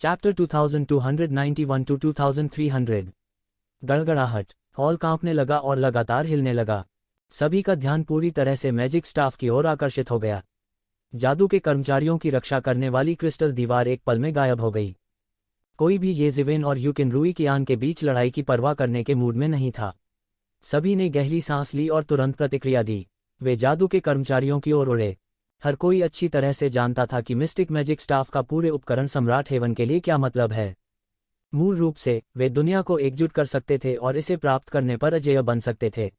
Chapter 2291 to 2300। गड़गड़ाहट। Hall कांपने लगा और लगातार हिलने लगा। सभी का ध्यान पूरी तरह से मैजिक स्टाफ की ओर आकर्षित हो गया। जादू के कर्मचारियों की रक्षा करने वाली क्रिस्टल दीवार एक पल में गायब हो गई। कोई भी येज़िवेन और यूकिन रुईकियान के बीच लड़ाई की परवाह करने के मूड में नहीं था। सभी ने गहरी सांस ली और तुरंत प्रतिक्रिया दी। वे जादू के कर्मचारियों की ओर उड़े। हर कोई अच्छी तरह से जानता था कि मिस्टिक मैजिक स्टाफ का पूरे उपकरण सम्राट हेवन के लिए क्या मतलब है। मूल रूप से वे दुनिया को एकजुट कर सकते थे और इसे प्राप्त करने पर अजेय बन सकते थे।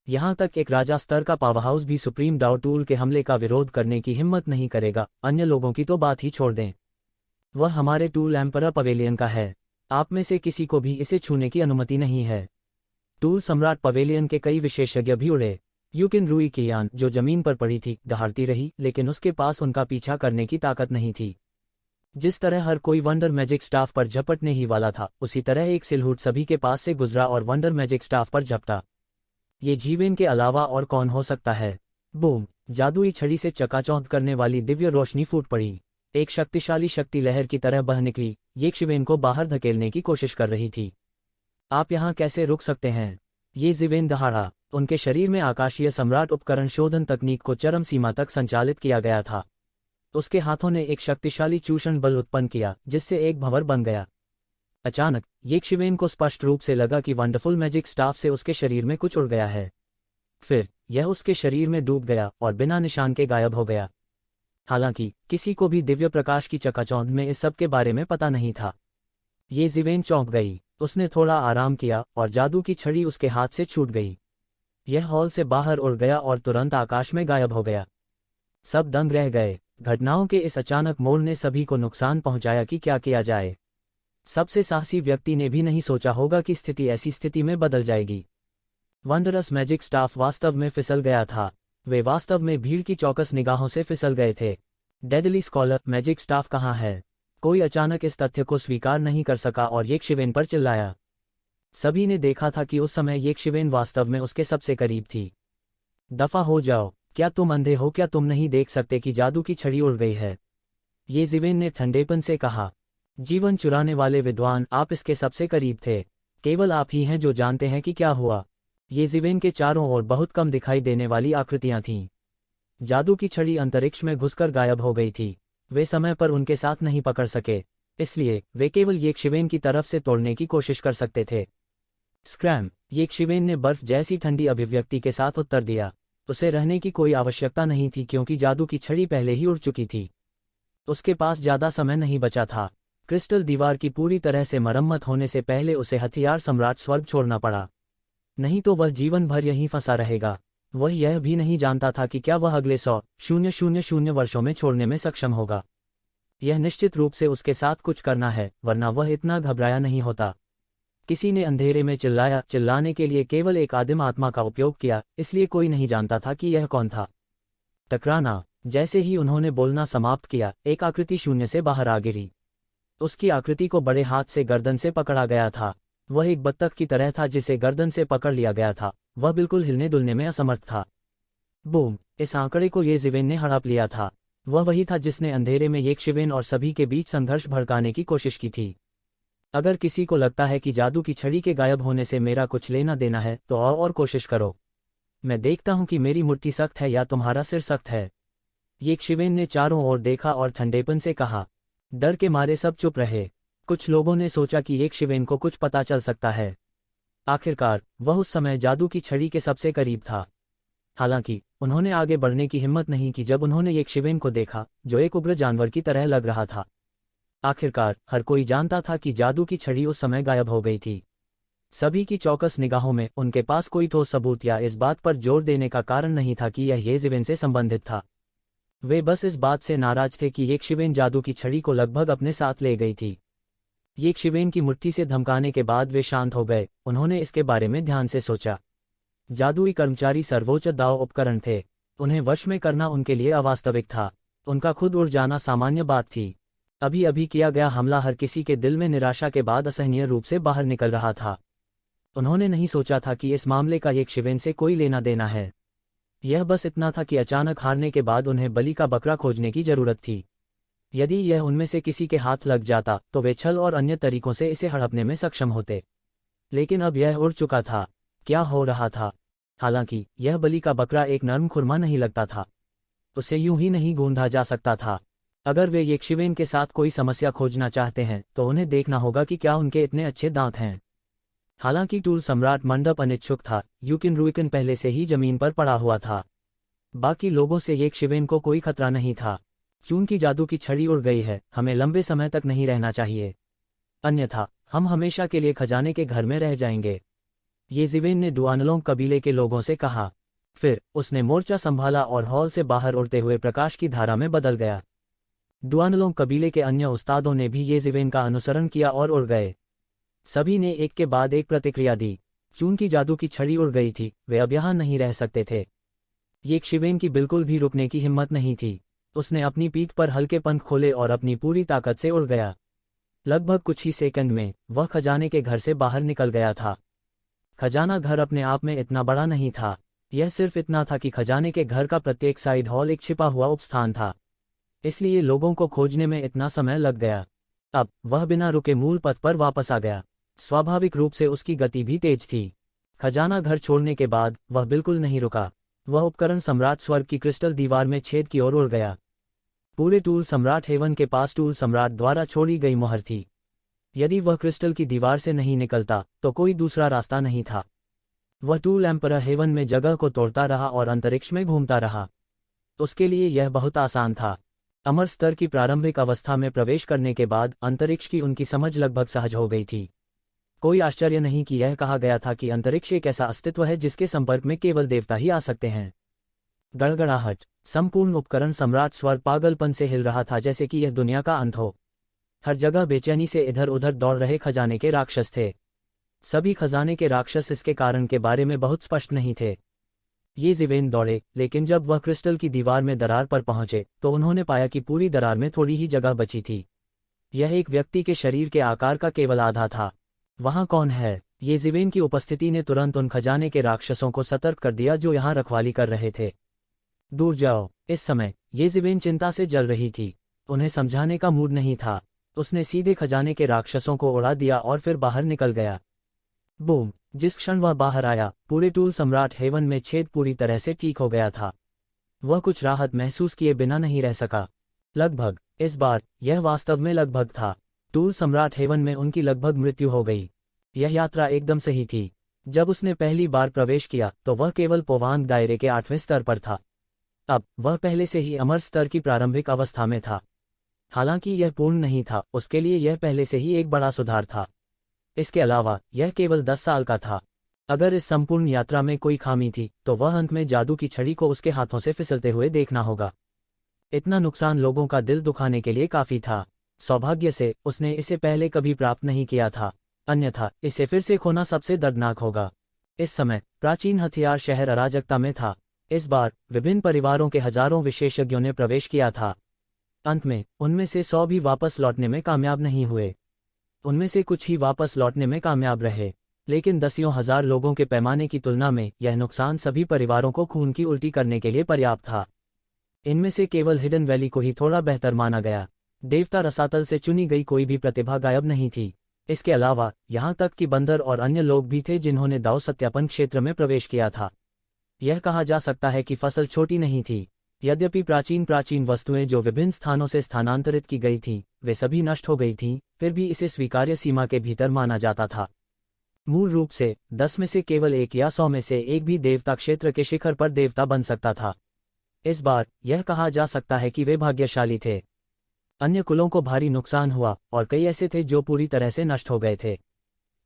यहाँ तक एक राजा स्तर का पावरहाउस भी सुप्रीम डाओ टूल के हमले का विरोध करने की हिम्मत नहीं करेगा, अन्य लोगों की तो बात ही छोड़ दें। वह हमारे टूल एम्परर पवेलियन का है। आप में से किसी को भी इसे छूने की अनुमति नहीं है। टूल सम्राट पवेलियन के कई विशेषज्ञ भी उड़े। यूकिन रुईकियान, जो जमीन पर पड़ी थी, दहाड़ती रही, लेकिन उसके पास उनका पीछा करने की ताकत नहीं थी। जिस तरह हर कोई वंडर मैजिक स्टाफ पर झपटने ही वाला था, उसी तरह एक सिलहूट सभी के पास से गुजरा और वंडर मैजिक स्टाफ पर झपटा। ये जीवेन के अलावा और कौन हो सकता है। बूम! जादुई छड़ी से चकाचौंध करने वाली दिव्य रोशनी फूट पड़ी। एक शक्तिशाली शक्ति लहर की तरह बह निकली, येज़िवेन को बाहर धकेलने की कोशिश कर रही थी। आप यहाँ कैसे रुक सकते हैं? येज़िवेन दहाड़ा। उनके शरीर में आकाशीय सम्राट उपकरण शोधन तकनीक को चरम सीमा तक संचालित किया गया था। उसके हाथों ने एक शक्तिशाली चूषण बल उत्पन्न किया, जिससे एक भंवर बन गया। अचानक येज़िवेन को स्पष्ट रूप से लगा कि वंडरफुल मैजिक स्टाफ से उसके शरीर में कुछ उड़ गया है। फिर यह उसके शरीर में डूब गया और बिना निशान के गायब हो गया। हालांकि किसी को भी दिव्य प्रकाश की चकाचौंध में इस सब के बारे में पता नहीं था। येज़िवेन चौंक गई। उसने थोड़ा आराम किया और जादू की छड़ी उसके हाथ से छूट गई। यह हॉल से बाहर उड़ गया और तुरंत आकाश में गायब हो गया। सब दंग रह गए। घटनाओं के इस अचानक मोड़ ने सभी को नुकसान पहुंचाया कि क्या किया जाए। सबसे साहसी व्यक्ति ने भी नहीं सोचा होगा कि स्थिति ऐसी स्थिति में बदल जाएगी। वंडरस मैजिक स्टाफ वास्तव में फिसल गया था। वे वास्तव में भीड़ की चौकस निगाहों से फिसल गए थे। डेडली स्कॉलर, मैजिक स्टाफ कहाँ है? कोई अचानक इस तथ्य को स्वीकार नहीं कर सका और येज़िवेन पर चिल्लाया। सभी ने देखा था कि उस समय येज़िवेन वास्तव में उसके सबसे करीब थी। दफा हो जाओ, क्या तुम अंधे हो? क्या तुम नहीं देख सकते कि जादू की छड़ी उड़ गई है? येज़िवेन ने ठंडेपन से कहा। जीवन चुराने वाले विद्वान, आप इसके सबसे करीब थे। केवल आप ही हैं जो जानते हैं कि क्या हुआ। येज़िवेन के चारों ओर बहुत कम दिखाई देने वाली आकृतियां थीं। जादू की छड़ी अंतरिक्ष में घुसकर गायब हो गई थी। वे समय पर उनके साथ नहीं पकड़ सके, इसलिए वे केवल येज़िवेन की तरफ से तोड़ने की कोशिश कर सकते थे। स्क्रैम! येज़िवेन ने बर्फ जैसी ठंडी अभिव्यक्ति के साथ उत्तर दिया। उसे रहने की कोई आवश्यकता नहीं थी क्योंकि जादू की छड़ी पहले ही उड़ चुकी थी। उसके पास ज्यादा समय नहीं बचा था। क्रिस्टल दीवार की पूरी तरह से मरम्मत होने से पहले उसे हथियार सम्राट स्वर्ग छोड़ना पड़ा। नहीं तो वह जीवन भर यहीं फंसा रहेगा। वह यह भी नहीं जानता था कि क्या वह अगले 100,000 वर्षों में छोड़ने में सक्षम होगा। यह निश्चित रूप से उसके साथ कुछ करना है, वरना वह इतना घबराया नहीं होता। किसी ने अंधेरे में चिल्लाया। चिल्लाने के लिए केवल एक आदिम आत्मा का उपयोग किया, इसलिए कोई नहीं जानता था कि यह कौन था। टकराना! जैसे ही उन्होंने बोलना समाप्त किया, एक आकृति शून्य से बाहर आ गिरी। उसकी आकृति को बड़े हाथ से गर्दन से पकड़ा गया था। वह एक बत्तख की तरह था जिसे गर्दन से पकड़ लिया गया था। वह बिल्कुल हिलने डुलने में असमर्थ था। बूम! इस आंकड़े को येज़िवेन ने हड़प लिया था। वह वही था जिसने अंधेरे में येज़िवेन और सभी के बीच संघर्ष भड़काने की कोशिश की थी। अगर किसी को लगता है कि जादू की छड़ी के गायब होने से मेरा कुछ लेना देना है, तो और कोशिश करो। मैं देखता हूं कि मेरी मुट्ठी सख्त है या तुम्हारा सिर सख्त है। येज़िवेन ने चारों ओर देखा और ठंडेपन से कहा। डर के मारे सब चुप रहे। कुछ लोगों ने सोचा कि येज़िवेन को कुछ पता चल सकता है। आखिरकार वह उस समय जादू की छड़ी के सबसे करीब था। हालांकि उन्होंने आगे बढ़ने की हिम्मत नहीं की जब उन्होंने येज़िवेन को देखा, जो एक उग्र जानवर की तरह लग रहा था। आखिरकार हर कोई जानता था कि जादू की छड़ी उस समय गायब हो गई थी। सभी की चौकस निगाहों में उनके पास कोई ठोस सबूत या इस बात पर जोर देने का कारण नहीं था कि यह येज़िवेन से संबंधित था। वे बस इस बात से नाराज थे कि येज़िवेन जादू की छड़ी को लगभग अपने साथ ले गई थी। येज़िवेन की मुट्ठी से धमकाने के बाद वे शांत हो गए। उन्होंने इसके बारे में ध्यान से सोचा। जादुई कर्मचारी सर्वोच्च दाव उपकरण थे। उन्हें वश में करना उनके लिए अवास्तविक था। उनका खुद उड़ जाना सामान्य बात थी। अभी अभी किया गया हमला हर किसी के दिल में निराशा के बाद असहनीय रूप से बाहर निकल रहा था। उन्होंने नहीं सोचा था कि इस मामले का येज़िवेन से कोई लेना देना है। यह बस इतना था कि अचानक हारने के बाद उन्हें बलि का बकरा खोजने की जरूरत थी। यदि यह उनमें से किसी के हाथ लग जाता तो वे छल और अन्य तरीकों से इसे हड़पने में सक्षम होते। लेकिन अब यह उड़ चुका था। क्या हो रहा था? हालांकि यह बलि का बकरा एक नर्म खुरमा नहीं लगता था। उसे यूं ही नहीं गूंधा जा सकता था। अगर वे यक्षिवेन के साथ कोई समस्या खोजना चाहते हैं तो उन्हें देखना होगा कि क्या उनके इतने अच्छे दांत हैं। हालांकि टूल सम्राट मंडप अनिच्छुक था। यूकिन रुइकिन पहले से ही जमीन पर पड़ा हुआ था। बाकी लोगों से यक्षिवेन को कोई खतरा नहीं था। चून की जादू की छड़ी उड़ गई है, हमें लंबे समय तक नहीं रहना चाहिए, अन्यथा हम हमेशा के लिए खजाने के घर में रह जाएंगे, येज़िवेन ने डुआनलोंग कबीले के लोगों से कहा। फिर उसने मोर्चा संभाला और हॉल से बाहर उड़ते हुए प्रकाश की धारा में बदल गया। डुआनलोंग कबीले के अन्य उस्तादों ने भी येज़िवेन का अनुसरण किया और उड़ गए। सभी ने एक के बाद एक प्रतिक्रिया दी। चून की जादू की छड़ी उड़ गई थी, वे अब यहाँ नहीं रह सकते थे। यक्षिवेन की बिल्कुल भी रुकने की हिम्मत नहीं थी। उसने अपनी पीठ पर हल्के पंख खोले और अपनी पूरी ताकत से उड़ गया। लगभग कुछ ही सेकंड में वह खजाने के घर से बाहर निकल गया था। खजाना घर अपने आप में इतना बड़ा नहीं था। यह सिर्फ इतना था कि खजाने के घर का प्रत्येक साइड हॉल एक छिपा हुआ उपस्थान था। इसलिए लोगों को खोजने में इतना समय लग गया। अब वह बिना रुके मूल पथ पर वापस आ गया। स्वाभाविक रूप से उसकी गति भी तेज थी। खजाना घर छोड़ने के बाद वह बिल्कुल नहीं रुका। वह उपकरण सम्राट स्वर्ग की क्रिस्टल दीवार में छेद की ओर उड़ गया। पूरे टूल सम्राट हेवन के पास टूल सम्राट द्वारा छोड़ी गई मोहर थी। यदि वह क्रिस्टल की दीवार से नहीं निकलता तो कोई दूसरा रास्ता नहीं था। वह टूल एम्परर हेवन में जगह को तोड़ता रहा और अंतरिक्ष में घूमता रहा। उसके लिए यह बहुत आसान था। अमर स्तर की प्रारंभिक अवस्था में प्रवेश करने के बाद अंतरिक्ष की उनकी समझ लगभग सहज हो गई थी। कोई आश्चर्य नहीं कि यह कहा गया था कि अंतरिक्ष एक ऐसा अस्तित्व है जिसके संपर्क में केवल देवता ही आ सकते हैं। गड़गड़ाहट। संपूर्ण उपकरण सम्राट स्वर्ग पागलपन से हिल रहा था, जैसे कि यह दुनिया का अंत हो। हर जगह बेचैनी से इधर उधर दौड़ रहे खजाने के राक्षस थे। सभी खजाने के राक्षस इसके कारण के बारे में बहुत स्पष्ट नहीं थे। येज़िवेन दौड़े, लेकिन जब वह क्रिस्टल की दीवार में दरार पर पहुंचे तो उन्होंने पाया कि पूरी दरार में थोड़ी ही जगह बची थी। यह एक व्यक्ति के शरीर के आकार का केवल आधा था। वहां कौन है? येज़िवेन की उपस्थिति ने तुरंत उन खजाने के राक्षसों को सतर्क कर दिया जो यहां रखवाली कर रहे थे। दूर जाओ। इस समय येज़िवेन चिंता से जल रही थी। उन्हें समझाने का मूड नहीं था। उसने सीधे खजाने के राक्षसों को उड़ा दिया और फिर बाहर निकल गया। बूम! जिस क्षण वह बाहर आया, पूरे टूल सम्राट हेवन में छेद पूरी तरह से ठीक हो गया था। वह कुछ राहत महसूस किए बिना नहीं रह सका। लगभग। इस बार यह वास्तव में लगभग था। टूल सम्राट हेवन में उनकी लगभग मृत्यु हो गई। यह यात्रा एकदम सही थी। जब उसने पहली बार प्रवेश किया तो वह केवल पोवांग दायरे के 8वें स्तर पर था। अब वह पहले से ही अमर स्तर की प्रारंभिक अवस्था में था। हालांकि यह पूर्ण नहीं था, उसके लिए यह पहले से ही एक बड़ा सुधार था। इसके अलावा यह केवल 10 साल का था। अगर इस संपूर्ण यात्रा में कोई खामी थी तो वह अंत में जादू की छड़ी को उसके हाथों से फिसलते हुए देखना होगा। इतना नुकसान लोगों का दिल दुखाने के लिए काफी था। सौभाग्य से उसने इसे पहले कभी प्राप्त नहीं किया था, अन्यथा इसे फिर से खोना सबसे दर्दनाक होगा। इस समय प्राचीन हथियार शहर अराजकता में था। इस बार विभिन्न परिवारों के हजारों विशेषज्ञों ने प्रवेश किया था। अंत में उनमें से 100 भी वापस लौटने में कामयाब नहीं हुए। उनमें से कुछ ही वापस लौटने में कामयाब रहे, लेकिन दसियों हजार लोगों के पैमाने की तुलना में यह नुकसान सभी परिवारों को खून की उल्टी करने के लिए पर्याप्त था। इनमें से केवल हिडन वैली को ही थोड़ा बेहतर माना गया। देवता रसातल से चुनी गई कोई भी प्रतिभा गायब नहीं थी। इसके अलावा यहाँ तक कि बंदर और अन्य लोग भी थे जिन्होंने दाव सत्यापन क्षेत्र में प्रवेश किया था। यह कहा जा सकता है कि फसल छोटी नहीं थी। यद्यपि प्राचीन वस्तुएं जो विभिन्न स्थानों से स्थानांतरित की गई थीं, वे सभी नष्ट हो गई थीं, फिर भी इसे स्वीकार्य सीमा के भीतर माना जाता था। मूल रूप से 10 में से केवल 1 या 100 में से एक भी देवता क्षेत्र के शिखर पर देवता बन सकता था। इस बार यह कहा जा सकता है कि वे भाग्यशाली थे। अन्य कुलों को भारी नुकसान हुआ और कई ऐसे थे जो पूरी तरह से नष्ट हो गए थे।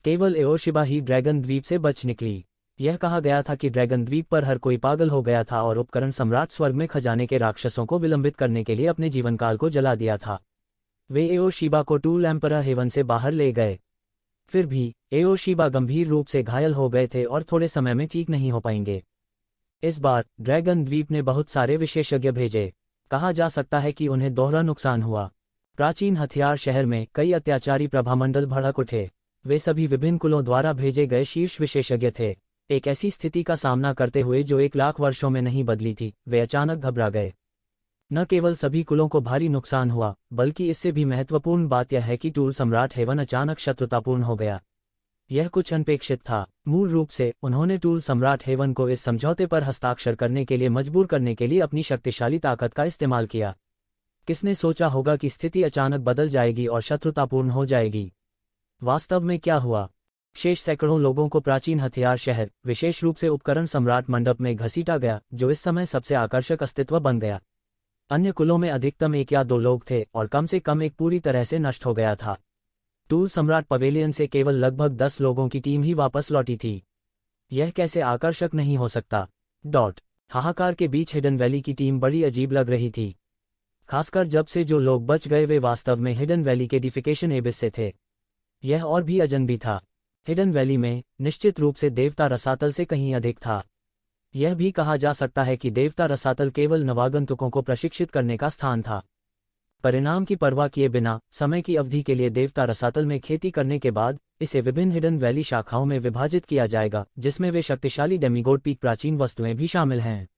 केवल एओशिबा ही ड्रैगन द्वीप से बच निकली। यह कहा गया था कि ड्रैगन द्वीप पर हर कोई पागल हो गया था और उपकरण सम्राट स्वर्ग में खजाने के राक्षसों को विलंबित करने के लिए अपने जीवनकाल को जला दिया था। वे एओशिबा को टूल एम्परर हेवन से बाहर ले गए। फिर भी एओशिबा गंभीर रूप से घायल हो गए थे और थोड़े समय में ठीक नहीं हो पाएंगे। इस बार ड्रैगन द्वीप ने बहुत सारे विशेषज्ञ भेजे। कहा जा सकता है कि उन्हें दोहरा नुकसान हुआ। प्राचीन हथियार शहर में कई अत्याचारी प्रभामंडल भड़क उठे। वे सभी विभिन्न कुलों द्वारा भेजे गए शीर्ष विशेषज्ञ थे। एक ऐसी स्थिति का सामना करते हुए जो 1 लाख वर्षों में नहीं बदली थी, वे अचानक घबरा गए। न केवल सभी कुलों को भारी नुकसान हुआ, बल्कि इससे भी महत्वपूर्ण बात यह है कि टूल सम्राट हेवन अचानक शत्रुतापूर्ण हो गया। यह कुछ अनपेक्षित था। मूल रूप से उन्होंने टूल सम्राट हेवन को इस समझौते पर हस्ताक्षर करने के लिए मजबूर करने के लिए अपनी शक्तिशाली ताकत का इस्तेमाल किया। किसने सोचा होगा कि स्थिति अचानक बदल जाएगी और शत्रुतापूर्ण हो जाएगी। वास्तव में क्या हुआ? शेष सैकड़ों लोगों को प्राचीन हथियार शहर, विशेष रूप से उपकरण सम्राट मंडप में घसीटा गया, जो इस समय सबसे आकर्षक अस्तित्व बन गया। अन्य कुलों में अधिकतम 1 या 2 लोग थे और कम से कम एक पूरी तरह से नष्ट हो गया था। टूल सम्राट पवेलियन से केवल लगभग 10 लोगों की टीम ही वापस लौटी थी। यह कैसे आकर्षक नहीं हो सकता? हाहाकार के बीच हिडन वैली की टीम बड़ी अजीब लग रही थी। खासकर जब से जो लोग बच गए वे वास्तव में हिडन वैली के डिफिकेशन एबिस से थे। यह और भी अजनबी था। हिडन वैली में निश्चित रूप से देवता रसातल से कहीं अधिक था। यह भी कहा जा सकता है कि देवता रसातल केवल नवागंतुकों को प्रशिक्षित करने का स्थान था। परिणाम की परवाह किए बिना समय की अवधि के लिए देवता रसातल में खेती करने के बाद इसे विभिन्न हिडन वैली शाखाओं में विभाजित किया जाएगा, जिसमें वे शक्तिशाली डेमिगोड पीक प्राचीन वस्तुएं भी शामिल हैं।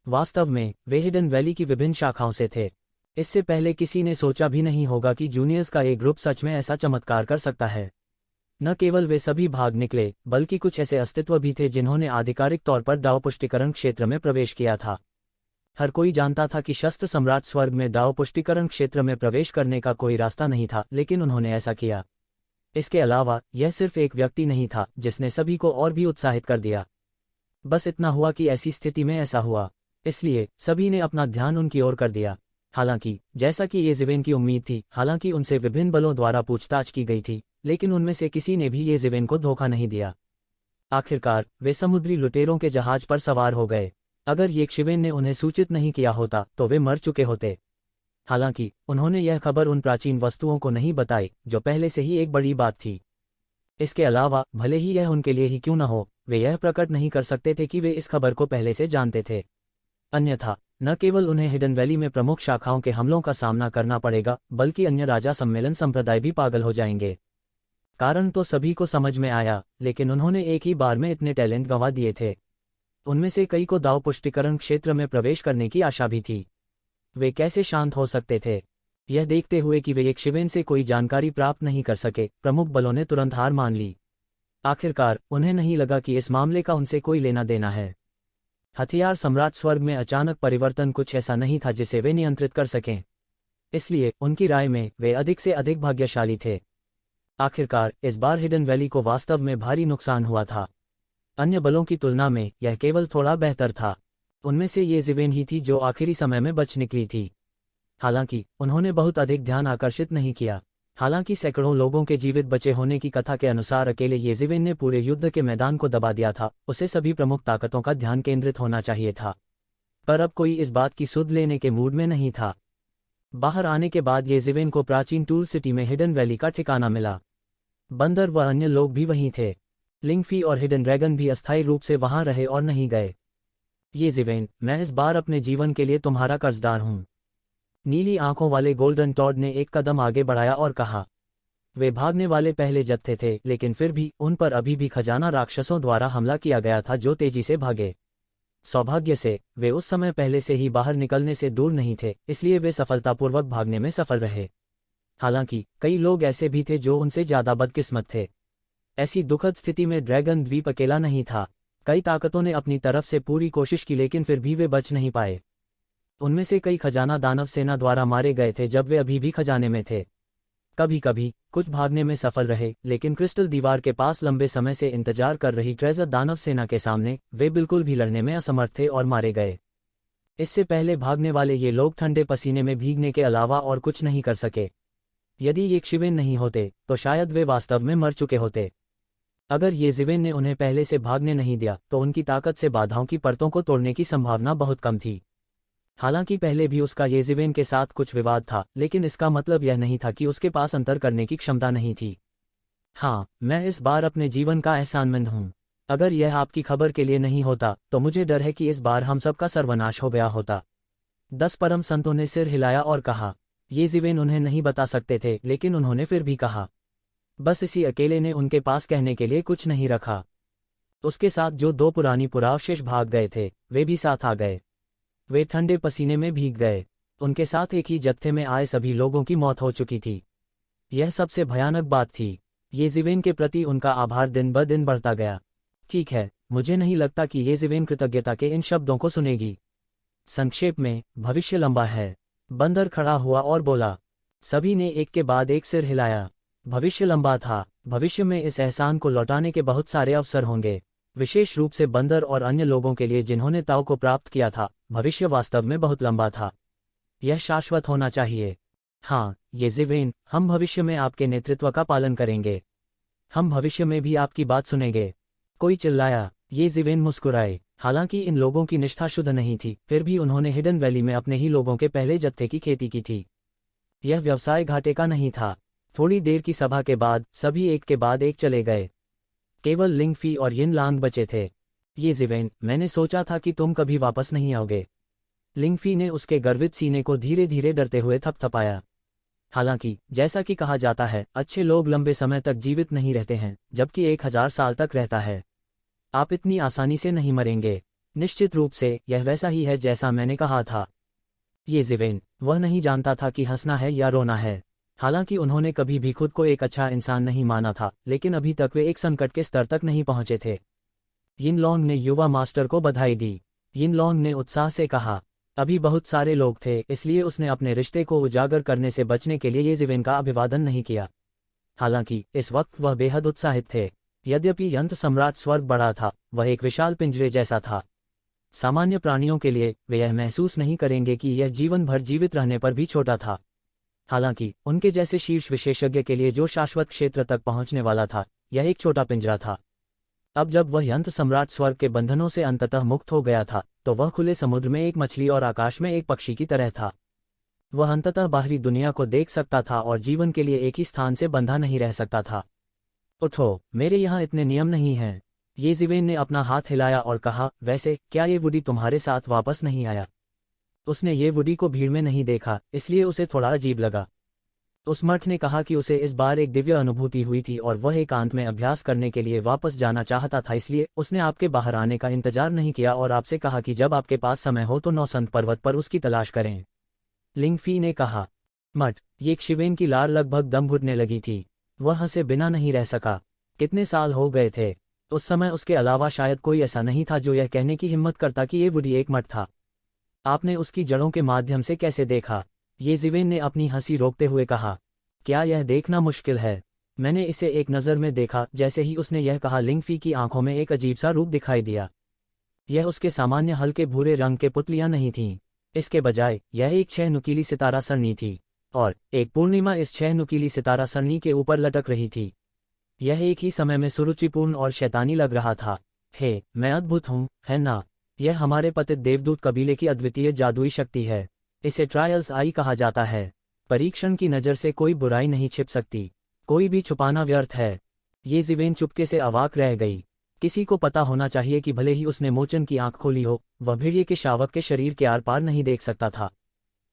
वास्तव में वे हिडन वैली की विभिन्न शाखाओं से थे। इससे पहले किसी ने सोचा भी नहीं होगा कि जूनियर्स का एक ग्रुप सच में ऐसा चमत्कार कर सकता है। न केवल वे सभी भाग निकले, बल्कि कुछ ऐसे अस्तित्व भी थे जिन्होंने आधिकारिक तौर पर दाव पुष्टिकरण क्षेत्र में प्रवेश किया था। हर कोई जानता था कि शस्त्र सम्राट स्वर्ग में दाव पुष्टिकरण क्षेत्र में प्रवेश करने का कोई रास्ता नहीं था, लेकिन उन्होंने ऐसा किया। इसके अलावा यह सिर्फ एक व्यक्ति नहीं था जिसने सभी को और भी उत्साहित कर दिया। बस इतना हुआ कि ऐसी स्थिति में ऐसा हुआ, इसलिए सभी ने अपना ध्यान उनकी ओर कर दिया। हालांकि जैसा कि येज़ेवेन की उम्मीद थी, हालांकि उनसे विभिन्न बलों द्वारा पूछताछ की गई थी, लेकिन उनमें से किसी ने भी येज़ेवेन को धोखा नहीं दिया। आखिरकार वे समुद्री लुटेरों के जहाज पर सवार हो गए। अगर येक्षिवेन ने उन्हें सूचित नहीं किया होता तो वे मर चुके होते। हालांकि उन्होंने यह खबर उन प्राचीन वस्तुओं को नहीं बताई, जो पहले से ही एक बड़ी बात थी। इसके अलावा भले ही यह उनके लिए ही क्यों न हो, वे यह प्रकट नहीं कर सकते थे कि वे इस खबर को पहले से जानते थे। अन्यथा न केवल उन्हें हिडन वैली में प्रमुख शाखाओं के हमलों का सामना करना पड़ेगा, बल्कि अन्य राजा सम्मेलन संप्रदाय भी पागल हो जाएंगे। कारण तो सभी को समझ में आया, लेकिन उन्होंने एक ही बार में इतने टैलेंट गंवा दिए थे। उनमें से कई को दाव पुष्टिकरण क्षेत्र में प्रवेश करने की आशा भी थी। वे कैसे शांत हो सकते थे? यह देखते हुए कि वे येक्षिवेन से कोई जानकारी प्राप्त नहीं कर सके, प्रमुख बलों ने तुरंत हार मान ली। आखिरकार उन्हें नहीं लगा कि इस मामले का उनसे कोई लेना देना है। हथियार सम्राट स्वर्ग में अचानक परिवर्तन कुछ ऐसा नहीं था जिसे वे नियंत्रित कर सकें। इसलिए उनकी राय में वे अधिक से अधिक भाग्यशाली थे। आखिरकार इस बार हिडन वैली को वास्तव में भारी नुकसान हुआ था। अन्य बलों की तुलना में यह केवल थोड़ा बेहतर था। उनमें से येज़ेवेन ही थी जो आखिरी समय में बच निकली थी। हालांकि उन्होंने बहुत अधिक ध्यान आकर्षित नहीं किया। हालांकि सैकड़ों लोगों के जीवित बचे होने की कथा के अनुसार अकेले येज़ेवेन ने पूरे युद्ध के मैदान को दबा दिया था। उसे सभी प्रमुख ताकतों का ध्यान केंद्रित होना चाहिए था, पर अब कोई इस बात की सुध लेने के मूड में नहीं था। बाहर आने के बाद येज़ेवेन को प्राचीन टूल सिटी में हिडन वैली का ठिकाना मिला। बंदर व अन्य लोग भी वहीं थे। लिंगफी और हिडन ड्रैगन भी अस्थायी रूप से वहां रहे और नहीं गए। येज़ेवेन, मैं इस बार अपने जीवन के लिए तुम्हारा कर्जदार हूं। नीली आंखों वाले गोल्डन टॉड ने एक कदम आगे बढ़ाया और कहा। वे भागने वाले पहले जत्थे थे, लेकिन फिर भी उन पर अभी भी खजाना राक्षसों द्वारा हमला किया गया था जो तेजी से भागे। सौभाग्य से वे उस समय पहले से ही बाहर निकलने से दूर नहीं थे, इसलिए वे सफलतापूर्वक भागने में सफल रहे। हालांकि कई लोग ऐसे भी थे जो उनसे ज्यादा बदकिस्मत थे। ऐसी दुखद स्थिति में ड्रैगन द्वीप अकेला नहीं था। कई ताकतों ने अपनी तरफ से पूरी कोशिश की, लेकिन फिर भी वे बच नहीं पाए। उनमें से कई खजाना दानव सेना द्वारा मारे गए थे जब वे अभी भी खजाने में थे। कभी कभी कुछ भागने में सफल रहे, लेकिन क्रिस्टल दीवार के पास लंबे समय से इंतजार कर रही ट्रेजर दानव सेना के सामने वे बिल्कुल भी लड़ने में असमर्थ थे और मारे गए। इससे पहले भागने वाले ये लोग ठंडे पसीने में भीगने के अलावा और कुछ नहीं कर सके। यदि येक्षिवेन नहीं होते तो शायद वे वास्तव में मर चुके होते। अगर येज़ेवेन ने उन्हें पहले से भागने नहीं दिया तो उनकी ताकत से बाधाओं की परतों को तोड़ने की संभावना बहुत कम थी। हालांकि पहले भी उसका येज़ेवेन के साथ कुछ विवाद था, लेकिन इसका मतलब यह नहीं था कि उसके पास अंतर करने की क्षमता नहीं थी। हाँ, मैं इस बार अपने जीवन का एहसानमंद हूँ। अगर यह आपकी खबर के लिए नहीं होता तो मुझे डर है कि इस बार हम सबका सर्वनाश हो गया होता। 10 परम संतों ने सिर हिलाया और कहा। येज़ेवेन उन्हें नहीं बता सकते थे, लेकिन उन्होंने फिर भी कहा। बस इसी अकेले ने उनके पास कहने के लिए कुछ नहीं रखा। उसके साथ जो 2 पुरानी पुरावशेष भाग गए थे वे भी साथ आ गए। वे ठंडे पसीने में भीग गए। उनके साथ एक ही जत्थे में आए सभी लोगों की मौत हो चुकी थी। यह सबसे भयानक बात थी। येज़िवेन के प्रति उनका आभार दिन ब दिन बढ़ता गया। ठीक है, मुझे नहीं लगता कि येज़िवेन कृतज्ञता के इन शब्दों को सुनेगी। संक्षेप में, भविष्य लंबा है। बंदर खड़ा हुआ और बोला। सभी ने एक के बाद एक सिर हिलाया। भविष्य लंबा था। भविष्य में इस एहसान को लौटाने के बहुत सारे अवसर होंगे, विशेष रूप से बंदर और अन्य लोगों के लिए जिन्होंने ताओ को प्राप्त किया था। भविष्य वास्तव में बहुत लंबा था। यह शाश्वत होना चाहिए। हाँ, येज़िवेन, हम भविष्य में आपके नेतृत्व का पालन करेंगे। हम भविष्य में भी आपकी बात सुनेंगे। कोई चिल्लाया। येज़िवेन मुस्कुराए। हालांकि इन लोगों की निष्ठा शुद्ध नहीं थी, फिर भी उन्होंने हिडन वैली में अपने ही लोगों के पहले जत्थे की खेती की थी। यह व्यवसाय घाटे का नहीं था। थोड़ी देर की सभा के बाद सभी एक के बाद एक चले गए। केवल लिंगफी और यिनलांग बचे थे। येज़िवेन, मैंने सोचा था कि तुम कभी वापस नहीं आओगे। लिंगफी ने उसके गर्वित सीने को धीरे धीरे डरते हुए थपथपाया। हालांकि जैसा कि कहा जाता है, अच्छे लोग लंबे समय तक जीवित नहीं रहते हैं, जबकि 1000 साल तक रहता है। आप इतनी आसानी से नहीं मरेंगे। निश्चित रूप से यह वैसा ही है जैसा मैंने कहा था। येज़िवेन, वह नहीं जानता था कि हंसना है या रोना है। हालांकि उन्होंने कभी भी खुद को एक अच्छा इंसान नहीं माना था, लेकिन अभी तक वे एक संकट के स्तर तक नहीं पहुंचे थे। यिनलॉन्ग ने युवा मास्टर को बधाई दी। यिनलॉन्ग ने उत्साह से कहा। अभी बहुत सारे लोग थे, इसलिए उसने अपने रिश्ते को उजागर करने से बचने के लिए येज़िवेन का अभिवादन नहीं किया। हालांकि इस वक्त वह बेहद उत्साहित थे। यद्यपि यंत्र सम्राट स्वर्ग बड़ा था, वह एक विशाल पिंजरे जैसा था। सामान्य प्राणियों के लिए वे यह महसूस नहीं करेंगे कि यह जीवन भर जीवित रहने पर भी छोटा था। हालांकि उनके जैसे शीर्ष विशेषज्ञ के लिए जो शाश्वत क्षेत्र तक पहुंचने वाला था, यह एक छोटा पिंजरा था। अब जब वह यंत्र सम्राट स्वर्ग के बंधनों से अंततः मुक्त हो गया था, तो वह खुले समुद्र में एक मछली और आकाश में एक पक्षी की तरह था। वह अंततः बाहरी दुनिया को देख सकता था और जीवन के लिए एक ही स्थान से बंधा नहीं रह सकता था। उठो, मेरे यहाँ इतने नियम नहीं हैं। येज़िवेन ने अपना हाथ हिलाया और कहा, वैसे क्या ये वुडी तुम्हारे साथ वापस नहीं आया? उसने ये वुडी को भीड़ में नहीं देखा, इसलिए उसे थोड़ा अजीब लगा। उस मर्द ने कहा कि उसे इस बार एक दिव्य अनुभूति हुई थी और वह एकांत में अभ्यास करने के लिए वापस जाना चाहता था, इसलिए उसने आपके बाहर आने का इंतजार नहीं किया और आपसे कहा कि जब आपके पास समय हो तो नौसंत पर्वत पर उसकी तलाश करें। लिंगफी ने कहा। मठ, ये शिवेन की लार लगभग दम घुटने लगी थी। वह हंसे बिना नहीं रह सका। कितने साल हो गए थे? उस समय उसके अलावा शायद कोई ऐसा नहीं था जो यह कहने की हिम्मत करता कि ये वुडी एक मठ था। आपने उसकी जड़ों के माध्यम से कैसे देखा? येज़िवेन ने अपनी हंसी रोकते हुए कहा। क्या यह देखना मुश्किल है? मैंने इसे एक नज़र में देखा। जैसे ही उसने यह कहा, लिंगफी की आंखों में एक अजीब सा रूप दिखाई दिया। यह उसके सामान्य हल्के भूरे रंग के पुतलियां नहीं थीं। इसके बजाय यह एक 6 नुकीली सितारा सरणी थी, और एक पूर्णिमा इस 6 नुकीली सितारा सरणी के ऊपर लटक रही थी। यह एक ही समय में सुरुचिपूर्ण और शैतानी लग रहा था। हे, मैं अद्भुत हूँ, है ना? यह हमारे पतित देवदूत कबीले की अद्वितीय जादुई शक्ति है। इसे ट्रायल्स आई कहा जाता है। परीक्षण की नज़र से कोई बुराई नहीं छिप सकती। कोई भी छुपाना व्यर्थ है। येज़िवेन चुपके से अवाक रह गई। किसी को पता होना चाहिए कि भले ही उसने मोचन की आंख खोली हो, वह भेड़िए के शावक के शरीर के आर पार नहीं देख सकता था।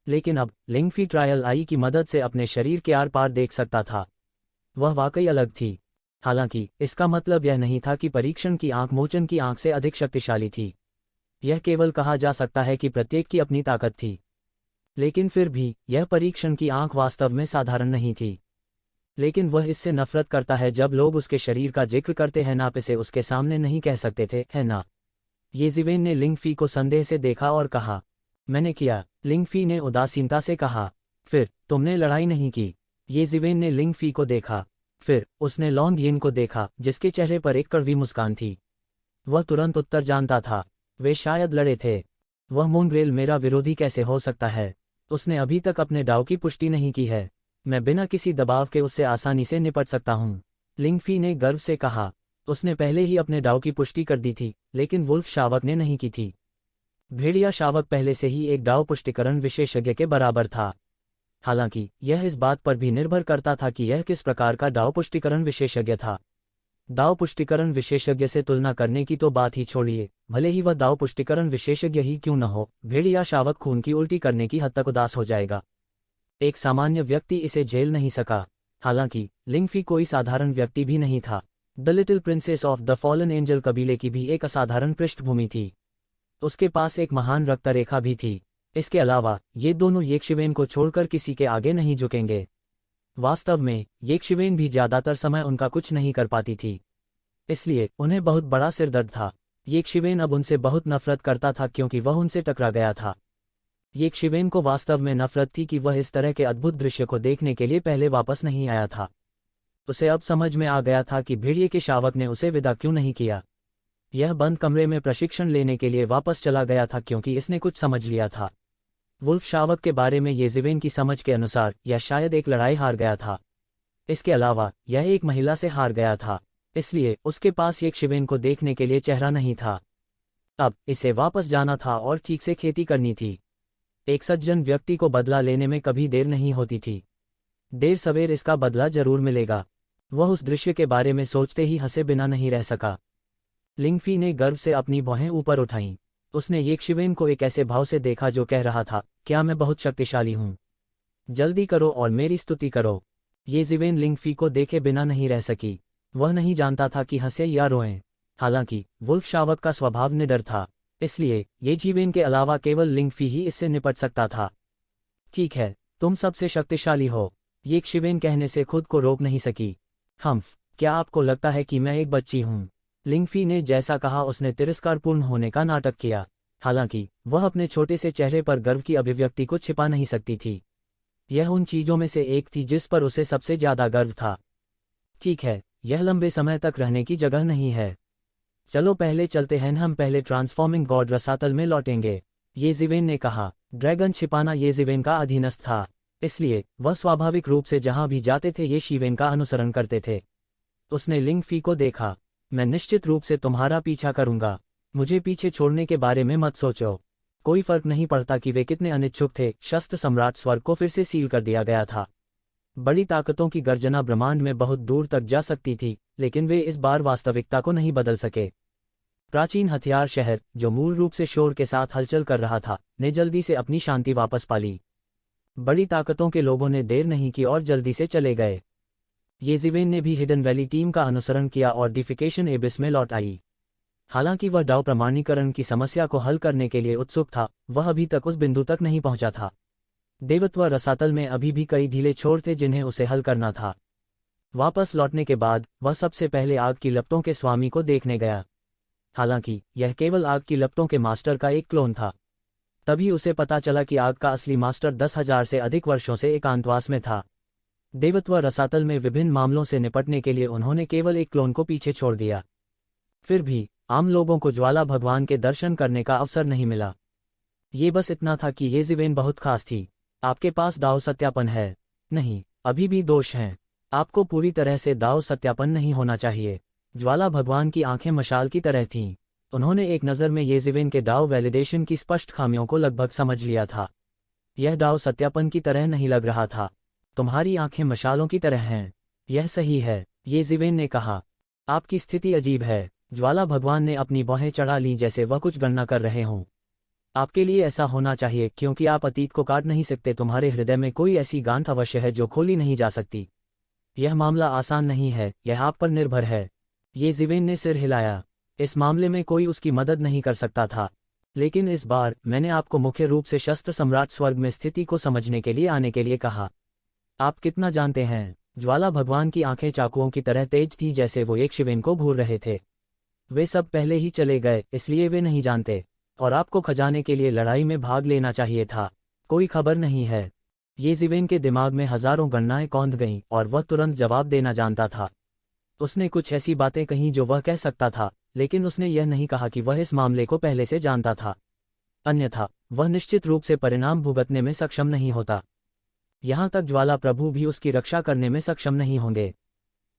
लेकिन अब लिंगफी ट्रायल आई की मदद से अपने शरीर के आर पार देख सकता था। वह वाकई अलग थी। हालांकि इसका मतलब यह नहीं था कि परीक्षण की आंख मोचन की आंख से अधिक शक्तिशाली थी। यह केवल कहा जा सकता है कि प्रत्येक की अपनी ताकत थी। लेकिन फिर भी यह परीक्षण की आंख वास्तव में साधारण नहीं थी। लेकिन वह इससे नफरत करता है जब लोग उसके शरीर का जिक्र करते हैं। आप इसे उसके सामने नहीं कह सकते थे, है ना? येज़िवेन ने लिंगफी को संदेह से देखा और कहा। मैंने किया, लिंगफी ने उदासीनता से कहा। फिर तुमने लड़ाई नहीं की? येज़िवेन ने लिंगफी को देखा। फिर उसने लॉन्ग यिन को देखा, जिसके चेहरे पर एक कड़वी मुस्कान थी। वह तुरंत उत्तर जानता था। वे शायद लड़े थे। वह मूनग्रेल मेरा विरोधी कैसे हो सकता है? उसने अभी तक अपने डाव की पुष्टि नहीं की है। मैं बिना किसी दबाव के उससे आसानी से निपट सकता हूँ, लिंगफी ने गर्व से कहा। उसने पहले ही अपने डाव की पुष्टि कर दी थी, लेकिन वुल्फ शावक ने नहीं की थी। भेड़िया शावक पहले से ही एक डाव पुष्टिकरण विशेषज्ञ के बराबर था। हालांकि यह इस बात पर भी निर्भर करता था कि यह किस प्रकार का डाव पुष्टिकरण विशेषज्ञ था। दाव पुष्टिकरण विशेषज्ञ से तुलना करने की तो बात ही छोड़िए, भले ही वह दाव पुष्टिकरण विशेषज्ञ ही क्यों न हो, भेड़िया शावक खून की उल्टी करने की हद तक उदास हो जाएगा। एक सामान्य व्यक्ति इसे झेल नहीं सका। हालांकि लिंगफी कोई साधारण व्यक्ति भी नहीं था। The little princess of the fallen angel कबीले की भी एक असाधारण पृष्ठभूमि थी। उसके पास एक महान रक्तरेखा भी थी। इसके अलावा ये दोनों येकशिवेन को छोड़कर किसी के आगे नहीं झुकेंगे। वास्तव में येकशिवेन भी ज्यादातर समय उनका कुछ नहीं कर पाती थी, इसलिए उन्हें बहुत बड़ा सिरदर्द था। येकशिवेन अब उनसे बहुत नफरत करता था क्योंकि वह उनसे टकरा गया था। येकशिवेन को वास्तव में नफरत थी कि वह इस तरह के अद्भुत दृश्य को देखने के लिए पहले वापस नहीं आया था। उसे अब समझ में आ गया था कि भेड़िए के शावक ने उसे विदा क्यों नहीं किया। यह बंद कमरे में प्रशिक्षण लेने के लिए वापस चला गया था क्योंकि इसने कुछ समझ लिया था। वुल्फ शावक के बारे में येज़िवेन की समझ के अनुसार यह शायद एक लड़ाई हार गया था। इसके अलावा यह एक महिला से हार गया था, इसलिए उसके पास येकशिवेन को देखने के लिए चेहरा नहीं था। अब इसे वापस जाना था और ठीक से खेती करनी थी। एक सज्जन व्यक्ति को बदला लेने में कभी देर नहीं होती थी। देर सवेर इसका बदला जरूर मिलेगा। वह उस दृश्य के बारे में सोचते ही हंसे बिना नहीं रह सका। लिंगफी ने गर्व से अपनी भौहें ऊपर उठाईं। उसने येकशिवेन को एक ऐसे भाव से देखा जो कह रहा था, क्या मैं बहुत शक्तिशाली हूँ? जल्दी करो और मेरी स्तुति करो। येज़िवेन लिंगफी को देखे बिना नहीं रह सकी। वह नहीं जानता था कि हंसे या रोएं। हालांकि वुल्फ शावक का स्वभाव निडर था, इसलिए येज़िवेन के अलावा केवल लिंगफी ही इससे निपट सकता था। ठीक है, तुम सबसे शक्तिशाली हो, येकशिवेन कहने से खुद को रोक नहीं सकी। हम्फ, क्या आपको लगता है कि मैं एक बच्ची हूँ? लिंगफी ने जैसा कहा उसने तिरस्कारपूर्ण होने का नाटक किया। हालांकि वह अपने छोटे से चेहरे पर गर्व की अभिव्यक्ति को छिपा नहीं सकती थी। यह उन चीजों में से एक थी जिस पर उसे सबसे ज्यादा गर्व था। ठीक है, यह लंबे समय तक रहने की जगह नहीं है। चलो पहले चलते हैं, हम पहले ट्रांसफॉर्मिंग गॉड रसातल में लौटेंगे, येज़िवेन ने कहा। ड्रैगन छिपाना येज़िवेन का अधीनस्थ था, इसलिए वह स्वाभाविक रूप से जहां भी जाते थे येशिवेन का अनुसरण करते थे। उसने लिंगफी को देखा। मैं निश्चित रूप से तुम्हारा पीछा करूंगा, मुझे पीछे छोड़ने के बारे में मत सोचो। कोई फर्क नहीं पड़ता कि वे कितने अनिच्छुक थे। शस्त्र सम्राट स्वर्ग को फिर से सील कर दिया गया था। बड़ी ताकतों की गर्जना ब्रह्मांड में बहुत दूर तक जा सकती थी, लेकिन वे इस बार वास्तविकता को नहीं बदल सके। प्राचीन हथियार शहर, जो मूल रूप से शोर के साथ हलचल कर रहा था, ने जल्दी से अपनी शांति वापस पा ली। बड़ी ताकतों के लोगों ने देर नहीं की और जल्दी से चले गए। येज़िवेन ने भी हिडन वैली टीम का अनुसरण किया और डिफिकेशन एबिस में लौट आई। हालांकि वह डाउ प्रमाणीकरण की समस्या को हल करने के लिए उत्सुक था, वह अभी तक उस बिंदु तक नहीं पहुंचा था। देवत्व रसातल में अभी भी कई ढीले छोर थे जिन्हें उसे हल करना था। वापस लौटने के बाद वह सबसे पहले आग की लपटों के स्वामी को देखने गया। हालांकि यह केवल आग की लपटों के मास्टर का एक क्लोन था। तभी उसे पता चला कि आग का असली मास्टर 10,000 से अधिक वर्षों से एकांतवास में था। देवत्व रसातल में विभिन्न मामलों से निपटने के लिए उन्होंने केवल एक क्लोन को पीछे छोड़ दिया। फिर भी आम लोगों को ज्वाला भगवान के दर्शन करने का अवसर नहीं मिला। ये बस इतना था कि येज़िवेन बहुत खास थी। आपके पास दाव सत्यापन है? नहीं, अभी भी दोष हैं। आपको पूरी तरह से दाव सत्यापन नहीं होना चाहिए। ज्वाला भगवान की आंखें मशाल की तरह थीं। उन्होंने एक नज़र में येज़िवेन के दाव वैलिडेशन की स्पष्ट खामियों को लगभग समझ लिया था। यह दाव सत्यापन की तरह नहीं लग रहा था। तुम्हारी आंखें मशालों की तरह हैं। यह सही है, येज़िवेन ने कहा। आपकी स्थिति अजीब है। ज्वाला भगवान ने अपनी बाहें चढ़ा लीं जैसे वह कुछ गणना कर रहे हों। आपके लिए ऐसा होना चाहिए क्योंकि आप अतीत को काट नहीं सकते। तुम्हारे हृदय में कोई ऐसी गांठ अवश्य है जो खोली नहीं जा सकती। यह मामला आसान नहीं है, यह आप पर निर्भर है। येज़िवेन ने सिर हिलाया। इस मामले में कोई उसकी मदद नहीं कर सकता था। लेकिन इस बार मैंने आपको मुख्य रूप से शस्त्र सम्राट स्वर्ग में स्थिति को समझने के लिए आने के लिए कहा। आप कितना जानते हैं? ज्वाला भगवान की आंखें चाकुओं की तरह तेज थी जैसे वो येकशिवेन को घूर रहे थे। वे सब पहले ही चले गए, इसलिए वे नहीं जानते। और आपको खजाने के लिए लड़ाई में भाग लेना चाहिए था। कोई खबर नहीं है। येज़िवेन के दिमाग में हजारों गणनाएं कौंध गईं और वह तुरंत जवाब देना जानता था। उसने कुछ ऐसी बातें कहीं जो वह कह सकता था, लेकिन उसने यह नहीं कहा कि वह इस मामले को पहले से जानता था। अन्यथा वह निश्चित रूप से परिणाम भुगतने में सक्षम नहीं होता। यहां तक ज्वाला प्रभु भी उसकी रक्षा करने में सक्षम नहीं होंगे।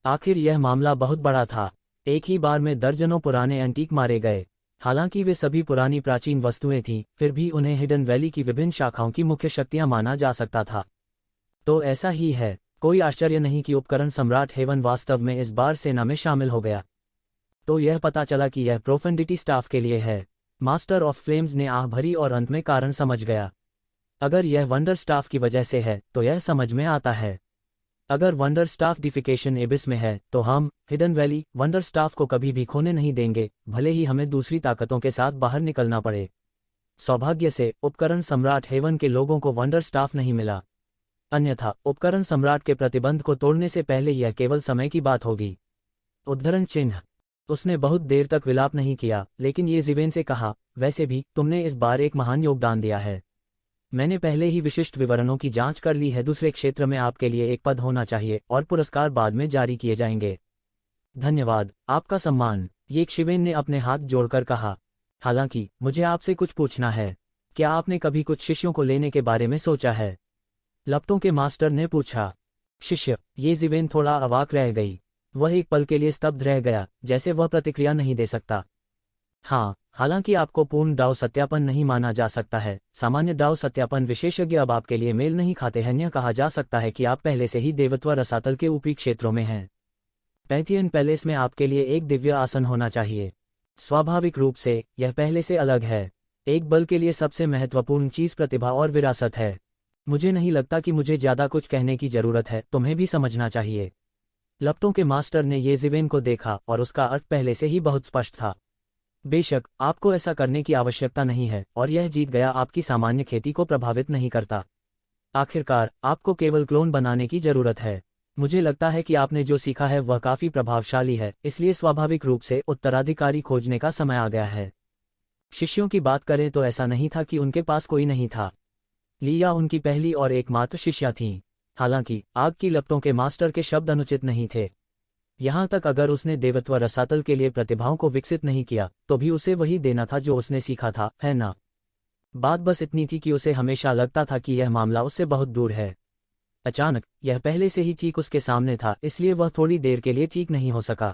आखिर यह मामला बहुत बड़ा था। एक ही बार में दर्जनों पुराने एंटीक मारे गए। हालांकि वे सभी पुरानी प्राचीन वस्तुएं थीं, फिर भी उन्हें हिडन वैली की विभिन्न शाखाओं की मुख्य शक्तियां माना जा सकता था। तो ऐसा ही है, कोई आश्चर्य नहीं कि उपकरण सम्राट हेवन वास्तव में इस बार सेना में शामिल हो गया। तो यह पता चला कि यह प्रोफेंडिटी स्टाफ के लिए है। मास्टर ऑफ फ्लेम्स ने आह भरी और अंत में कारण समझ गया। अगर यह वंडर स्टाफ की वजह से है तो यह समझ में आता है। अगर वंडर स्टाफ डिफिकेशन एबिस में है तो हम हिडन वैली वंडर स्टाफ को कभी भी खोने नहीं देंगे, भले ही हमें दूसरी ताकतों के साथ बाहर निकलना पड़े। सौभाग्य से उपकरण सम्राट हेवन के लोगों को वंडर स्टाफ नहीं मिला, अन्यथा उपकरण सम्राट के प्रतिबंध को तोड़ने से पहले यह केवल समय की बात होगी। उद्धरण चिन्ह। उसने बहुत देर तक विलाप नहीं किया, लेकिन ये ज़िवेन से कहा, वैसे भी तुमने इस बार एक महान योगदान दिया है। मैंने पहले ही विशिष्ट विवरणों की जांच कर ली है। दूसरे क्षेत्र में आपके लिए एक पद होना चाहिए और पुरस्कार बाद में जारी किए जाएंगे। धन्यवाद, आपका सम्मान, ये शिवेन ने अपने हाथ जोड़कर कहा। हालांकि मुझे आपसे कुछ पूछना है। क्या आपने कभी कुछ शिष्यों को लेने के बारे में सोचा है? लपटों के मास्टर ने पूछा। शिष्य? ये ज़िवेन थोड़ा अवाक रह गई। वह एक पल के लिए स्तब्ध रह गया, जैसे वह प्रतिक्रिया नहीं दे सकता। हाँ, हालांकि आपको पूर्ण डाउ सत्यापन नहीं माना जा सकता है। सामान्य डाउ सत्यापन विशेषज्ञ अब आपके लिए मेल नहीं खाते हैं। यह कहा जा सकता है कि आप पहले से ही देवत्व रसातल के ऊपरी क्षेत्रों में हैं। पैथियन पैलेस में आपके लिए एक दिव्य आसन होना चाहिए। स्वाभाविक रूप से यह पहले से अलग है। एक बल के लिए सबसे महत्वपूर्ण चीज प्रतिभा और विरासत है। मुझे नहीं लगता कि मुझे ज्यादा कुछ कहने की जरूरत है, तुम्हें भी समझना चाहिए। लपटों के मास्टर ने ये ज़िवेन को देखा और उसका अर्थ पहले से ही बहुत स्पष्ट था। बेशक आपको ऐसा करने की आवश्यकता नहीं है, और यह जीत गया आपकी सामान्य खेती को प्रभावित नहीं करता। आखिरकार आपको केवल क्लोन बनाने की जरूरत है। मुझे लगता है कि आपने जो सीखा है वह काफी प्रभावशाली है, इसलिए स्वाभाविक रूप से उत्तराधिकारी खोजने का समय आ गया है। शिष्यों की बात करें तो ऐसा नहीं था कि उनके पास कोई नहीं था। लिया उनकी पहली और एकमात्र शिष्या थीं। हालांकि आग की लपटों के मास्टर के शब्द अनुचित नहीं थे। यहां तक अगर उसने देवत्व रसातल के लिए प्रतिभाओं को विकसित नहीं किया तो भी उसे वही देना था जो उसने सीखा था, है ना? बात बस इतनी थी कि उसे हमेशा लगता था कि यह मामला उससे बहुत दूर है। अचानक यह पहले से ही ठीक उसके सामने था, इसलिए वह थोड़ी देर के लिए ठीक नहीं हो सका।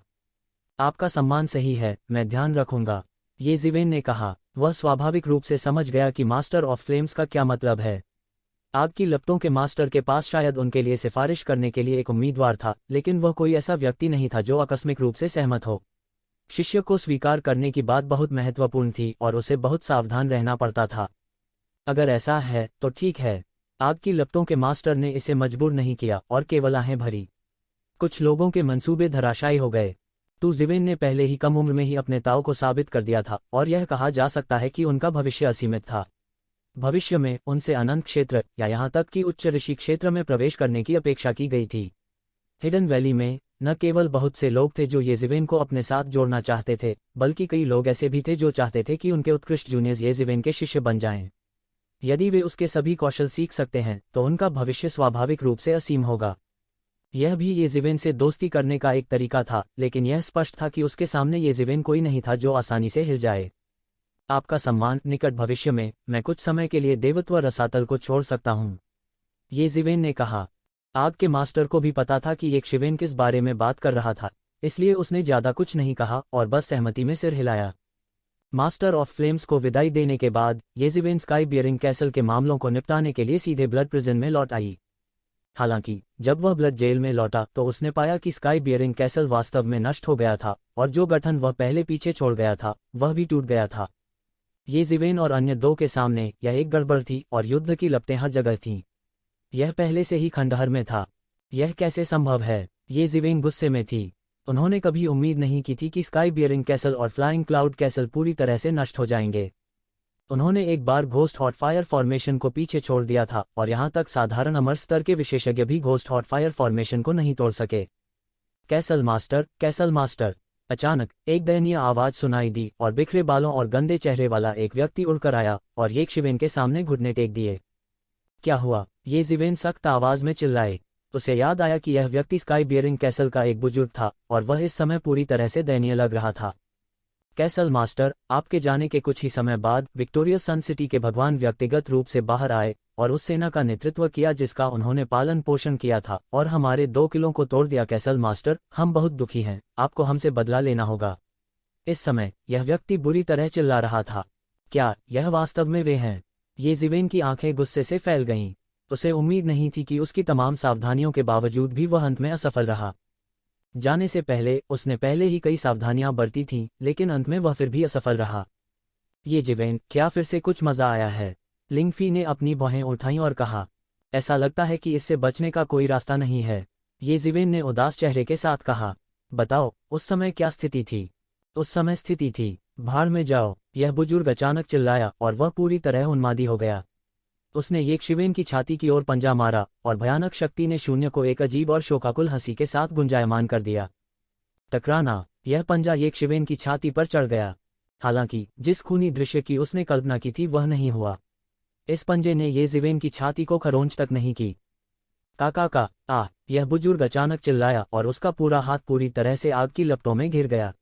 आपका सम्मान सही है, मैं ध्यान रखूंगा, ये ज़िवेन ने कहा। वह स्वाभाविक रूप से समझ गया कि मास्टर ऑफ फ्लेम्स का क्या मतलब है। आग की लपटों के मास्टर के पास शायद उनके लिए सिफारिश करने के लिए एक उम्मीदवार था, लेकिन वह कोई ऐसा व्यक्ति नहीं था जो आकस्मिक रूप से सहमत हो। शिष्य को स्वीकार करने की बात बहुत महत्वपूर्ण थी और उसे बहुत सावधान रहना पड़ता था। अगर ऐसा है तो ठीक है। आग की लपटों के मास्टर ने इसे मजबूर नहीं किया और केवल आहें भरी। कुछ लोगों के मंसूबे धराशायी हो गए। तो ज़िवेन ने पहले ही कम उम्र में ही अपने ताव को साबित कर दिया था, और यह कहा जा सकता है कि उनका भविष्य असीमित था। भविष्य में उनसे अनंत क्षेत्र या यहाँ तक कि उच्च ऋषि क्षेत्र में प्रवेश करने की अपेक्षा की गई थी। हिडन वैली में न केवल बहुत से लोग थे जो ये ज़िवेन को अपने साथ जोड़ना चाहते थे, बल्कि कई लोग ऐसे भी थे जो चाहते थे कि उनके उत्कृष्ट जूनियर्स ये ज़िवेन के शिष्य बन जाएं। यदि वे उसके सभी कौशल सीख सकते हैं तो उनका भविष्य स्वाभाविक रूप से असीम होगा। यह भी ये ज़िवेन से दोस्ती करने का एक तरीका था, लेकिन यह स्पष्ट था कि उसके सामने ये ज़िवेन कोई नहीं था जो आसानी से हिल जाए। आपका सम्मान, निकट भविष्य में मैं कुछ समय के लिए देवत्व रसातल को छोड़ सकता हूँ, ये ज़िवेन ने कहा। आग के मास्टर को भी पता था कि एक शिवेन किस बारे में बात कर रहा था, इसलिए उसने ज्यादा कुछ नहीं कहा और बस सहमति में सिर हिलाया। मास्टर ऑफ फ्लेम्स को विदाई देने के बाद ये ज़िवेन स्काई बियरिंग कैसल के मामलों को निपटाने के लिए सीधे ब्लड प्रिजन में लौट आई। हालांकि जब वह ब्लड जेल में लौटा तो उसने पाया कि स्काई बियरिंग कैसल वास्तव में नष्ट हो गया था, और जो गठन वह पहले पीछे छोड़ गया था वह भी टूट गया था। ये ज़िवेन और अन्य दो के सामने यह एक गड़बड़ थी और युद्ध की लपटें हर जगह थीं। यह पहले से ही खंडहर में था। यह कैसे संभव है? ये ज़िवेन गुस्से में थी। उन्होंने कभी उम्मीद नहीं की थी कि स्काई बियरिंग कैसल और फ्लाइंग क्लाउड कैसल पूरी तरह से नष्ट हो जाएंगे। उन्होंने एक बार घोस्ट हॉट फायर फॉर्मेशन को पीछे छोड़ दिया था, और यहाँ तक साधारण अमर स्तर के विशेषज्ञ भी घोस्ट हॉट फायर फॉर्मेशन को नहीं तोड़ सके। Castle master, castle master! अचानक एक दयनीय आवाज सुनाई दी और बिखरे बालों और गंदे चेहरे वाला एक व्यक्ति उड़कर आया और ये ज़िवेन के सामने घुटने टेक दिए। क्या हुआ? ये ज़िवेन सख्त आवाज में चिल्लाए। उसे याद आया कि यह व्यक्ति स्काई बियरिंग कैसल का एक बुजुर्ग था और वह इस समय पूरी तरह से दयनीय लग रहा था। कैसल मास्टर, आपके जाने के कुछ ही समय बाद विक्टोरियस सन सिटी के भगवान व्यक्तिगत रूप से बाहर आए और उस सेना का नेतृत्व किया जिसका उन्होंने पालन पोषण किया था, और हमारे 2 किलों को तोड़ दिया। कैसल मास्टर, हम बहुत दुखी हैं, आपको हमसे बदला लेना होगा। इस समय यह व्यक्ति बुरी तरह चिल्ला रहा था। क्या यह वास्तव में वे हैं? ये ज़िवेन की आंखें गुस्से से फैल गईं। उसे उम्मीद नहीं थी कि उसकी तमाम सावधानियों के बावजूद भी वह अंत में असफल रहा। जाने से पहले उसने पहले ही कई सावधानियां बरती थीं, लेकिन अंत में वह फिर भी असफल रहा। ये ज़िवेन, क्या फिर से कुछ मजा आया है? लिंगफी ने अपनी भौहें उठाईं और कहा। ऐसा लगता है कि इससे बचने का कोई रास्ता नहीं है, ये ज़िवेन ने उदास चेहरे के साथ कहा। बताओ, उस समय क्या स्थिति थी? उस समय स्थिति थी, भाड़ में जाओ, यह बुजुर्ग अचानक चिल्लाया और वह पूरी तरह उन्मादी हो गया। उसने येकशिवेन की छाती की ओर पंजा मारा और भयानक शक्ति ने शून्य को एक अजीब और शोकाकुल हंसी के साथ गुंजायमान कर दिया। टकराना, यह पंजा येकशिवेन की छाती पर चढ़ गया। हालांकि जिस खूनी दृश्य की उसने कल्पना की थी वह नहीं हुआ। इस पंजे ने येजिवेन की छाती को खरोंच तक नहीं की। काका, यह बुजुर्ग अचानक चिल्लाया और उसका पूरा हाथ पूरी तरह से आग की लपटों में घिर गया।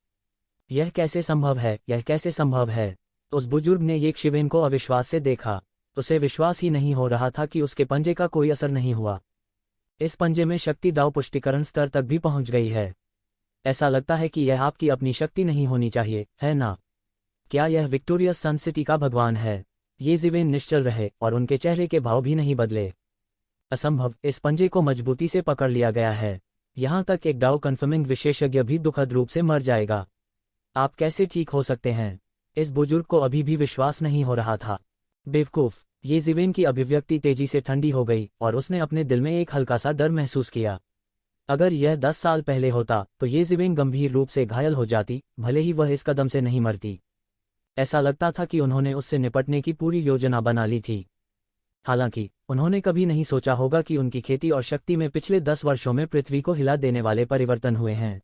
यह कैसे संभव है, यह कैसे संभव है? उस बुजुर्ग ने येकशिवेन को अविश्वास से देखा। उसे विश्वास ही नहीं हो रहा था कि उसके पंजे का कोई असर नहीं हुआ। इस पंजे में शक्ति दाव पुष्टिकरण स्तर तक भी पहुंच गई है। ऐसा लगता है कि यह आपकी अपनी शक्ति नहीं होनी चाहिए, है ना? क्या यह विक्टोरियस सन सिटी का भगवान है? येजिवेन निश्चल रहे और उनके चेहरे के भाव भी नहीं बदले। असंभव, इस पंजे को मजबूती से पकड़ लिया गया है। यहां तक एक डाउ कन्फर्मिंग विशेषज्ञ भी दुखद रूप से मर जाएगा। आप कैसे ठीक हो सकते हैं? इस बुजुर्ग को अभी भी विश्वास नहीं हो रहा था। बेवकूफ, येजिवेन की अभिव्यक्ति तेजी से ठंडी हो गई और उसने अपने दिल में एक हल्का सा डर महसूस किया। अगर यह 10 साल पहले होता तो येजिवेन गंभीर रूप से घायल हो जाती, भले ही वह इस कदम से नहीं मरती। ऐसा लगता था कि उन्होंने उससे निपटने की पूरी योजना बना ली थी। हालांकि उन्होंने कभी नहीं सोचा होगा कि उनकी खेती और शक्ति में पिछले 10 वर्षों में पृथ्वी को हिला देने वाले परिवर्तन हुए हैं।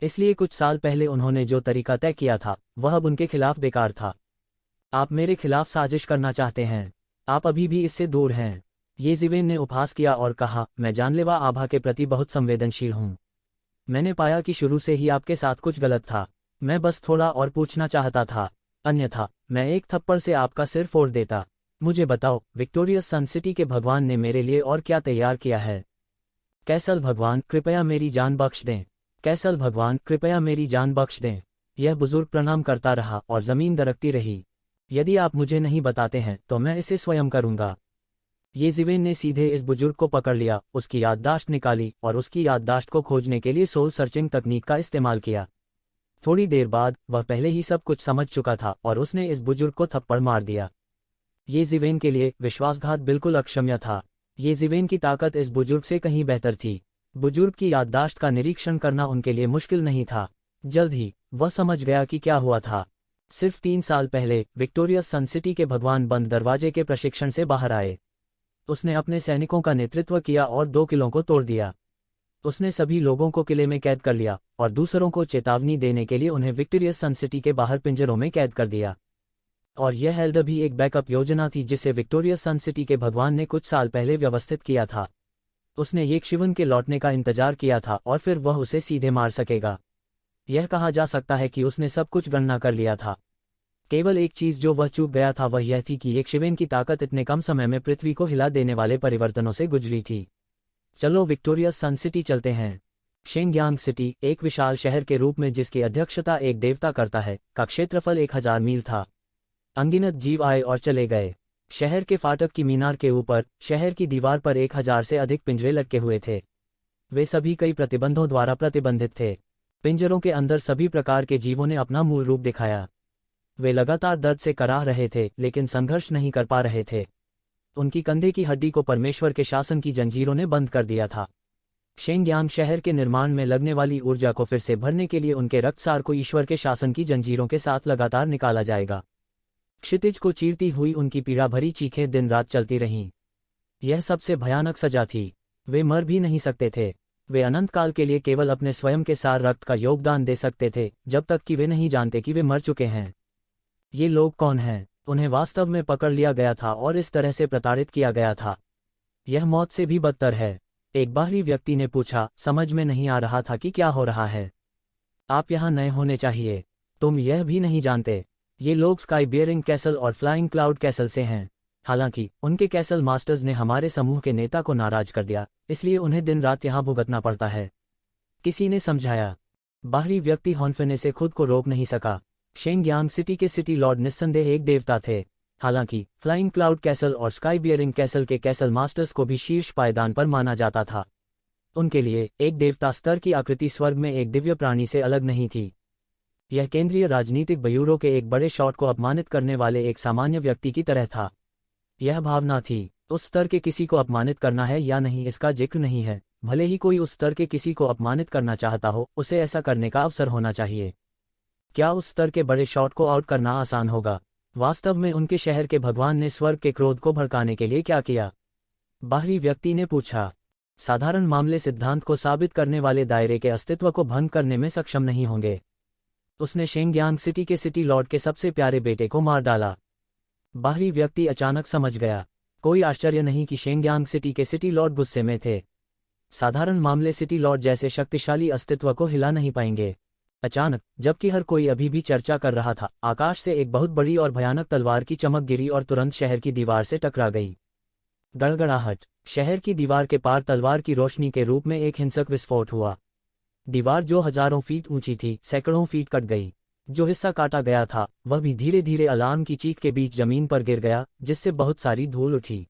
इसलिए कुछ साल पहले उन्होंने जो तरीका तय किया था वह अब उनके खिलाफ बेकार था। आप मेरे खिलाफ साजिश करना चाहते हैं? आप अभी भी इससे दूर हैं। येजिवेन ने उपहास किया और कहा, मैं जानलेवा आभा के प्रति बहुत संवेदनशील हूं। मैंने पाया कि शुरू से ही आपके साथ कुछ गलत था। मैं बस थोड़ा और पूछना चाहता था, अन्यथा मैं एक थप्पड़ से आपका सिर फोड़ देता। मुझे बताओ, विक्टोरियस सन सिटी के भगवान ने मेरे लिए और क्या तैयार किया है? कैसल भगवान, कृपया मेरी जान बख्श दें। कैसल भगवान, कृपया मेरी जान बख्श दें। यह बुजुर्ग प्रणाम करता रहा और जमीन दरकती रही। यदि आप मुझे नहीं बताते हैं तो मैं इसे स्वयं करूंगा। येजिवेन ने सीधे इस बुजुर्ग को पकड़ लिया, उसकी याददाश्त निकाली और उसकी याददाश्त को खोजने के लिए सोल सर्चिंग तकनीक का इस्तेमाल किया। थोड़ी देर बाद वह पहले ही सब कुछ समझ चुका था और उसने इस बुजुर्ग को थप्पड़ मार दिया। येजिवेन के लिए विश्वासघात बिल्कुल अक्षम्य था। येजिवेन की ताकत इस बुजुर्ग से कहीं बेहतर थी। बुजुर्ग की याददाश्त का निरीक्षण करना उनके लिए मुश्किल नहीं था। जल्द ही वह समझ गया कि क्या हुआ था। सिर्फ 3 साल पहले विक्टोरियस सन सिटी के भगवान बंद दरवाजे के प्रशिक्षण से बाहर आए। उसने अपने सैनिकों का नेतृत्व किया और 2 किलों को तोड़ दिया। उसने सभी लोगों को किले में कैद कर लिया और दूसरों को चेतावनी देने के लिए उन्हें विक्टोरियस सन सिटी के बाहर पिंजरों में कैद कर दिया। और यह एल्डर भी एक बैकअप योजना थी जिसे विक्टोरियस सन सिटी के भगवान ने कुछ साल पहले व्यवस्थित किया था। उसने येकशिवेन के लौटने का इंतजार किया था और फिर वह उसे सीधे मार सकेगा। यह कहा जा सकता है कि उसने सब कुछ गणना कर लिया था। केवल एक चीज जो वह चूक गया था वह यह थी कि येकशिवेन की ताकत इतने कम समय में पृथ्वी को हिला देने वाले परिवर्तनों से गुजरी थी। चलो विक्टोरियस सन सिटी चलते हैं। शेंगयांग सिटी, एक विशाल शहर के रूप में जिसकी अध्यक्षता एक देवता करता है, का क्षेत्रफल 1000 मील था। अनगिनत जीव आए और चले गए। शहर के फाटक की मीनार के ऊपर, शहर की दीवार पर 1000 से अधिक पिंजरे लटके हुए थे। वे सभी कई प्रतिबंधों द्वारा प्रतिबंधित थे। पिंजरों के अंदर सभी प्रकार के जीवों ने अपना मूल रूप दिखाया। वे लगातार दर्द से कराह रहे थे लेकिन संघर्ष नहीं कर पा रहे थे। उनकी कंधे की हड्डी को परमेश्वर के शासन की जंजीरों ने बंद कर दिया था। शेंगयांग शहर के निर्माण में लगने वाली ऊर्जा को फिर से भरने के लिए उनके रक्तसार को ईश्वर के शासन की जंजीरों के साथ लगातार निकाला जाएगा। क्षितिज को चीरती हुई उनकी पीड़ा भरी चीखें दिन रात चलती रहीं। यह सबसे भयानक सजा थी। वे मर भी नहीं सकते थे। वे अनंत काल के लिए केवल अपने स्वयं के सार रक्त का योगदान दे सकते थे जब तक कि वे नहीं जानते कि वे मर चुके हैं। ये लोग कौन हैं? उन्हें वास्तव में पकड़ लिया गया था और इस तरह से प्रताड़ित किया गया था। यह मौत से भी बदतर है। एक बाहरी व्यक्ति ने पूछा, समझ में नहीं आ रहा था कि क्या हो रहा है। आप यहाँ नए होने चाहिए। तुम यह भी नहीं जानते। ये लोग स्काई बियरिंग कैसल और फ्लाइंग क्लाउड कैसल से हैं। हालांकि उनके कैसल मास्टर्स ने हमारे समूह के नेता को नाराज कर दिया, इसलिए उन्हें दिन रात यहाँ भुगतना पड़ता है। किसी ने समझाया। बाहरी व्यक्ति हॉन्फेने से खुद को रोक नहीं सका। शेंगयांग सिटी के सिटी लॉर्ड निस्संदेह एक देवता थे। हालांकि फ्लाइंग क्लाउड कैसल और स्काई बियरिंग कैसल के कैसल मास्टर्स को भी शीर्ष पायदान पर माना जाता था। उनके लिए एक देवता स्तर की आकृति स्वर्ग में एक दिव्य प्राणी से अलग नहीं थी। यह केंद्रीय राजनीतिक ब्यूरो के एक बड़े शॉट को अपमानित करने वाले एक सामान्य व्यक्ति की तरह था। यह भावना थी, उस स्तर के किसी को अपमानित करना है या नहीं इसका जिक्र नहीं है। भले ही कोई उस स्तर के किसी को अपमानित करना चाहता हो, उसे ऐसा करने का अवसर होना चाहिए। क्या उस स्तर के बड़े शॉट को आउट करना आसान होगा? वास्तव में उनके शहर के भगवान ने स्वर्ग के क्रोध को भड़काने के लिए क्या किया? बाहरी व्यक्ति ने पूछा। साधारण मामले सिद्धांत को साबित करने वाले दायरे के अस्तित्व को भंग करने में सक्षम नहीं होंगे। उसने शेंगयांग सिटी के सिटी लॉर्ड के सबसे प्यारे बेटे को मार डाला। बाहरी व्यक्ति अचानक समझ गया। कोई आश्चर्य नहीं कि शेंगयांग सिटी के सिटी लॉर्ड गुस्से में थे। साधारण मामले सिटी लॉर्ड जैसे शक्तिशाली अस्तित्व को हिला नहीं पाएंगे। अचानक, जबकि हर कोई अभी भी चर्चा कर रहा था, आकाश से एक बहुत बड़ी और भयानक तलवार की चमक गिरी और तुरंत शहर की दीवार से टकरा गई। गड़गड़ाहट। शहर की दीवार के पार तलवार की रोशनी के रूप में एक हिंसक विस्फोट हुआ। दीवार जो हजारों फीट ऊंची थी, सैकड़ों फीट कट गई। जो हिस्सा काटा गया था, वह भी धीरे धीरे अलार्म की चीख के बीच जमीन पर गिर गया, जिससे बहुत सारी धूल उठी।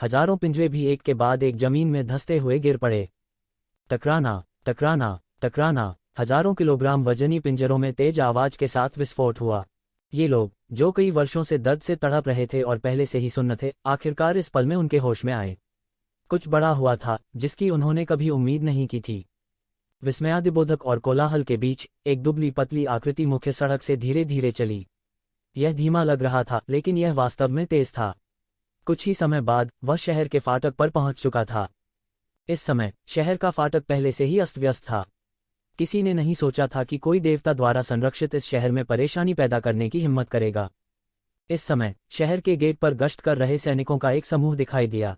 हजारों पिंजरे भी एक के बाद एक जमीन में धंसते हुए गिर पड़े। टकराना, टकराना, टकराना। हजारों किलोग्राम वजनी पिंजरों में तेज आवाज के साथ विस्फोट हुआ। ये लोग, जो कई वर्षों से दर्द से तड़प रहे थे और पहले से ही सुन्न थे, आखिरकार इस पल में उनके होश में आए। कुछ बड़ा हुआ था, जिसकी उन्होंने कभी उम्मीद नहीं की थी। विस्मयादिबोधक और कोलाहल के बीच एक दुबली पतली आकृति मुख्य सड़क से धीरे धीरे चली। यह धीमा लग रहा था, लेकिन यह वास्तव में तेज था। कुछ ही समय बाद वह शहर के फाटक पर पहुंच चुका था। इस समय शहर का फाटक पहले से ही अस्त व्यस्त था। किसी ने नहीं सोचा था कि कोई देवता द्वारा संरक्षित इस शहर में परेशानी पैदा करने की हिम्मत करेगा। इस समय शहर के गेट पर गश्त कर रहे सैनिकों का एक समूह दिखाई दिया।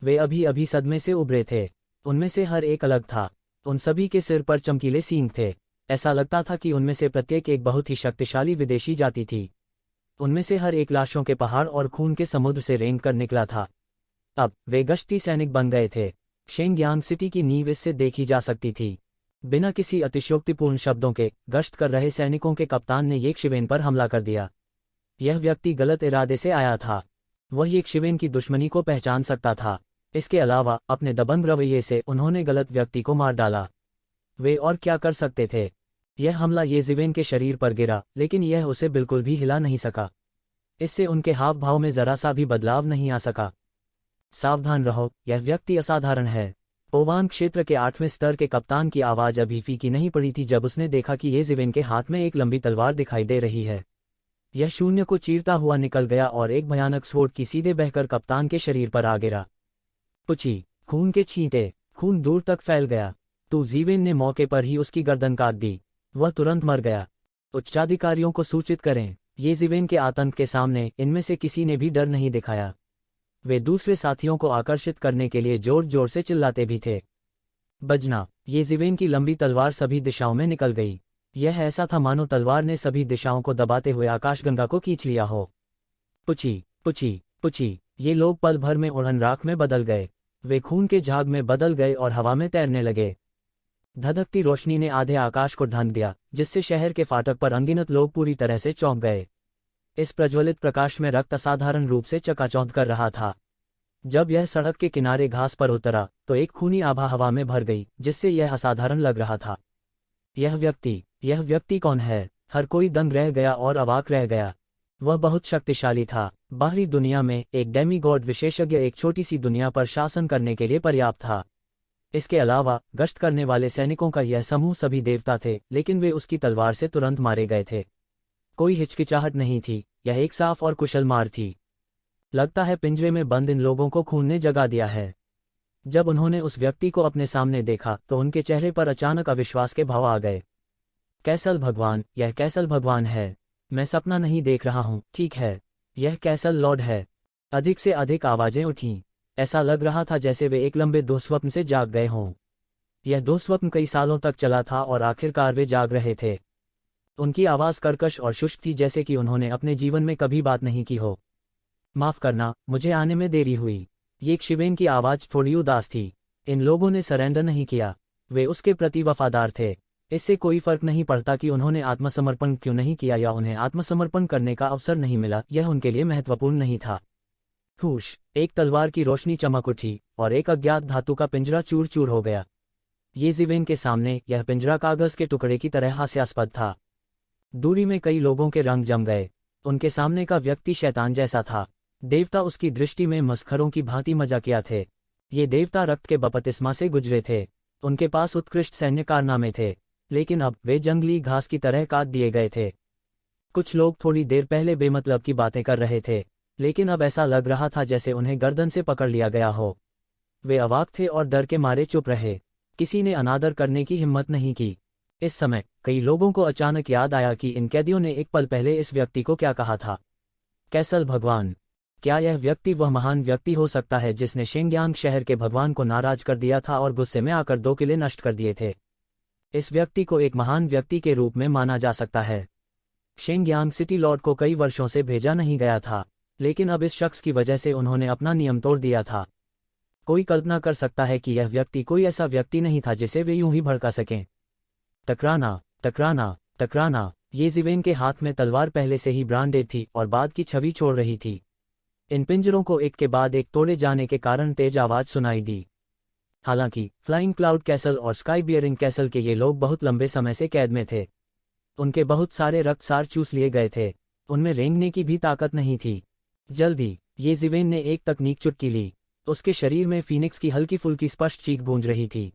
वे अभी अभी सदमे से उभरे थे। उनमें से हर एक अलग था। उन सभी के सिर पर चमकीले सींग थे। ऐसा लगता था कि उनमें से प्रत्येक एक बहुत ही शक्तिशाली विदेशी जाति थी। उनमें से हर एक लाशों के पहाड़ और खून के समुद्र से रेंग कर निकला था। अब वे गश्ती सैनिक बन गए थे। शेंगयांग सिटी की नींव इससे देखी जा सकती थी। बिना किसी अतिशयोक्तिपूर्ण शब्दों के गश्त कर रहे सैनिकों के कप्तान ने येकशिवेन पर हमला कर दिया। यह व्यक्ति गलत इरादे से आया था। वह येकशिवेन की दुश्मनी को पहचान सकता था। इसके अलावा अपने दबंग रवैये से उन्होंने गलत व्यक्ति को मार डाला। वे और क्या कर सकते थे? यह हमला येजिवेन के शरीर पर गिरा, लेकिन यह उसे बिल्कुल भी हिला नहीं सका। इससे उनके हाव भाव में जरा सा भी बदलाव नहीं आ सका। सावधान रहो, यह व्यक्ति असाधारण है। ओवान क्षेत्र के 8वें स्तर के कप्तान की आवाज अभी फीकी नहीं पड़ी थी जब उसने देखा कि येजिवेन के हाथ में एक लंबी तलवार दिखाई दे रही है। यह शून्य को चीरता हुआ निकल गया और एक भयानक स्वोट की सीधे बहकर कप्तान के शरीर पर आ गिरा। पुची, खून के छींटे, खून दूर तक फैल गया। तो जीवेन ने मौके पर ही उसकी गर्दन काट दी। वह तुरंत मर गया। उच्चाधिकारियों को सूचित करें। येजिवेन के आतंक के सामने इनमें से किसी ने भी डर नहीं दिखाया। वे दूसरे साथियों को आकर्षित करने के लिए जोर जोर से चिल्लाते भी थे। बजना। येजिवेन की लंबी तलवार सभी दिशाओं में निकल गई। यह ऐसा था मानो तलवार ने सभी दिशाओं को दबाते हुए आकाशगंगा को खींच लिया हो। पुची, पुची, पुची। ये लोग पल भर में उड़न राख में बदल गए। वे खून के झाग में बदल गए और हवा में तैरने लगे। धधकती रोशनी ने आधे आकाश को ढक दिया, जिससे शहर के फाटक पर अनगिनत लोग पूरी तरह से चौंक गए। इस प्रज्वलित प्रकाश में रक्त असाधारण रूप से चकाचौंध कर रहा था। जब यह सड़क के किनारे घास पर उतरा, तो एक खूनी आभा हवा में भर गई, जिससे यह असाधारण लग रहा था। यह व्यक्ति कौन है? हर कोई दंग रह गया और अवाक रह गया। वह बहुत शक्तिशाली था। बाहरी दुनिया में एक डेमीगॉड विशेषज्ञ एक छोटी सी दुनिया पर शासन करने के लिए पर्याप्त था। इसके अलावा गश्त करने वाले सैनिकों का यह समूह सभी देवता थे, लेकिन वे उसकी तलवार से तुरंत मारे गए थे। कोई हिचकिचाहट नहीं थी। यह एक साफ और कुशल मार थी। लगता है पिंजरे में बंद इन लोगों को खून ने जगा दिया है। जब उन्होंने उस व्यक्ति को अपने सामने देखा तो उनके चेहरे पर अचानक अविश्वास के भाव आ गए। कैसल भगवान, यह कैसल भगवान है। मैं सपना नहीं देख रहा हूँ, ठीक है। यह कैसल लॉर्ड है। अधिक से अधिक आवाजें उठीं। ऐसा लग रहा था जैसे वे एक लंबे दुःस्वप्न से जाग गए हों। यह दुःस्वप्न कई सालों तक चला था और आखिरकार वे जाग रहे थे। उनकी आवाज़ कर्कश और शुष्क थी, जैसे कि उन्होंने अपने जीवन में कभी बात नहीं की हो। माफ़ करना, मुझे आने में देरी हुई। येकशिवेन की आवाज़ थोड़ी उदास थी। इन लोगों ने सरेंडर नहीं किया। वे उसके प्रति वफादार थे। इससे कोई फर्क नहीं पड़ता कि उन्होंने आत्मसमर्पण क्यों नहीं किया या उन्हें आत्मसमर्पण करने का अवसर नहीं मिला, यह उनके लिए महत्वपूर्ण नहीं था। हुश, एक तलवार की रोशनी चमक उठी और एक अज्ञात धातु का पिंजरा चूर चूर हो गया। येजिवेन के सामने यह पिंजरा कागज के टुकड़े की तरह हास्यास्पद था। दूरी में कई लोगों के रंग जम गए। उनके सामने का व्यक्ति शैतान जैसा था। देवता उसकी दृष्टि में मस्खरों की भांति मजाकिया थे। ये देवता रक्त के बपतिस्मा से गुजरे थे। उनके पास उत्कृष्ट सैन्य कारनामे थे। लेकिन अब वे जंगली घास की तरह काट दिए गए थे। कुछ लोग थोड़ी देर पहले बेमतलब की बातें कर रहे थे, लेकिन अब ऐसा लग रहा था जैसे उन्हें गर्दन से पकड़ लिया गया हो। वे अवाक थे और डर के मारे चुप रहे। किसी ने अनादर करने की हिम्मत नहीं की। इस समय कई लोगों को अचानक याद आया कि इन कैदियों ने एक पल पहले इस व्यक्ति को क्या कहा था। कैसल भगवान। क्या यह व्यक्ति वह महान व्यक्ति हो सकता है जिसने शेंगयांग शहर के भगवान को नाराज कर दिया था और गुस्से में आकर 2 किले नष्ट कर दिए थे। इस व्यक्ति को एक महान व्यक्ति के रूप में माना जा सकता है। शेंगयांग सिटी लॉर्ड को कई वर्षों से भेजा नहीं गया था, लेकिन अब इस शख्स की वजह से उन्होंने अपना नियम तोड़ दिया था। कोई कल्पना कर सकता है कि यह व्यक्ति कोई ऐसा व्यक्ति नहीं था जिसे वे यूं ही भड़का सकें। टकराना, टकराना, टकराना। ये जिवेन के हाथ में तलवार पहले से ही ब्रांडेड थी और बाद की छवि छोड़ रही थी। इन पिंजरों को एक के बाद एक तोड़े जाने के कारण तेज आवाज सुनाई दी। हालांकि फ्लाइंग क्लाउड कैसल और स्काई बियरिंग कैसल के ये लोग बहुत लंबे समय से कैद में थे। उनके बहुत सारे रक्तसार चूस लिए गए थे। उनमें रेंगने की भी ताकत नहीं थी। जल्दी, ये जिवेन ने एक तकनीक चुटकी ली। उसके शरीर में फीनिक्स की हल्की फुल्की स्पष्ट चीख गूंज रही थी।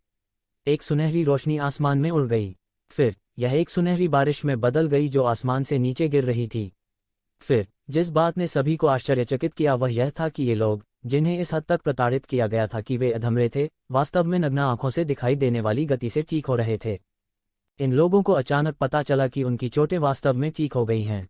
एक सुनहरी रोशनी आसमान में उड़ गई। फिर यह एक सुनहरी बारिश में बदल गई जो आसमान से नीचे गिर रही थी। फिर जिस बात ने सभी को आश्चर्यचकित किया वह यह था कि ये लोग, जिन्हें इस हद तक प्रताड़ित किया गया था कि वे अधमरे थे, वास्तव में नग्न आंखों से दिखाई देने वाली गति से ठीक हो रहे थे। इन लोगों को अचानक पता चला कि उनकी चोटें वास्तव में ठीक हो गई हैं।